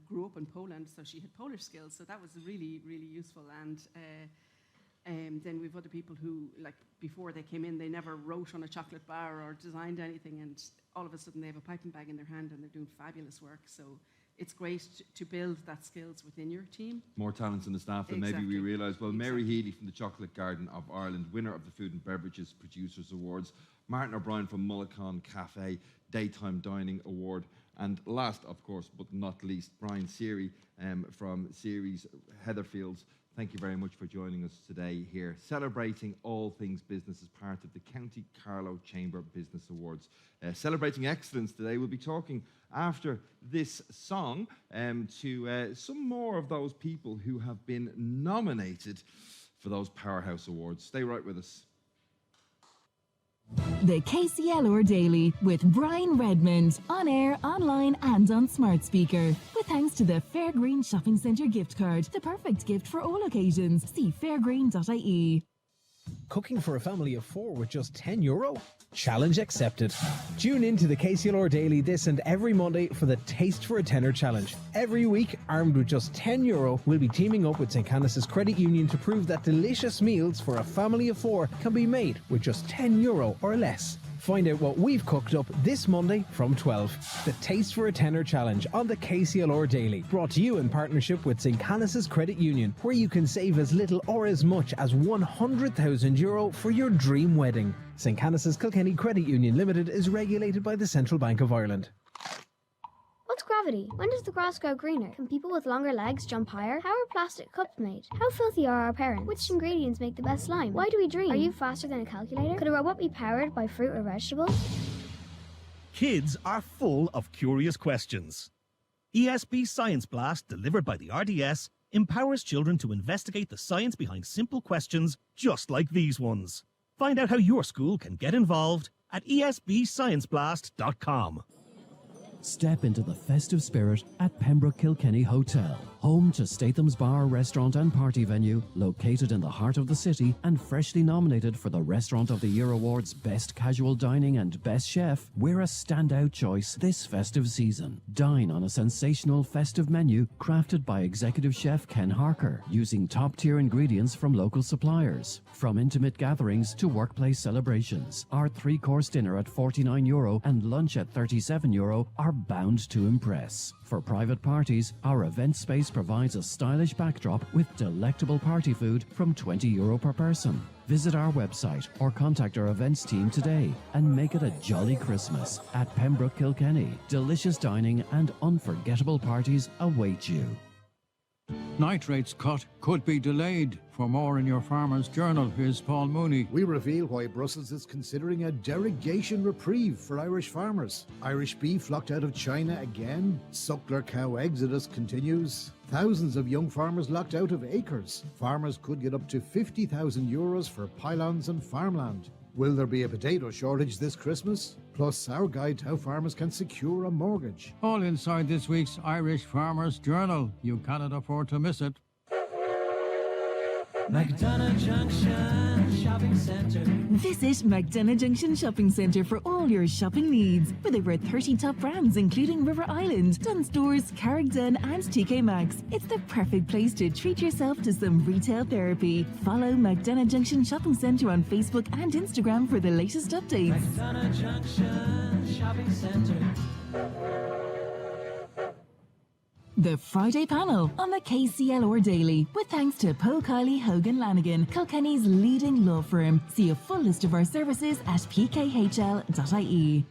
grew up in Poland, so she had Polish skills, so that was really, really useful. And then we've other people who, like, before they came in, they never wrote on a chocolate bar or designed anything, and all of a sudden they have a piping bag in their hand and they're doing fabulous work. So it's great to build that skills within your team. More talents in the staff than maybe we realise. Well, Mary Healy from the Chocolate Garden of Ireland, winner of the Food and Beverages Producers Awards, Martin O'Brien from Mullicon Cafe, Daytime Dining Award, and last, of course, but not least, Brian Seary from Seary's Heatherfields. Thank you very much for joining us today here, celebrating all things business as part of the County Carlow Chamber Business Awards. Celebrating excellence today, we'll be talking after this song to some more of those people who have been nominated for those Powerhouse Awards. Stay right with us. The KCLR Daily with Brian Redmond, on air, online and on smart speaker. With thanks to the Fairgreen Shopping Centre gift card, the perfect gift for all occasions. See fairgreen.ie. Cooking for a family of 4 with just €10? Challenge accepted. Tune in to the KCLR Daily this and every Monday for the Taste for a Tenner Challenge. Every week, armed with just €10, we'll be teaming up with St. Canice's Credit Union to prove that delicious meals for a family of 4 can be made with just €10 or less. Find out what we've cooked up this Monday from 12. The Taste for a Tenner Challenge on the KCLR Daily. Brought to you in partnership with St. Canice's Credit Union, where you can save as little or as much as €100,000 for your dream wedding. St. Canice's Kilkenny Credit Union Limited is regulated by the Central Bank of Ireland. What's gravity? When does the grass grow greener? Can people with longer legs jump higher? How are plastic cups made? How filthy are our parents? Which ingredients make the best slime? Why do we dream? Are you faster than a calculator? Could a robot be powered by fruit or vegetables? Kids are full of curious questions. ESB Science Blast, delivered by the RDS, empowers children to investigate the science behind simple questions just like these ones. Find out how your school can get involved at esbscienceblast.com. Step into the festive spirit at Pembroke Kilkenny Hotel, home to Statham's Bar, Restaurant and Party Venue, located in the heart of the city and freshly nominated for the Restaurant of the Year Awards Best Casual Dining and Best Chef. We're a standout choice this festive season. Dine on a sensational festive menu crafted by Executive Chef Ken Harker, using top-tier ingredients from local suppliers. From intimate gatherings to workplace celebrations, our 3-course dinner at €49 and lunch at €37 are bound to impress. For private parties, our event space provides a stylish backdrop with delectable party food from €20 per person. Visit our website or contact our events team today and make it a jolly Christmas at Pembroke Kilkenny. Delicious dining and unforgettable parties await you. Nitrates cut could be delayed. For more in your Farmer's Journal, here's Paul Mooney. We reveal why Brussels is considering a derogation reprieve for Irish farmers. Irish beef locked out of China again. Suckler cow exodus continues. Thousands of young farmers locked out of acres. Farmers could get up to €50,000 for pylons and farmland. Will there be a potato shortage this Christmas? Plus, our guide to how farmers can secure a mortgage. All inside this week's Irish Farmer's Journal. You cannot afford to miss it. McDonough Junction Shopping Centre. Visit McDonough Junction Shopping Centre for all your shopping needs. With over 30 top brands including River Island, Dunnes Stores, Carrickden and TK Maxx. It's the perfect place to treat yourself to some retail therapy. Follow McDonough Junction Shopping Centre on Facebook and Instagram for the latest updates. McDonough Junction Shopping Centre. The Friday panel on the KCLR Daily, with thanks to Poe Kiley Hogan Lanigan, Kilkenny's leading law firm. See a full list of our services at pkhl.ie.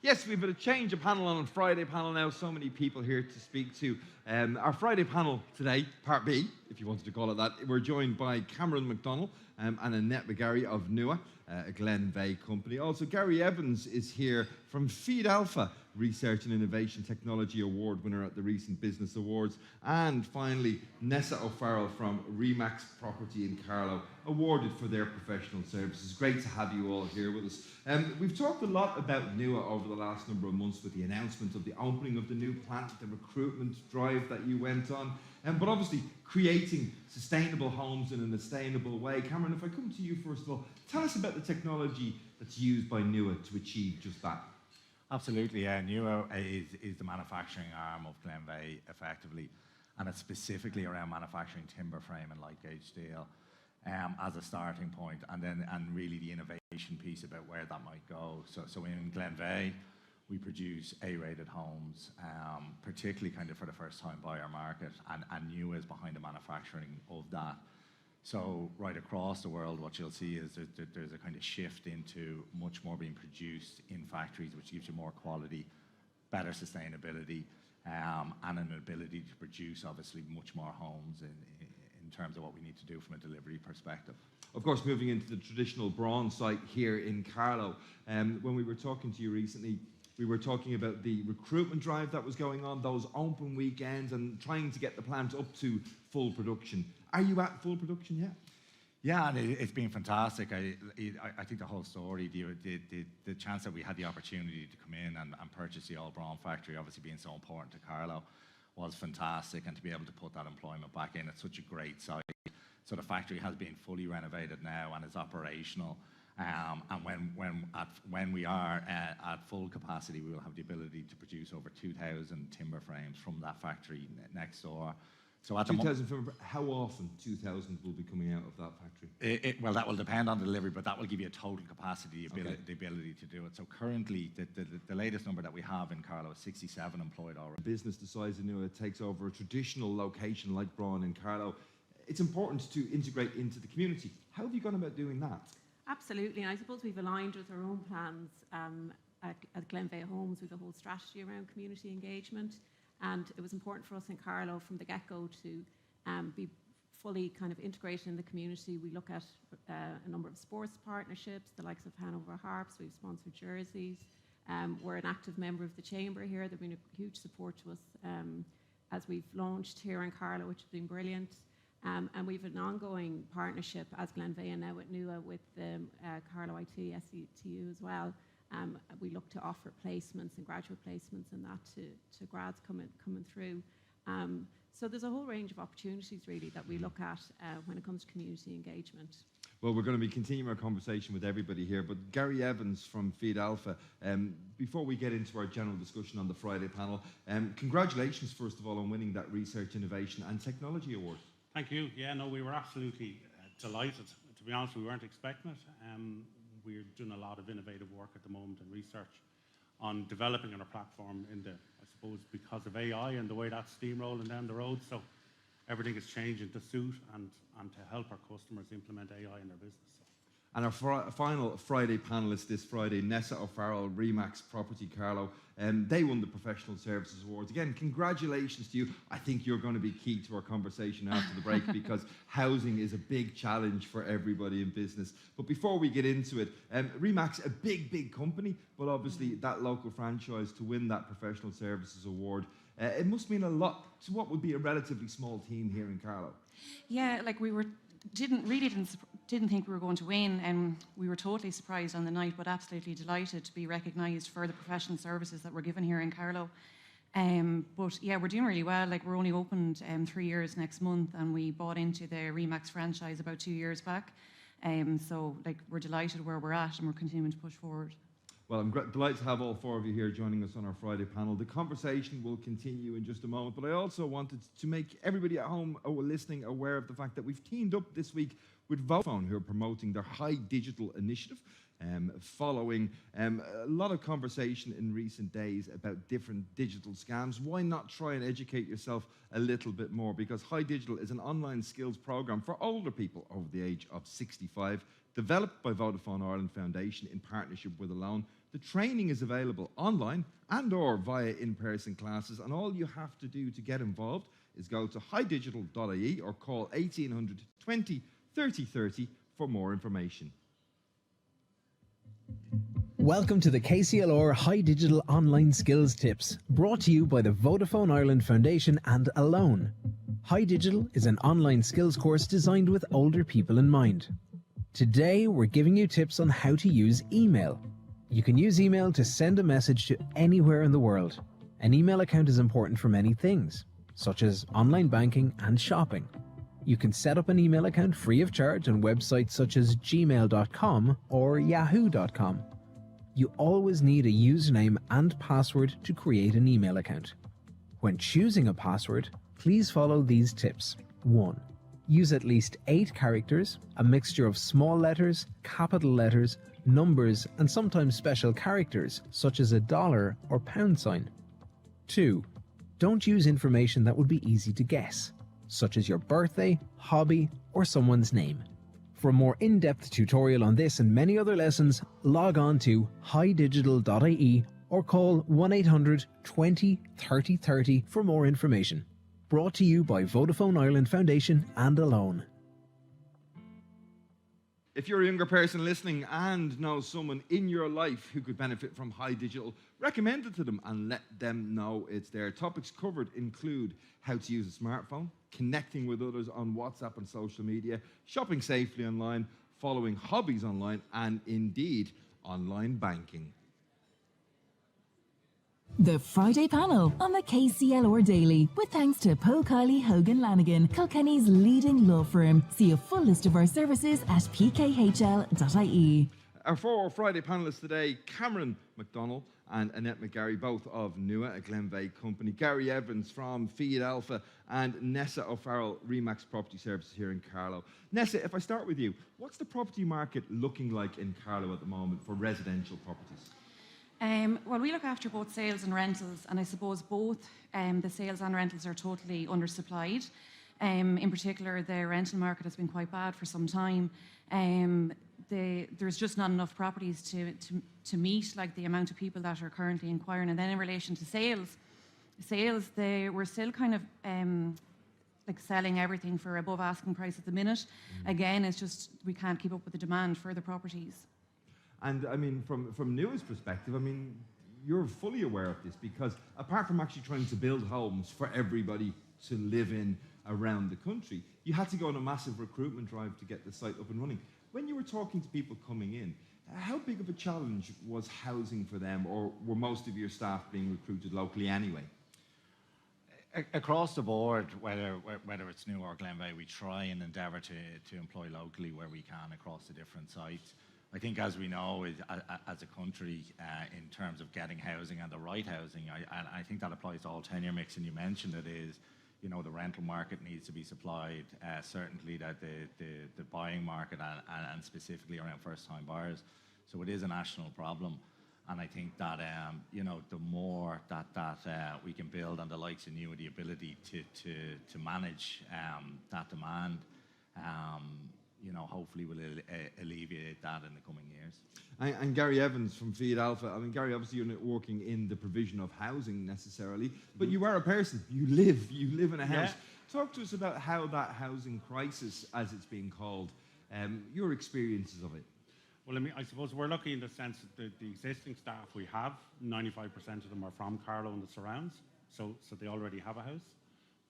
Yes, we've had a change of panel on a Friday panel now. So many people here to speak to. Our Friday panel today, Part B, if you wanted to call it that, we're joined by Cameron McDonnell and Annette McGarry of NUA, a Glenveigh company. Also, Gary Evans is here from Feed Alpha, Research and Innovation Technology Award winner at the recent Business Awards. And finally, Nessa O'Farrell from Remax Property in Carlow, awarded for their professional services. Great to have you all here with us. We've talked a lot about NUA over the last number of months with the announcement of the opening of the new plant, the recruitment drive that you went on, but obviously creating sustainable homes in a sustainable way. Cameron, if I come to you first of all, tell us about the technology that's used by NUA to achieve just that. Absolutely, yeah. NUA is the manufacturing arm of Glenveigh, effectively, and it's specifically around manufacturing timber frame and light gauge steel as a starting point, and really the innovation piece about where that might go. So in Glenveigh, we produce A-rated homes, particularly kind of for the first-time buyer market, and NUA is behind the manufacturing of that. So right across the world, what you'll see is there's a kind of shift into much more being produced in factories, which gives you more quality, better sustainability, and an ability to produce, obviously, much more homes in terms of what we need to do from a delivery perspective. Of course, moving into the traditional Braun site here in Carlow, when we were talking to you recently, we were talking about the recruitment drive that was going on, those open weekends, and trying to get the plant up to full production. Are you at full production yet? Yeah, and it's been fantastic. I think the whole story, the chance that we had the opportunity to come in and purchase the old Braun factory, obviously being so important to Carlow, was fantastic, and to be able to put that employment back in, it's such a great site. So the factory has been fully renovated now and is operational. And when we are at full capacity, we will have the ability to produce over 2,000 timber frames from that factory next door. So at 2,000, how often 2,000 will be coming out of that factory? Well, that will depend on delivery, but that will give you a total capacity, the ability to do it. So currently, the latest number that we have in Carlow is 67 employed already. Business decides it takes over a traditional location like Braun in Carlow. It's important to integrate into the community. How have you gone about doing that? Absolutely, and I suppose we've aligned with our own plans at Glenveigh Homes with a whole strategy around community engagement. And it was important for us in Carlow from the get-go to be fully kind of integrated in the community. We look at a number of sports partnerships, the likes of Hanover Harps. We've sponsored jerseys. We're an active member of the Chamber here. They've been a huge support to us as we've launched here in Carlow, which has been brilliant. And we've an ongoing partnership as Glenveigh and now with NUA with Carlow IT, SETU as well. We look to offer placements and graduate placements and that to grads coming through. So there's a whole range of opportunities really that we look at when it comes to community engagement. Well, we're going to be continuing our conversation with everybody here, but Gary Evans from Feed Alpha, before we get into our general discussion on the Friday panel, congratulations first of all on winning that Research, Innovation and Technology Award. Thank you. Yeah, no, we were absolutely delighted. To be honest, we weren't expecting it. We're doing a lot of innovative work at the moment in research on developing our platform in I suppose, because of AI and the way that's steamrolling down the road. So everything is changing to suit and to help our customers implement AI in their business. And our final Friday panelist this Friday, Nessa O'Farrell, Remax Property Carlow, they won the Professional Services Awards. Again, congratulations to you. I think you're going to be key to our conversation after the break because housing is a big challenge for everybody in business. But before we get into it, Remax, a big company, but obviously that local franchise to win that Professional Services Award, it must mean a lot to what would be a relatively small team here in Carlow. Yeah, like we didn't think we were going to win, and we were totally surprised on the night, but absolutely delighted to be recognised for the professional services that we're given here in Carlow. But yeah, we're doing really well. Like we're only opened 3 years next month, and we bought into the Remax franchise about 2 years back. So like we're delighted where we're at, and we're continuing to push forward. Well, I'm delighted to have all four of you here joining us on our Friday panel. The conversation will continue in just a moment, but I also wanted to make everybody at home listening aware of the fact that we've teamed up this week with Vodafone, who are promoting their High Digital initiative, following a lot of conversation in recent days about different digital scams. Why not try and educate yourself a little bit more? Because High Digital is an online skills program for older people over the age of 65, developed by Vodafone Ireland Foundation in partnership with Alone. The training is available online and or via in-person classes, and all you have to do to get involved is go to highdigital.ie or call 1800 20 30 30 for more information. Welcome to the KCLR High Digital Online Skills Tips, brought to you by the Vodafone Ireland Foundation and Alone. High Digital is an online skills course designed with older people in mind. Today, we're giving you tips on how to use email. You can use email to send a message to anywhere in the world. An email account is important for many things, such as online banking and shopping. You can set up an email account free of charge on websites such as gmail.com or yahoo.com. You always need a username and password to create an email account. When choosing a password, please follow these tips. 1. Use at least 8 characters, a mixture of small letters, capital letters, numbers, and sometimes special characters, such as $$ or £sign. 2. Don't use information that would be easy to guess, such as your birthday, hobby, or someone's name. For a more in-depth tutorial on this and many other lessons, log on to highdigital.ie or call 1-800 20 30 30 for more information. Brought to you by Vodafone Ireland Foundation and Alone. If you're a younger person listening and know someone in your life who could benefit from High Digital, recommend it to them and let them know it's there. Topics covered include how to use a smartphone, connecting with others on WhatsApp and social media, shopping safely online, following hobbies online, and indeed, online banking. The Friday panel on the KCLR Daily, with thanks to Poe Kiley Hogan Lanigan, Kilkenny's leading law firm. See a full list of our services at pkhl.ie. Our four Friday panellists today, Cameron McDonnell and Annette McGarry, both of NUA, a Glenveigh company, Gary Evans from Feed Alpha, and Nessa O'Farrell, Remax Property Services here in Carlow. Nessa, if I start with you, what's the property market looking like in Carlow at the moment for residential properties? Well, we look after both sales and rentals, and I suppose both the sales and rentals are totally undersupplied. In particular, the rental market has been quite bad for some time. There's just not enough properties to meet like the amount of people that are currently inquiring. And then in relation to sales, we're still kind of like selling everything for above asking price at the minute. Again, it's just we can't keep up with the demand for the properties. And I mean, from NUA's perspective, I mean, you're fully aware of this because apart from actually trying to build homes for everybody to live in around the country, you had to go on a massive recruitment drive to get the site up and running. When you were talking to people coming in, how big of a challenge was housing for them, or were most of your staff being recruited locally anyway? Across the board, whether it's NUA or Glenveigh, we try and endeavour to employ locally where we can across the different sites. I think, as we know, as a country, in terms of getting housing and the right housing, I think that applies to all tenure mix, and you mentioned it is, you know, the rental market needs to be supplied, certainly that the buying market and specifically around first-time buyers. So it is a national problem, and I think that, you know, the more that we can build on the likes of NUA, the ability to manage that demand, you know, hopefully will alleviate that in the coming years. And Gary Evans from Feed Alpha, I mean, Gary, obviously you're not working in the provision of housing necessarily, but you are a person. You live in a house. Yeah. Talk to us about how that housing crisis, as it's being called, your experiences of it. Well, I mean, I suppose we're lucky in the sense that the existing staff we have, 95% of them are from Carlow and the surrounds, so they already have a house.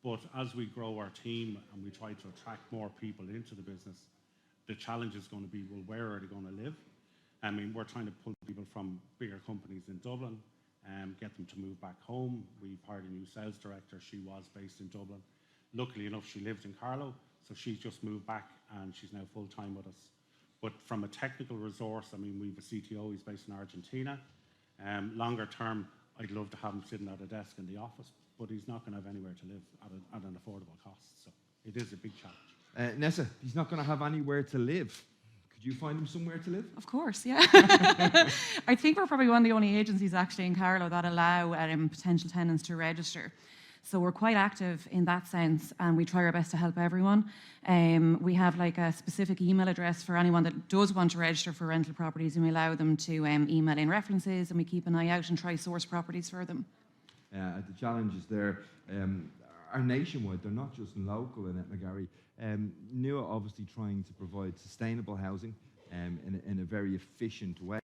But as we grow our team and we try to attract more people into the business, the challenge is going to be, well, where are they going to live? I mean, we're trying to pull people from bigger companies in Dublin and get them to move back home. We've hired a new sales director. She was based in Dublin. Luckily enough, she lived in Carlow, so she's just moved back and she's now full-time with us. But from a technical resource, I mean, we have a CTO, he's based in Argentina. Longer term, I'd love to have him sitting at a desk in the office, but he's not going to have anywhere to live at an affordable cost. So it is a big challenge. Nessa, he's not going to have anywhere to live. Could you find him somewhere to live? Of course, yeah. I think we're probably one of the only agencies actually in Carlow that allow potential tenants to register. So we're quite active in that sense, and we try our best to help everyone. We have like a specific email address for anyone that does want to register for rental properties, and we allow them to email in references, and we keep an eye out and try source properties for them. The challenges there are nationwide. They're not just local, Annette McGarry. NUA obviously trying to provide sustainable housing in a very efficient way.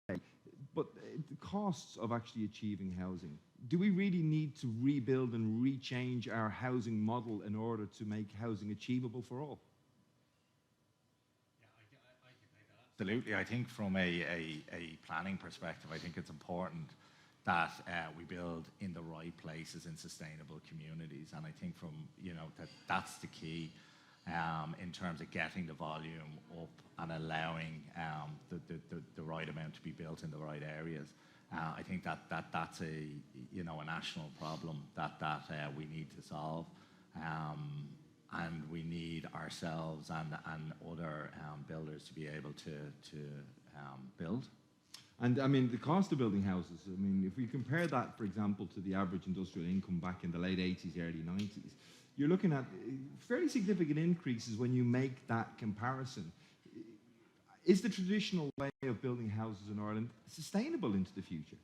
But the costs of actually achieving housing, do we really need to rebuild and rechange our housing model in order to make housing achievable for all? Absolutely. I think from a planning perspective, I think it's important that we build in the right places in sustainable communities. And I think from, you know, that's the key in terms of getting the volume up and allowing the right amount to be built in the right areas. I think that's a, you know, a national problem that we need to solve. And we need ourselves and other builders to be able to build. And I mean, the cost of building houses, I mean, if we compare that, for example, to the average industrial income back in the late 80s, early 90s, you're looking at fairly significant increases when you make that comparison. Is the traditional way of building houses in Ireland sustainable into the future?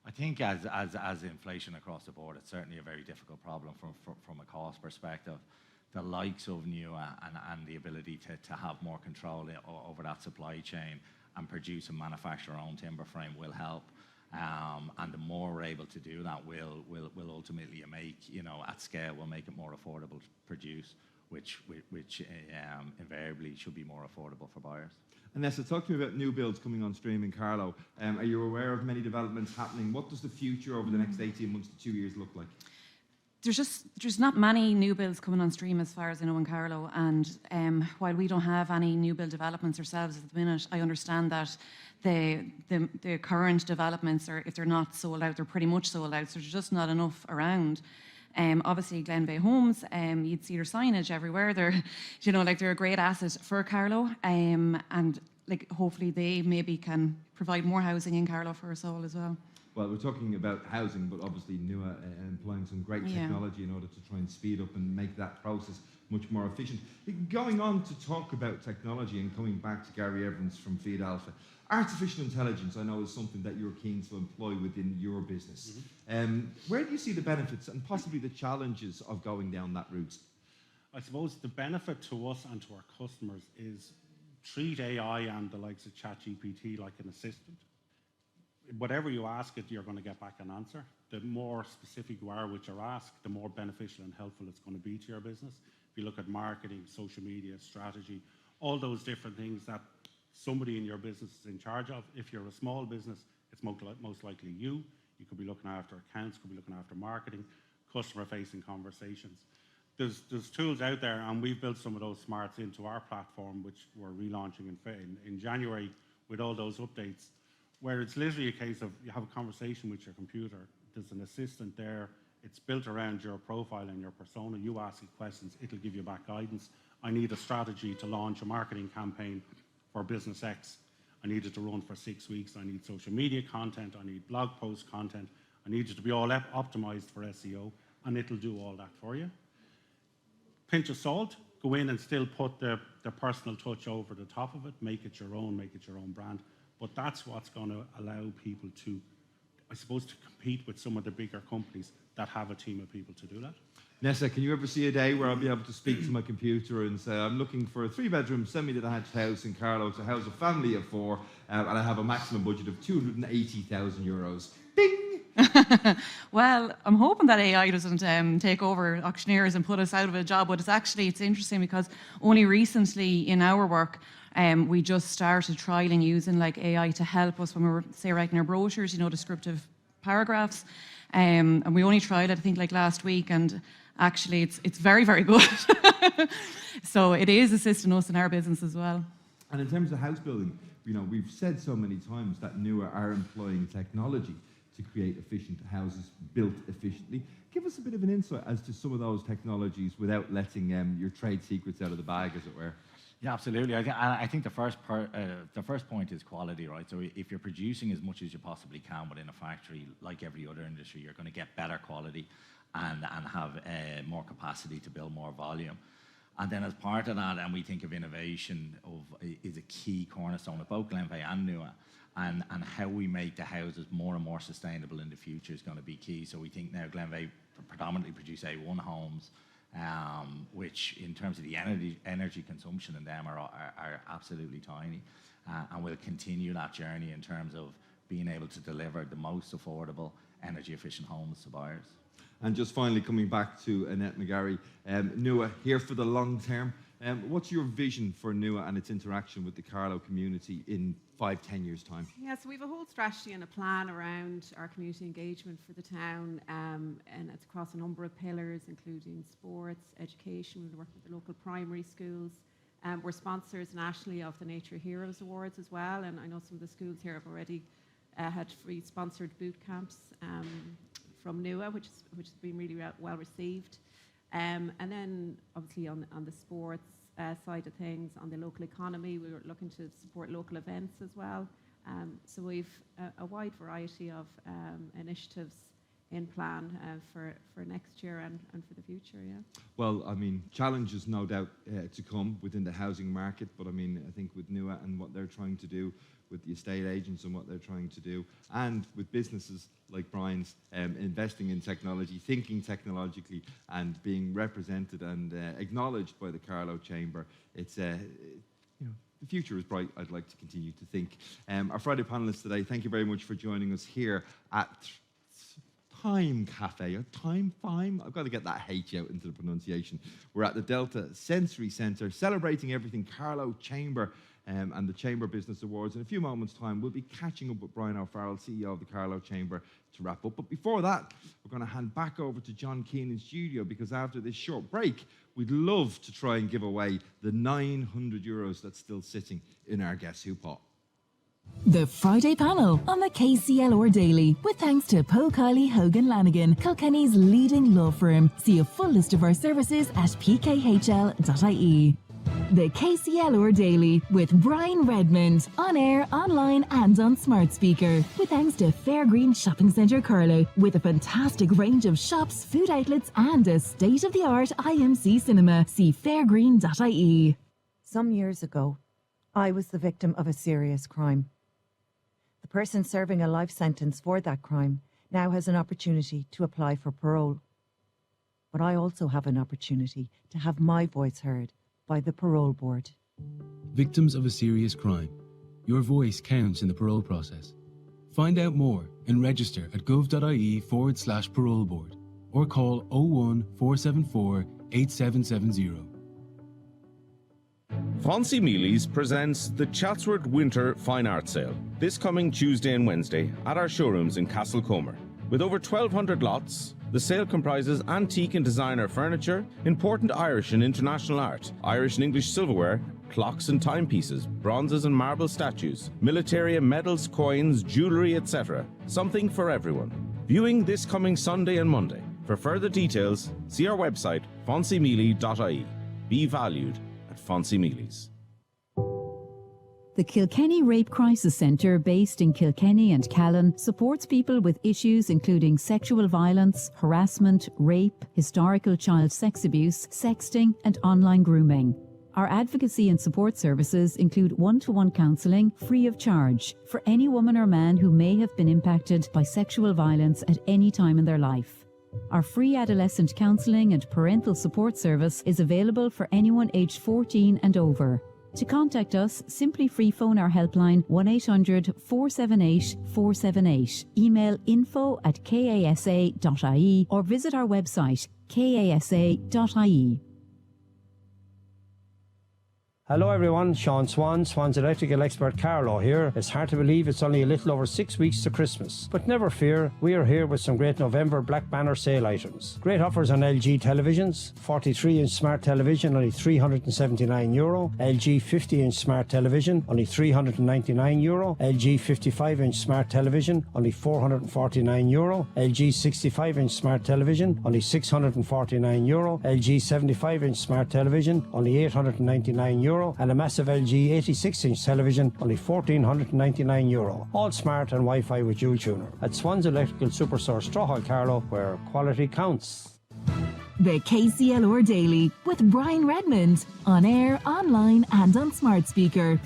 I think as inflation across the board, it's certainly a very difficult problem from a cost perspective. The likes of NUA and the ability to have more control over that supply chain and produce and manufacture our own timber frame will help. And the more we're able to do that, will ultimately make, you know, at scale, will make it more affordable to produce. which invariably should be more affordable for buyers. Nessa, talk to me about new builds coming on stream in Carlow. Are you aware of many developments happening? What does the future over the next 18 months to 2 years look like? There's not many new builds coming on stream as far as I know in Carlow, and while we don't have any new build developments ourselves at the minute, I understand that the current developments are, if they're not sold out, they're pretty much sold out, so there's just not enough around. Obviously Glenveigh Homes, you'd see their signage everywhere. They're, they're a great asset for Carlow, and like hopefully they maybe can provide more housing in Carlow for us all as well. Well, we're talking about housing, but obviously NUA employing some great technology in order to try and speed up and make that process much more efficient. Going on to talk about technology and coming back to Gary Evans from Feed Alpha, artificial intelligence, I know, is something that you're keen to employ within your business. Where do you see the benefits and possibly the challenges of going down that route? I suppose the benefit to us and to our customers is treat AI and the likes of ChatGPT like an assistant. Whatever you ask it, you're going to get back an answer. The more specific you are with your ask, the more beneficial and helpful it's going to be to your business. If you look at marketing, social media, strategy, all those different things that somebody in your business is in charge of. If you're a small business, it's most likely you. You could be looking after accounts, could be looking after marketing, customer-facing conversations. There's tools out there, and we've built some of those smarts into our platform, which we're relaunching in January with all those updates, where it's literally a case of you have a conversation with your computer. There's an assistant there. It's built around your profile and your persona. You ask it questions, it'll give you back guidance. I need a strategy to launch a marketing campaign for business X. I need it to run for 6 weeks. I need social media content. I need blog post content. I need it to be all optimized for SEO, and it'll do all that for you. Pinch of salt, go in and still put the personal touch over the top of it, make it your own brand. But that's what's going to allow people to, I suppose, to compete with some of the bigger companies that have a team of people to do that. Nessa, can you ever see a day where I'll be able to speak to my computer and say, I'm looking for a 3-bedroom, semi-detached house in Carlow to house a family of 4, and I have a maximum budget of €280,000. Bing! Well, I'm hoping that AI doesn't take over auctioneers and put us out of a job, but it's interesting because only recently in our work, we just started trialing using like AI to help us when we were, say, writing our brochures, descriptive paragraphs. And we only tried it, I think, like last week, and actually it's very, very good. So it is assisting us in our business as well. And in terms of house building, we've said so many times that NUA are employing technology to create efficient houses built efficiently. Give us a bit of an insight as to some of those technologies without letting your trade secrets out of the bag, as it were. Yeah, absolutely. I think the first point is quality, right? So if you're producing as much as you possibly can within a factory, like every other industry, you're going to get better quality and have more capacity to build more volume. And then as part of that, and we think of innovation is a key cornerstone of both Glenveigh and NUA, and how we make the houses more and more sustainable in the future is going to be key. So we think now Glenveigh predominantly produce A1 homes, which in terms of the energy consumption in them are absolutely tiny, and we'll continue that journey in terms of being able to deliver the most affordable, energy efficient homes to buyers. And just finally coming back to Annette McGarry, NUA here for the long term. What's your vision for NUA and its interaction with the Carlow community in 5-10 years' time? Yeah, so we have a whole strategy and a plan around our community engagement for the town, and it's across a number of pillars, including sports, education. We work with the local primary schools. We're sponsors nationally of the Nature Heroes Awards as well, and I know some of the schools here have already had free sponsored boot camps from NUA, which has been really well received. And then obviously on the sports side of things, on the local economy, we were looking to support local events as well. So we've a wide variety of initiatives in plan for next year and for the future, yeah. Well, I mean, challenges no doubt to come within the housing market, but I mean, I think with NUA and what they're trying to do with the estate agents and what they're trying to do, and with businesses like Brian's investing in technology, thinking technologically, and being represented and acknowledged by the Carlow Chamber, it's the future is bright, I'd like to continue to think. Our Friday panellists today, thank you very much for joining us here at Time Cafe, or Time Fime. I've got to get that H out into the pronunciation. We're at the Delta Sensory Centre, celebrating everything Carlow Chamber and the Chamber Business Awards. In a few moments' time, we'll be catching up with Brian O'Farrell, CEO of the Carlow Chamber, to wrap up. But before that, we're going to hand back over to John Keane in studio, because after this short break, we'd love to try and give away the €900 that's still sitting in our Guess Who pot. The Friday panel on the KCLR Daily, with thanks to Poe Kiley Hogan Lanigan, Kilkenny's leading law firm. See a full list of our services at pkhl.ie. The KCLR Daily with Brian Redmond, on air, online and on smart speaker. With thanks to Fairgreen Shopping Centre Carlow, with a fantastic range of shops, food outlets and a state-of-the-art IMC cinema. See fairgreen.ie. Some years ago, I was the victim of a serious crime. The person serving a life sentence for that crime now has an opportunity to apply for parole. But I also have an opportunity to have my voice heard by the parole board. Victims of a serious crime. Your voice counts in the parole process. Find out more and register at gov.ie/parole board or call 01 474 8770. Fancy Mealies presents the Chatsworth Winter Fine Art Sale this coming Tuesday and Wednesday at our showrooms in Castlecomer. With over 1,200 lots, the sale comprises antique and designer furniture, important Irish and international art, Irish and English silverware, clocks and timepieces, bronzes and marble statues, militaria, medals, coins, jewellery, etc. Something for everyone. Viewing this coming Sunday and Monday. For further details, see our website, fancymealy.ie. Be valued at Fancy Mealies. The Kilkenny Rape Crisis Centre, based in Kilkenny and Callan, supports people with issues including sexual violence, harassment, rape, historical child sex abuse, sexting and online grooming. Our advocacy and support services include one-to-one counselling free of charge for any woman or man who may have been impacted by sexual violence at any time in their life. Our free adolescent counselling and parental support service is available for anyone aged 14 and over. To contact us, simply free phone our helpline 1-800-478-478, email info@kasa.ie or visit our website kasa.ie. Hello everyone, Sean Swan, Swan's electrical expert Carlow here. It's hard to believe it's only a little over 6 weeks to Christmas. But never fear, we are here with some great November Black Banner sale items. Great offers on LG televisions, 43-inch smart television only €379, LG 50-inch smart television only €399, LG 55-inch smart television only €449, LG 65-inch smart television only €649, LG 75-inch smart television only €899, and a massive LG 86-inch television only €1,499. All smart and Wi-Fi with dual tuner. At Swan's Electrical Superstore, Strawhall, Carlow, where quality counts. The KCLR Daily with Brian Redmond, on air, online and on smart speaker.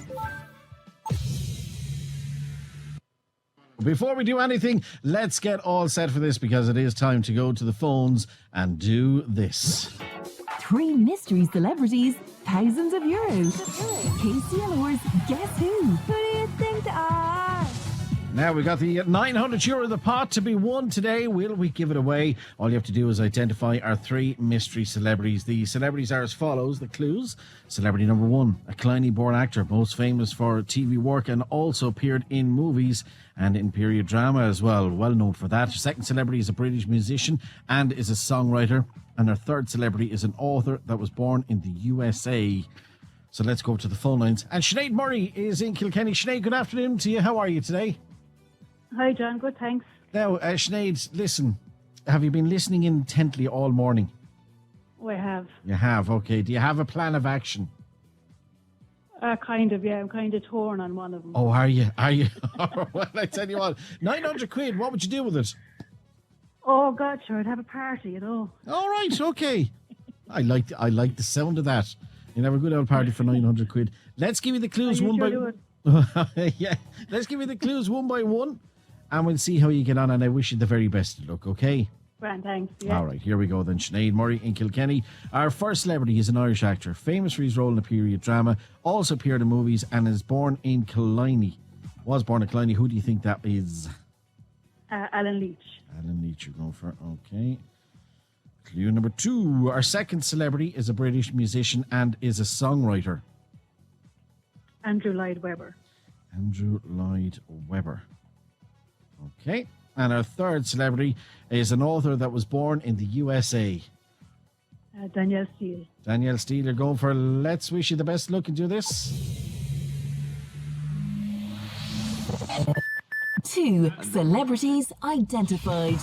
Before we do anything, let's get all set for this, because it is time to go to the phones and do this. 3 mystery celebrities, thousands of euros. KCLR's Guess Who? Who do you think they are? Now we got the €900 in the pot to be won today. Will we give it away? All you have to do is identify our 3 mystery celebrities. The celebrities are as follows. The clues: celebrity number 1, a Kilkenny-born actor, most famous for TV work and also appeared in movies and in period drama as well. Well known for that. Second celebrity is a British musician and is a songwriter. And our third celebrity is an author that was born in the USA. So let's go to the phone lines. And Sinead Murray is in Kilkenny. Sinead, good afternoon to you. How are you today? Hi, John. Good, thanks. Now, Sinead, listen. Have you been listening intently all morning? We have. You have, okay. Do you have a plan of action? Kind of, yeah. I'm kind of torn on one of them. Oh, are you? Are you? Well, I tell you what, £900, what would you do with it? Oh, God, sure. I'd have a party, you know. All right, okay. I like the sound of that. You'd have a good old party for £900. Let's give you the clues one by one. Yeah, let's give you the clues one by one, and we'll see how you get on. And I wish you the very best of luck. Okay. Grand, thanks. Yeah. All right, here we go then. Sinead Murray in Kilkenny. Our first celebrity is an Irish actor, famous for his role in a period drama, also appeared in movies, and is born in Killiney. Was born in Killiney. Who do you think that is? Alan Leach. Alan Leach, you're going for. Okay. Clue number 2. Our second celebrity is a British musician and is a songwriter. Andrew Lloyd Webber. Andrew Lloyd Webber. Okay. And our third celebrity is an author that was born in the USA. Danielle Steele. Danielle Steele, you're going for. Let's wish you the best luck and do this. 2 celebrities identified.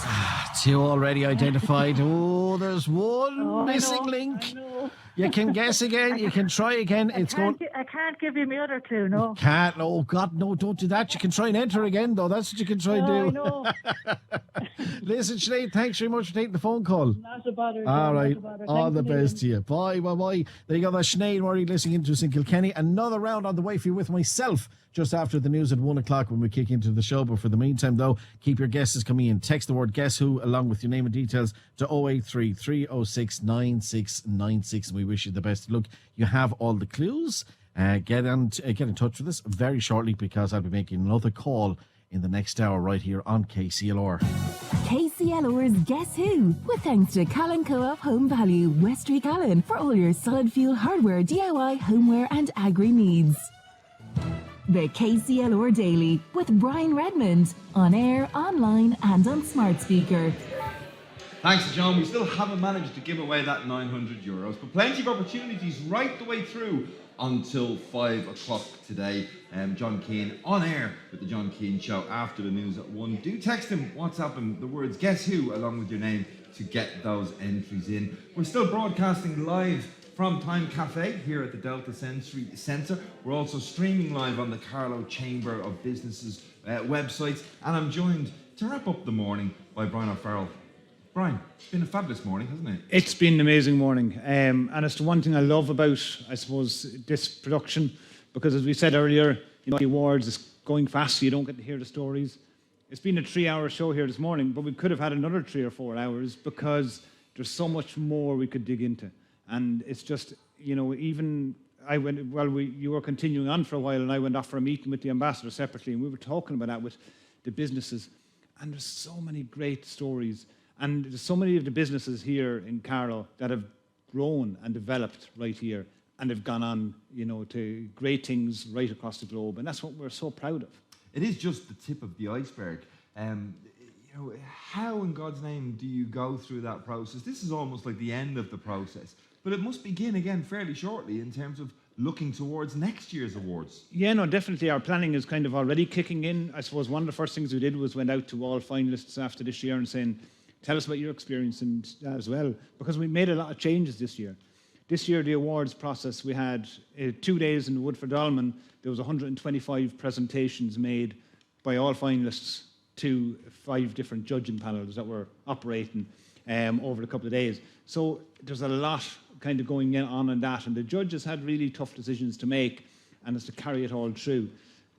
2 already identified. Oh, there's one missing link. You can guess again. You can try again. I can't give you my other 2, no. Can't. Oh, God, no, don't do that. You can try and enter again, though. That's what you can try and do. I know. Listen, Sinead, thanks very much for taking the phone call. Not a bother. All right. All Thanks the a million. best to you. Bye, bye, bye. There you go. That's Sinead Murray listening into us in Kilkenny. Another round on the way for you with myself just after the news at 1 o'clock when we kick into the show. But for the meantime, though, keep your guesses coming in. Text the word Guess Who along with your name and details to 083 306 9696. And we wish you the best of luck. You have all the clues. Get in touch with us very shortly because I'll be making another call in the next hour right here on KCLR. KCLR's Guess Who? With thanks to Callan Co-op Home Value, Westry Callan, for all your solid fuel hardware, DIY, homeware and agri needs. The KCLR Daily with Brian Redmond, on air, online and on smart speaker. Thanks, John. We still haven't managed to give away that €900, but plenty of opportunities right the way through until 5 o'clock today. John Keane on air with the John Keane Show after the news at 1. Do text him, WhatsApp him the words Guess Who along with your name to get those entries in. We're still broadcasting live from Time Cafe here at the Delta Sensory Centre. We're also streaming live on the Carlow Chamber of Businesses websites. And I'm joined to wrap up the morning by Brian O'Farrell. Brian, it's been a fabulous morning, hasn't it? It's been an amazing morning. And it's the one thing I love about, I suppose, this production. Because as we said earlier, the awards is going fast, so you don't get to hear the stories. It's been a 3-hour show here this morning, but we could have had another 3 or 4 hours because there's so much more we could dig into. And it's just, even I went, you were continuing on for a while and I went off for a meeting with the ambassador separately and we were talking about that with the businesses. And there's so many great stories. And there's so many of the businesses here in Carlow that have grown and developed right here and have gone on, to great things right across the globe. And that's what we're so proud of. It is just the tip of the iceberg. How in God's name do you go through that process? This is almost like the end of the process. But it must begin again fairly shortly in terms of looking towards next year's awards. Yeah, no, definitely. Our planning is kind of already kicking in. I suppose one of the first things we did was went out to all finalists after this year and saying, tell us about your experience and as well, because we made a lot of changes this year. This year, the awards process, we had 2 days in Woodford Dolman. There was 125 presentations made by all finalists to 5 different judging panels that were operating over a couple of days. So there's a lot kind of going on in that, and the judges had really tough decisions to make, and it's to carry it all through.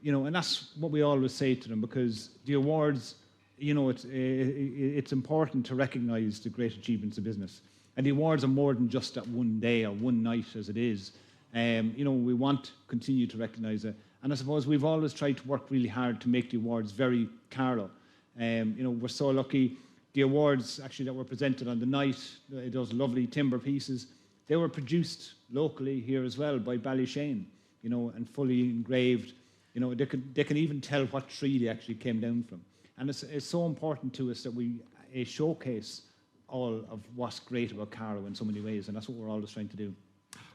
And that's what we always say to them, because the awards, it's important to recognise the great achievements of business. And the awards are more than just that one day or one night as it is. We want to continue to recognise it. And I suppose we've always tried to work really hard to make the awards very Carlow. We're so lucky. The awards actually that were presented on the night, those lovely timber pieces, they were produced locally here as well by Ballyshane, and fully engraved. They can even tell what tree they actually came down from. And it's so important to us that we showcase all of what's great about Carlow in so many ways, and that's what we're always trying to do.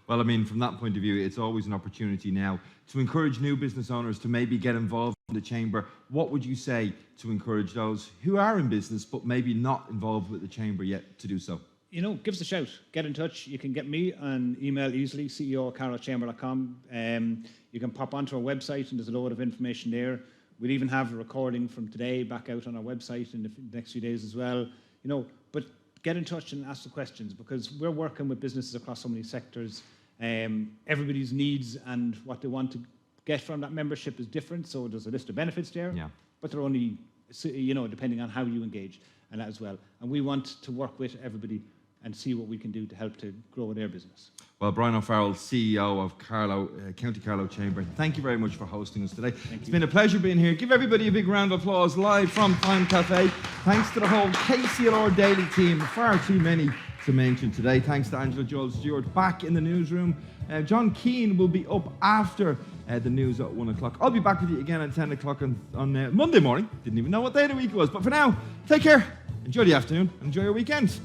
Well, from that point of view, it's always an opportunity now to encourage new business owners to maybe get involved in the Chamber. What would you say to encourage those who are in business but maybe not involved with the Chamber yet to do so? Give us a shout. Get in touch. You can get me on email easily, ceo@carlowchamber.com. You can pop onto our website and there's a load of information there. We'll even have a recording from today back out on our website in the next few days as well. But get in touch and ask the questions, because we're working with businesses across so many sectors. Everybody's needs and what they want to get from that membership is different. So there's a list of benefits there, but they're only, depending on how you engage and that as well. And we want to work with everybody and see what we can do to help to grow their business. Well, Brian O'Farrell, CEO of Carlow, County Carlow Chamber, thank you very much for hosting us today. It's been a pleasure being here. Give everybody a big round of applause live from Time Cafe. Thanks to the whole KCLR Daily team. Far too many to mention today. Thanks to Angela Joel Stewart back in the newsroom. John Keane will be up after the news at 1 o'clock. I'll be back with you again at 10 o'clock on Monday morning. Didn't even know what day of the week it was. But for now, take care. Enjoy the afternoon. Enjoy your weekend.